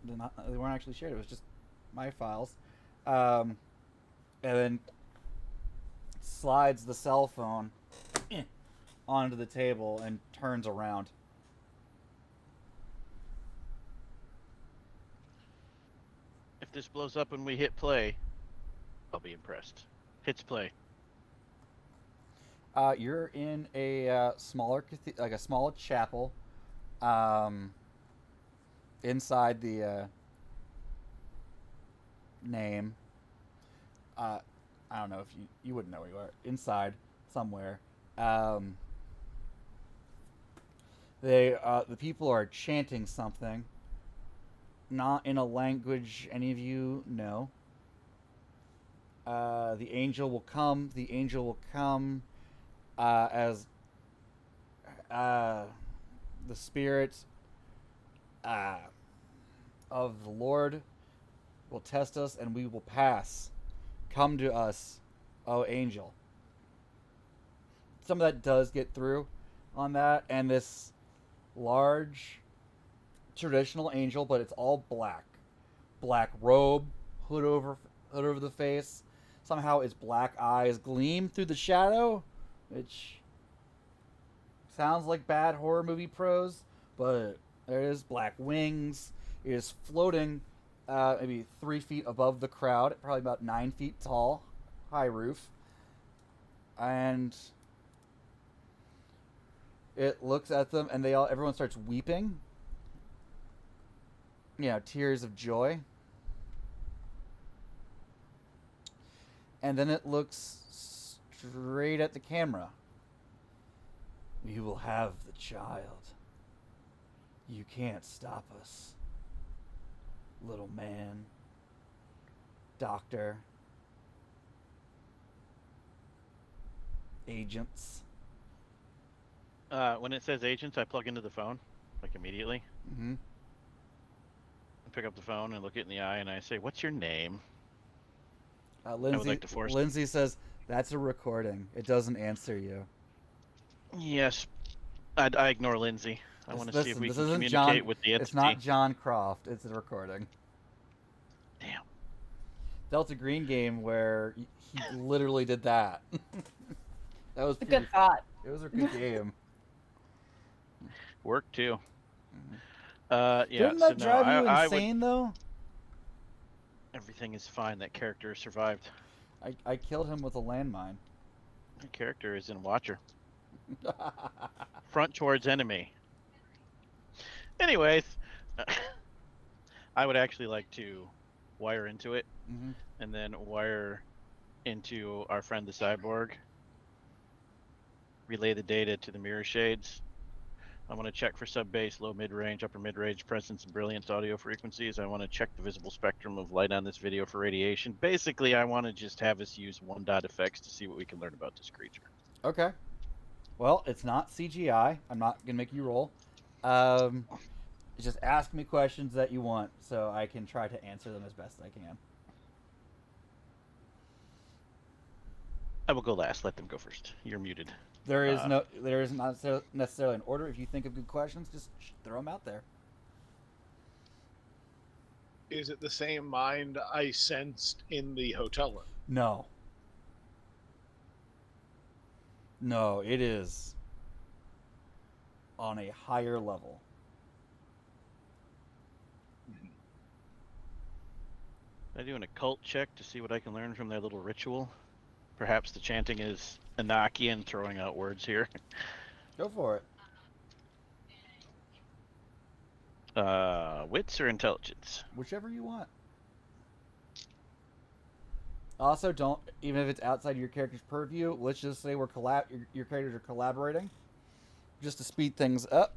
they weren't actually shared. It was just my files. And then slides the cell phone onto the table and turns around. If this blows up when we hit play, I'll be impressed. Hits play. You're in a smaller, like a small chapel, inside the name. I don't know if you wouldn't know where you are. Inside somewhere. The people are chanting something. Not in a language any of you know. The angel will come. The angel will come as the spirit of the Lord will test us, and we will pass. Come to us, O angel. Some of that does get through on that, and this large traditional angel, but it's all black. Black robe, hood over the face. Somehow its black eyes gleam through the shadow, which sounds like bad horror movie prose, but there is black wings. It is floating maybe 3 feet above the crowd, probably about 9 feet tall, high roof. And it looks at them, and everyone starts weeping. Tears of joy. And then it looks straight at the camera. We will have the child. You can't stop us. Little man. Doctor. Agents. When it says agents, I plug into the phone, like immediately. Mm-hmm. I pick up the phone and look it in the eye, and I say, "What's your name?" Lindsay says, "That's a recording. It doesn't answer you." Yes, I ignore Lindsay. I want to see if we can communicate with the entity. It's not John Croft. It's a recording. Damn. Delta Green game where he literally did that. That was a good thought. It was a good game. Work too. Mm-hmm. Yeah. Didn't that drive you insane though? Everything is fine. That character survived. I killed him with a landmine. The character is in Watcher. Front towards enemy. Anyways, I would actually like to wire into it, mm-hmm. and then wire into our friend the cyborg. Relay the data to the mirror shades. I want to check for sub-bass, low mid-range, upper mid-range, presence, and brilliance audio frequencies. I want to check the visible spectrum of light on this video for radiation. Basically, I want to just have us use one dot effects to see what we can learn about this creature. Okay. Well, it's not CGI. I'm not going to make you roll. Just ask me questions that you want so I can try to answer them as best I can. I will go last. Let them go first. You're muted. There is not necessarily an order. If you think of good questions, just throw them out there. Is it the same mind I sensed in the hotel room? No. No, it is on a higher level. I do an occult check to see what I can learn from their little ritual. Perhaps the chanting is Enochian, throwing out words here. Go for it. Wits or intelligence? Whichever you want. Also, don't, even if it's outside your character's purview, let's just say your characters are collaborating, just to speed things up.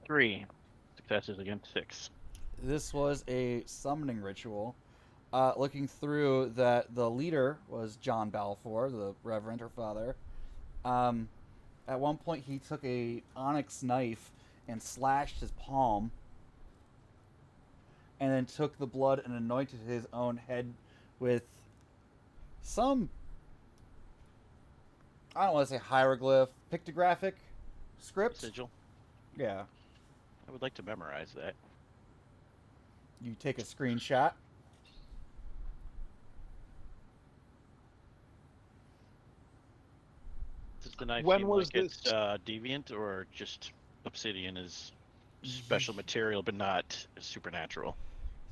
3 successes against 6. This was a summoning ritual. Looking through that, the leader was John Balfour, the Reverend, her father. At one point, he took a onyx knife and slashed his palm, and then took the blood and anointed his own head with some, I don't want to say hieroglyph, pictographic script. Sigil. Yeah. I would like to memorize that. You take a screenshot. Does the knife When seem was like this? it's deviant, or just obsidian is special material but not supernatural?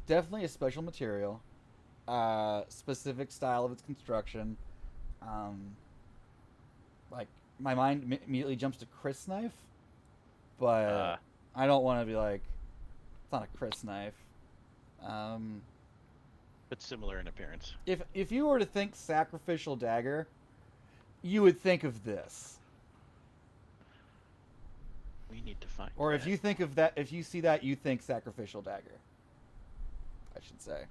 Definitely a special material. Specific style of its construction. Like, my mind immediately jumps to Chris knife, but I don't want to be like, it's not a Chris knife. But similar in appearance. If you were to think sacrificial dagger, you would think of this. We need to find. Or that. if you think of that, if you see that, you think sacrificial dagger, I should say.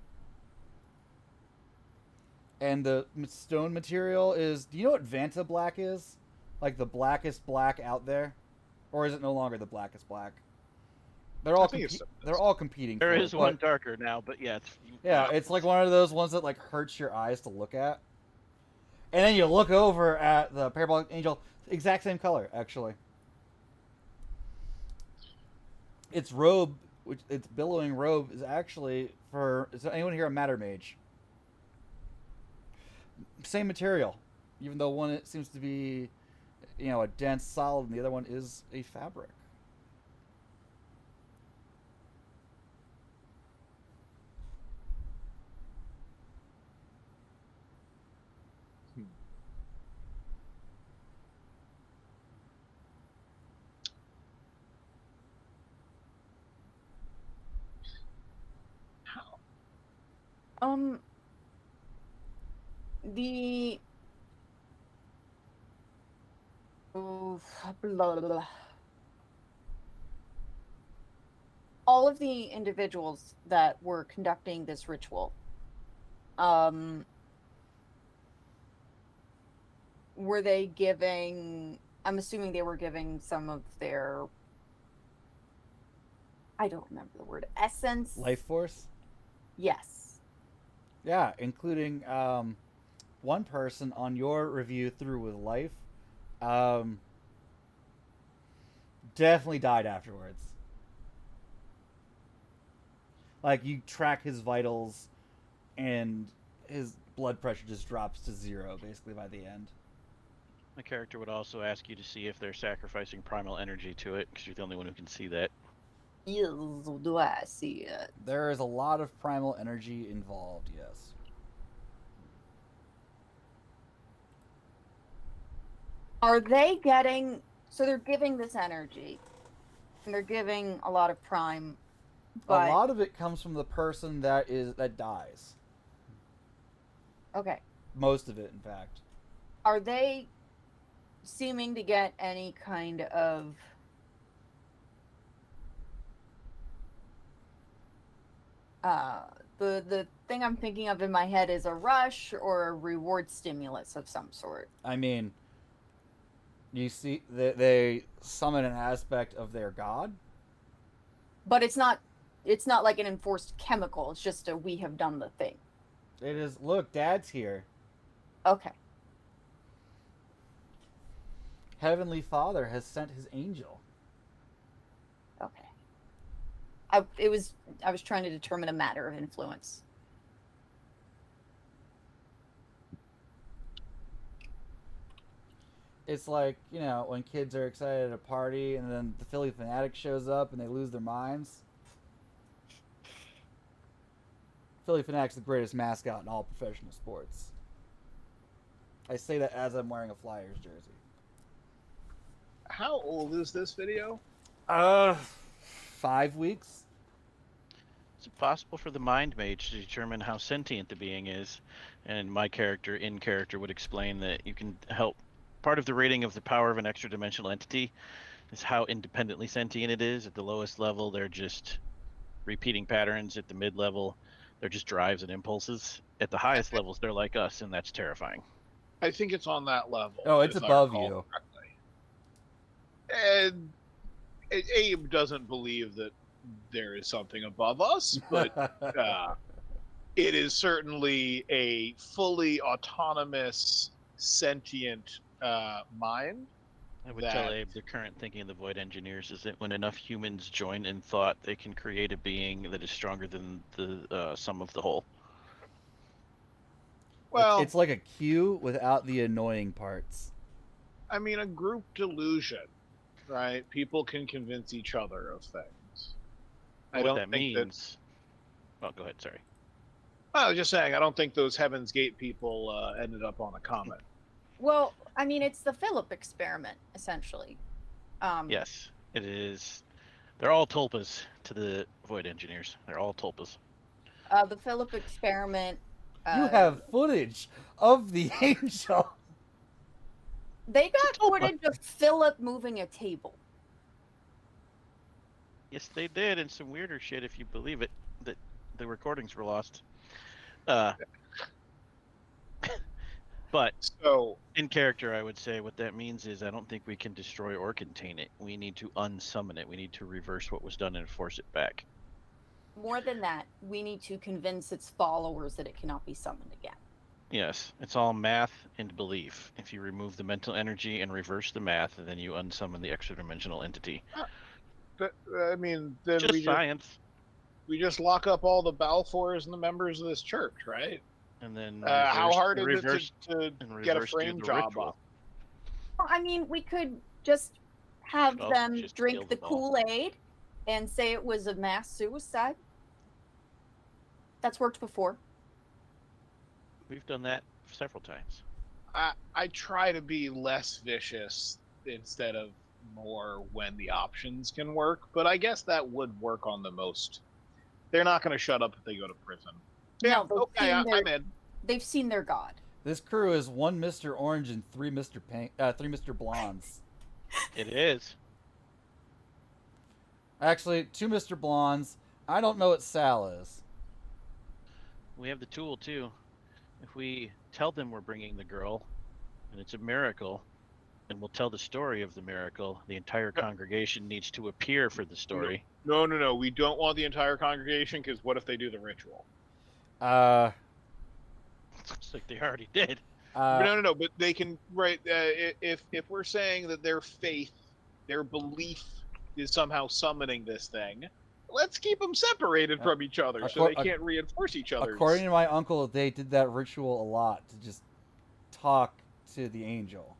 And the stone material is, do you know what Vanta black is? Like the blackest black out there? Or is it no longer the blackest black? They're all I think it's they're all competing. There for is it, one but- darker now, but yeah, Yeah, it's like one of those ones that like hurts your eyes to look at. And then you look over at the parabolic angel, exact same color, actually. Its robe, its billowing robe, is actually for. Is anyone here a matter mage? Same material, even though one it seems to be, a dense solid, and the other one is a fabric. How? The oh, blah, blah, blah. All of the individuals that were conducting this ritual, were they giving? I'm assuming they were giving some of their. I don't remember the word. Essence. Life force. Yes. Yeah, including one person on your review through with life. Definitely died afterwards. Like, you track his vitals, and his blood pressure just drops to 0, basically, by the end. My character would also ask you to see if they're sacrificing primal energy to it, because you're the only one who can see that. Yes, do I see it? There is a lot of primal energy involved, yes. Are they getting? So they're giving this energy, and they're giving a lot of prime. But A lot of it comes from the person that dies. okay, Most of it, in fact. are they seeming to get any kind of the thing I'm thinking of in my head is a rush or a reward stimulus of some sort? I mean, you see, they summon an aspect of their god. But it's not like an enforced chemical. It's just a we have done the thing. It is, look, Dad's here. Okay. Heavenly Father has sent his angel. Okay. I was trying to determine a matter of influence. It's like, when kids are excited at a party and then the Philly Fanatic shows up and they lose their minds. Philly Fanatic's the greatest mascot in all professional sports. I say that as I'm wearing a Flyers jersey. How old is this video? 5 weeks. Is it possible for the mind mage to determine how sentient the being is? And my character, in character, would explain that you can help. Part of the rating of the power of an extra dimensional entity is how independently sentient it is. At the lowest level, they're just repeating patterns. At the mid level, they're just drives and impulses. At the highest levels, they're like us, and that's terrifying. I think it's on that level. Oh, it's if I above recall you. correctly. And Abe doesn't believe that there is something above us, but it is certainly a fully autonomous, sentient mind. I would tell Abe the current thinking of the Void Engineers is that when enough humans join in thought, they can create a being that is stronger than the sum of the whole. Well, it's like a Q without the annoying parts. I mean, a group delusion, right? People can convince each other of things. What that means. Well, go ahead. Sorry. I was just saying, I don't think those Heaven's Gate people ended up on a comet. Well, I mean, it's the Philip experiment, essentially. Yes, it is. They're all tulpas to the Void Engineers. They're all tulpas. The Philip experiment. You have footage of the angel. They got footage of Philip moving a table. Yes, they did, and some weirder shit, if you believe it, that the recordings were lost. But So in character, I would say what that means is I don't think we can destroy or contain it. We need to unsummon it. We need to reverse what was done and force it back. More than that, we need to convince its followers that it cannot be summoned again. Yes, it's all math and belief. If you remove the mental energy and reverse the math, then you unsummon the extra-dimensional entity. I mean, then Just science. we just lock up all the Balfours and the members of this church, right? And then How hard is reverse, it to and get a reverse frame do the job ritual. up? Well, I mean, we could just have Could also them just drink kill the them all. Kool-Aid and say it was a mass suicide. That's worked before. We've done that several times. I try to be less vicious instead of more when the options can work, but I guess that would work on the most. They're not going to shut up if they go to prison. Yeah, No, okay, I'm in. They've seen their god. This crew is 1 Mr. Orange and 3 Mr. Pink, 3 Mr. Blondes. It is. Actually, 2 Mr. Blondes. I don't know what Sal is. We have the tool too. If we tell them we're bringing the girl, and it's a miracle, and we'll tell the story of the miracle, the entire congregation needs to appear for the story. No. We don't want the entire congregation, because what if they do the ritual? It's like they already did. No. But they can, right? If we're saying that their faith, their belief is somehow summoning this thing, let's keep them separated from each other so they can't reinforce each other. According to my uncle, they did that ritual a lot to just talk to the angel.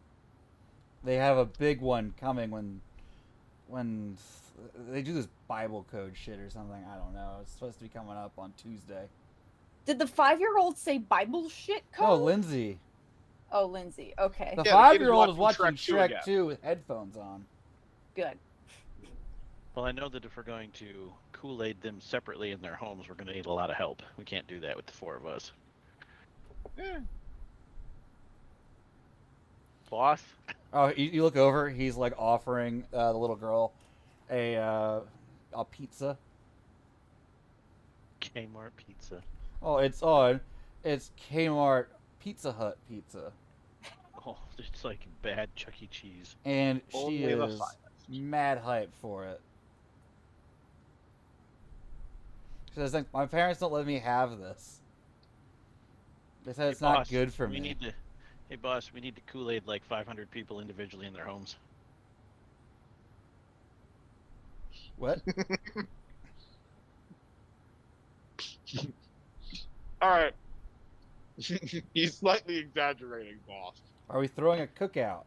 They have a big one coming when they do this Bible code shit or something. I don't know. It's supposed to be coming up on Tuesday. Did the 5-year-old say Bible shit code? Oh, Lindsay. Oh, Lindsay. Okay. The Yeah, the kid is 5-year-old is watching watching Shrek 2 Shrek again. 2 with headphones on. Good. Well, I know that if we're going to Kool-Aid them separately in their homes, we're going to need a lot of help. We can't do that with the 4 of us. Boss? Oh, you look over. He's like offering the little girl a pizza. Kmart pizza. Oh, it's Kmart Pizza Hut pizza, Oh, it's like bad Chuck E. Cheese. and she Only the is finest. mad hype for it. She says, "My parents don't let me have this. They said it's not Boss, good for we me." need to. Hey, boss, we need to Kool-Aid like 500 people individually in their homes. What? All right. He's slightly exaggerating, boss. Are we throwing a cookout?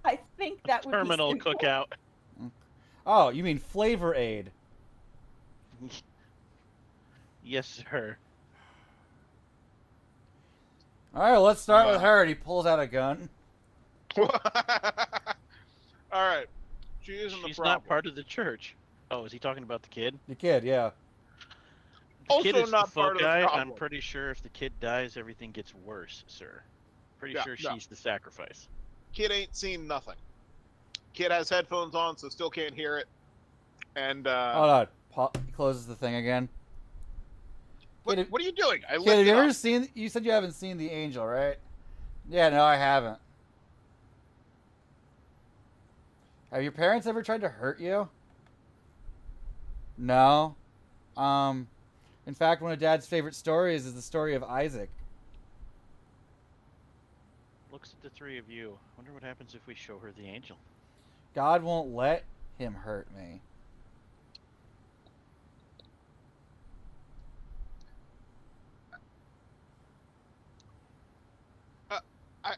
I think that would Terminal be simple. cookout. Oh, you mean Flavor Aid? Yes, sir. All right, let's start with her. And he pulls out a gun. All right. She isn't the She's problem. not part of the church. Oh, is he talking about the kid? The kid, yeah. The kid Also is not the part of the guy. I'm problem. pretty sure if the kid dies, everything gets worse, sir. Pretty Yeah, sure no. she's the sacrifice. Kid ain't seen nothing. Kid has headphones on, so still can't hear it. And Hold on. He closes the thing again. what Kid, are you doing? I Kid, lit have you it ever up. seen? You said you haven't seen the angel, right? Yeah, no, I haven't. Have your parents ever tried to hurt you? No. In fact, one of Dad's favorite stories is the story of Isaac. Looks at the 3 of you. Wonder what happens if we show her the angel. God won't let him hurt me.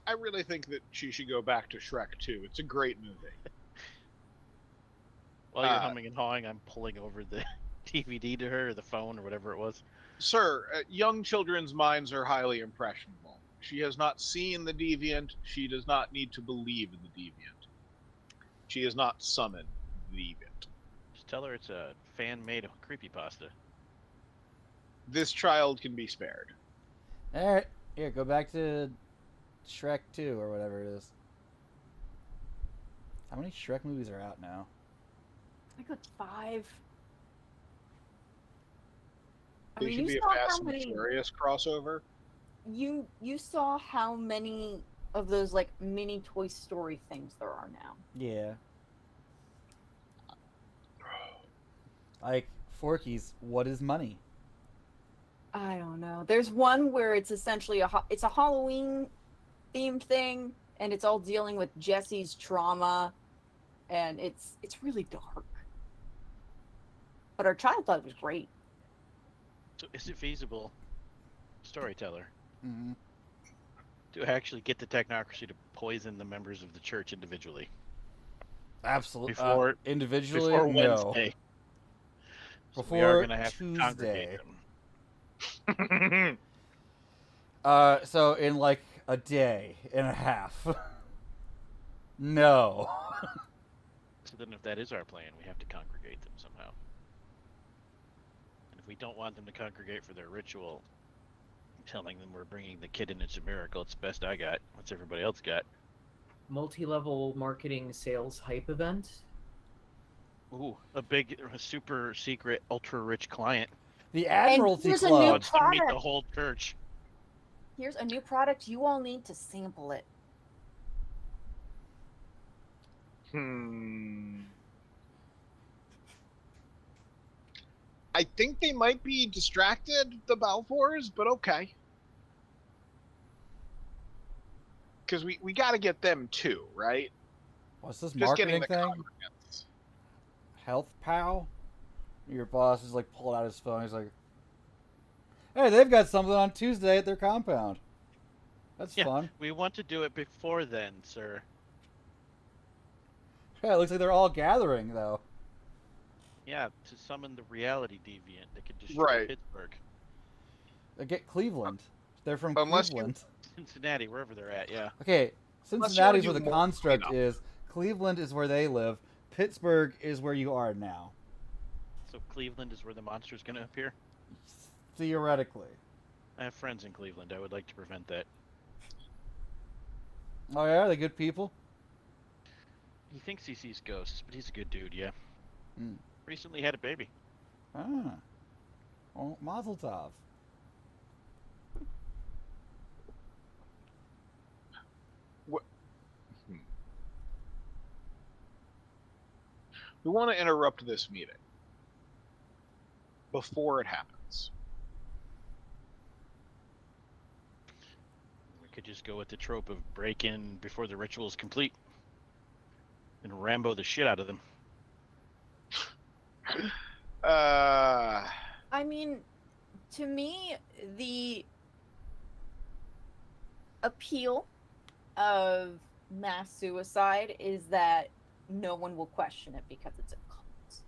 I really think that she should go back to Shrek 2. It's a great movie. While you're humming and hawing, I'm pulling over the DVD to her, or the phone, or whatever it was. Sir, young children's minds are highly impressionable. She has not seen the deviant. She does not need to believe in the deviant. She has not summoned the deviant. Just tell her it's a fan-made creepypasta. This child can be spared. All right, here, go back to Shrek 2 or whatever it is. How many Shrek movies are out now? I got 5. I They mean, should you be a saw Fast how and many Furious crossover. you saw how many of those like mini Toy Story things there are now. Yeah. Like, Forky's, what is money? I don't know. There's one where it's essentially it's a Halloween themed thing, and it's all dealing with Jesse's trauma, and it's really dark. But our child thought it was great. So is it feasible, storyteller, Mm-hmm. to actually get the technocracy to poison the members of the church individually? Absolutely. Before Individually, before no. Wednesday. So we are Before going to have to congregate Tuesday. them. So in like a day and a half. No. So then if that is our plan, we have to congregate them somehow. And if we don't want them to congregate for their ritual, telling them we're bringing the kid in, it's a miracle, it's the best I got. What's everybody else got? Multi-level marketing sales hype event. Ooh, a big, super secret, ultra rich client The Admiralty here's a Club. new wants to meet the product. whole church. Here's a new product. You all need to sample it. I think they might be distracted, the Balfours, but okay. Because we got to get them too, right? What's this Just getting marketing the thing? congregants. Health Pal? Your boss is like pulling out his phone. He's like, hey, they've got something on Tuesday at their compound. That's Yeah. fun. We want to do it before then, sir. Yeah, it looks like they're all gathering, though. Yeah, to summon the reality deviant that could destroy Right. Pittsburgh, Get Cleveland. They're from Unless you- Cleveland. Cincinnati, wherever they're at. Yeah. Okay, Unless Cincinnati's you where wanna the do more construct cleanup. is. Cleveland is where they live. Pittsburgh is where you are now. So Cleveland is where the monster's going to appear. Theoretically. I have friends in Cleveland. I would like to prevent that. Oh yeah, are they good people? He thinks he sees ghosts, but he's a good dude. Yeah. Hmm. Recently had a baby. Ah. Oh, Mazel Tov. We want to interrupt this meeting before it happens. We could just go with the trope of break in before the ritual is complete and Rambo the shit out of them. I mean, to me, the appeal of mass suicide is that no one will question it because it's a cult.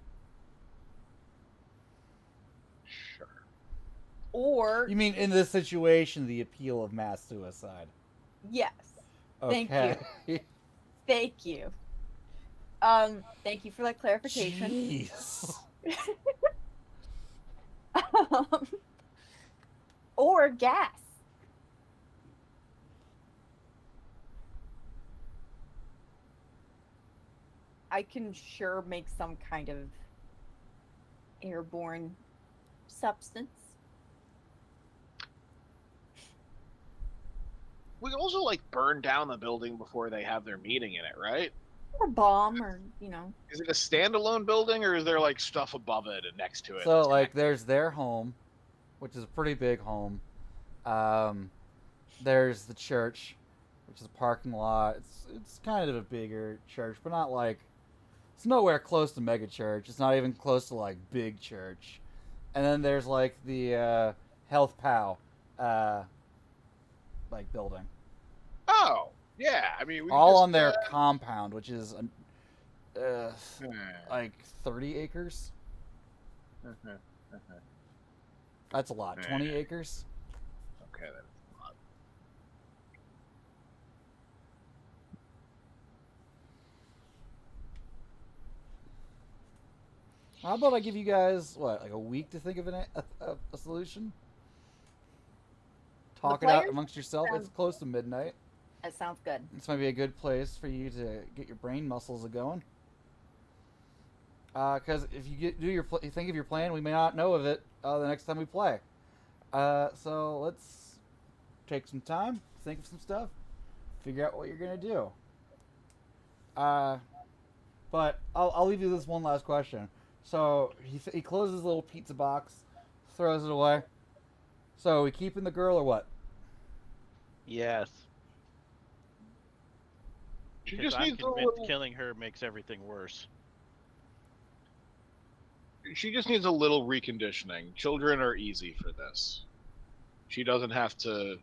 Sure. Or You mean in this situation, the appeal of mass suicide? yes, Thank Okay. thank you. Thank you for that clarification. Jeez. Or gas. I can sure make some kind of airborne substance. We also like burn down the building before they have their meeting in it, right? Or bomb, or, you know. Is it a standalone building, or is there like stuff above it and next to it? So that's like, connected? there's their home, which is a pretty big home. There's the church, which is a parking lot. It's kind of a bigger church, but not like, it's nowhere close to mega church. It's not even close to like big church. And then there's like the Health Pow like building, Oh, yeah. I mean, we all just, on their compound, which is uh, like 30 acres. okay, That's a lot. 20 acres. that's a lot. How about I give you guys like a week to think of a solution? Talk it out players? amongst yourself. It's close to midnight. That sounds good. This might be a good place for you to get your brain muscles a going. Because if you you think of your plan, we may not know of it the next time we play. So let's take some time, think of some stuff, figure out what you're gonna do. But I'll leave you this one last question. So he closes his little pizza box, throws it away. So we keeping the girl or what? Yes. She Because just I'm needs a convinced little. killing her makes everything worse. She just needs a little reconditioning. Children are easy for this. She doesn't have to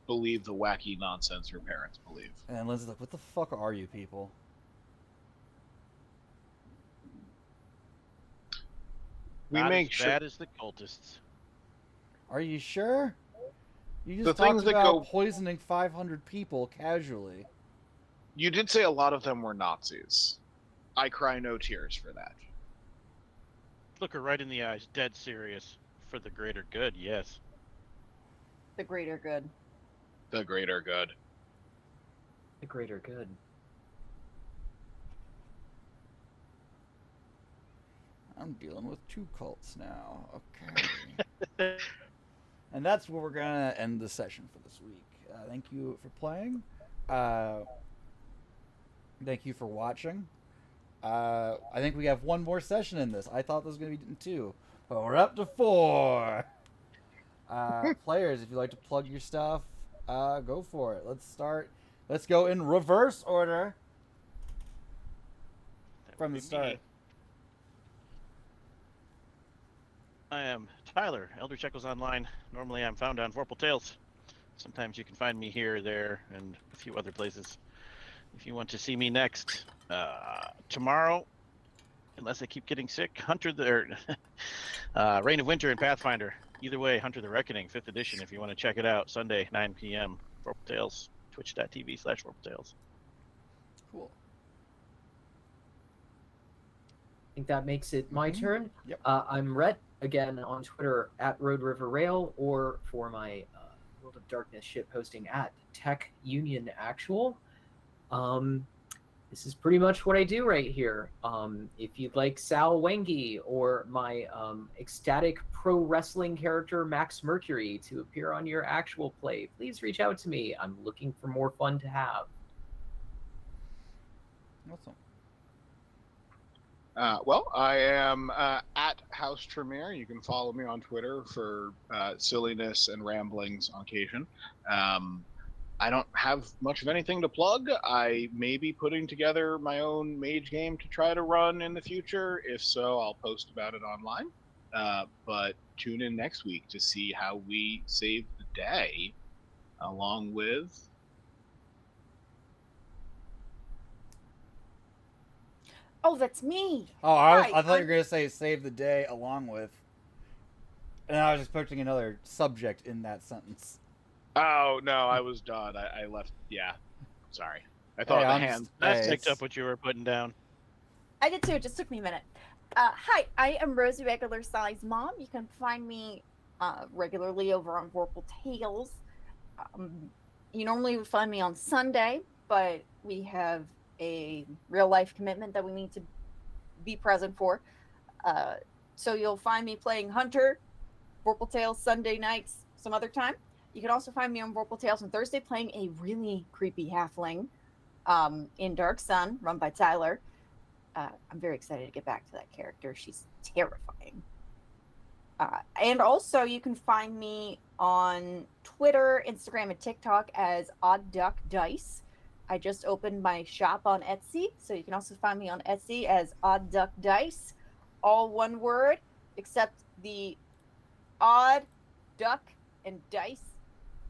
believe the wacky nonsense her parents believe. And Lindsay's like, "What the fuck are you people?" We Not make as sure bad as the cultists. Are you sure? You just the talked things that about go. poisoning 500 people casually. You did say a lot of them were Nazis. I cry no tears for that. Look her right in the eyes, dead serious. For the greater good, yes. The greater good. The greater good. The greater good. I'm dealing with 2 cults now. Okay. And that's where we're gonna end the session for this week. Thank you for playing. Thank you for watching. I think we have one more session in this. I thought there was gonna be 2, but we're up to 4. Players, if you'd like to plug your stuff, go for it. Let's start. Let's go in reverse order That from would the be start. me. I am Tyler, Eldritch Echoes Online. Normally I'm found on Vorpal Tales. Sometimes you can find me here, there, and a few other places. If you want to see me next, tomorrow, unless I keep getting sick, Reign of Winter and Pathfinder. Either way, Hunter the Reckoning, 5th edition, if you want to check it out. Sunday, 9 p.m. Vorpal Tales, twitch.tv/Vorpal Tales. Cool. I think that makes it my turn. Yep. I'm Rhett, again on Twitter at Road River Rail, or for my World of Darkness ship hosting at Tech Union Actual. This is pretty much what I do right here. If you'd like Sal Wengi or my ecstatic pro wrestling character Max Mercury to appear on your actual play, please reach out to me. I'm looking for more fun to have. Awesome. Well, I am at House Tremere. You can follow me on Twitter for silliness and ramblings on occasion. I don't have much of anything to plug. I may be putting together my own Mage game to try to run in the future. If so, I'll post about it online. But tune in next week to see how we save the day, along with... Oh, that's me. Oh, Hi, I thought you I'm- were gonna say save the day along with, and I was expecting another subject in that sentence. Oh, no, I was done. I left. Yeah. Sorry. I thought Hey, the I'm hand... just- I Hey, picked it's- up what you were putting down. I did too. It just took me a minute. Hi, I am Rosie Regular Size Mom. You can find me regularly over on Vorpal Tales. You normally would find me on Sunday, but we have a real life commitment that we need to be present for. So you'll find me playing Hunter, Vorpal Tales Sunday nights, some other time. You can also find me on Vorpal Tales on Thursday playing a really creepy halfling in Dark Sun, run by Tyler. I'm very excited to get back to that character. She's terrifying. And also, you can find me on Twitter, Instagram, and TikTok as Odd Duck Dice. I just opened my shop on Etsy, so you can also find me on Etsy as Odd Duck Dice, all one word, except the odd, duck, and dice,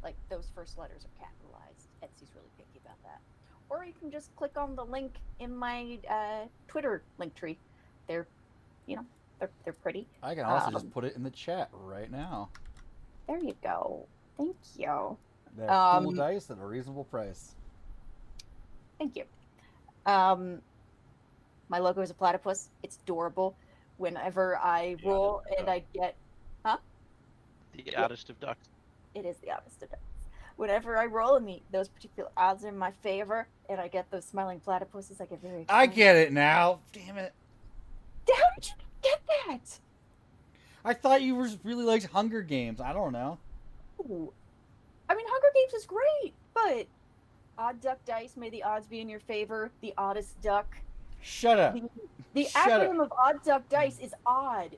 like those first letters are capitalized. Etsy's really picky about that. Or you can just click on the link in my Twitter link tree. They're, they're pretty. I can also just put it in the chat right now. There you go. Thank you. They're cool dice at a reasonable price. Thank you. My logo is a platypus. It's adorable. Whenever I roll and I get, The oddest of ducks. it is the oddest of ducks. Whenever I roll and those particular odds are in my favor, and I get those smiling platypuses, I get very excited. I get it now. Damn it. How did you get that? I thought you really liked Hunger Games. I don't know. Ooh. I mean, Hunger Games is great, but odd duck dice, may the odds be in your favor. The oddest duck. Shut up. The Shut acronym up. of odd duck dice is odd.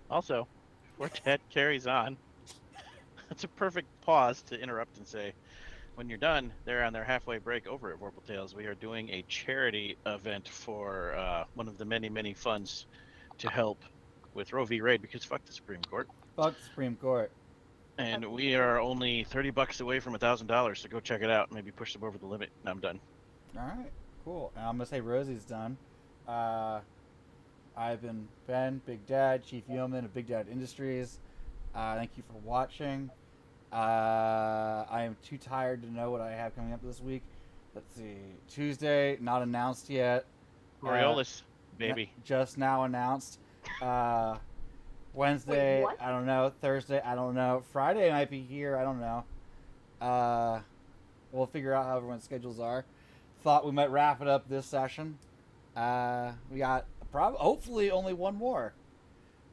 Also, before Ted carries on, that's a perfect pause to interrupt and say, when you're done, they're on their halfway break over at Vorpal Tales. We are doing a charity event for one of the many, many funds to help with Roe v. Wade, because fuck the Supreme Court. Fuck the Supreme Court. And we are only $30 away from $1,000, so go check it out. Maybe push them over the limit. And I'm done. All right, cool. And I'm gonna say Rosie's done. I've been Ben, Big Dad, Chief Yeoman of Big Dad Industries. Thank you for watching. I am too tired to know what I have coming up this week. Let's see. Tuesday, not announced yet. Coriolis, baby. Just now announced. Wednesday, Wait, what? I don't know. Thursday, I don't know. Friday might be here. I don't know. We'll figure out how everyone's schedules are. Thought we might wrap it up this session. We got hopefully only one more.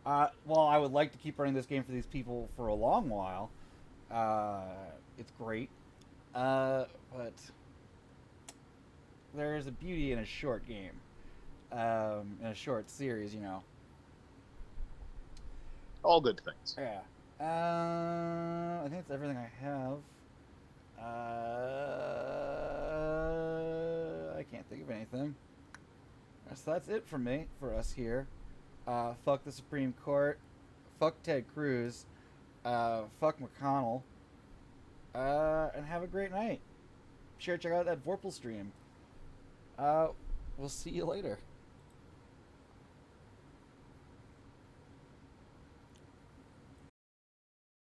Well, I would like to keep running this game for these people for a long while. It's great. But there's a beauty in a short game. In a short series, you know. All good things. Yeah. I think that's everything I have. I can't think of anything. So that's it for me, for us here. Fuck the Supreme Court. Fuck Ted Cruz. Fuck McConnell. And have a great night. Sure, check out that Vorpal stream. We'll see you later.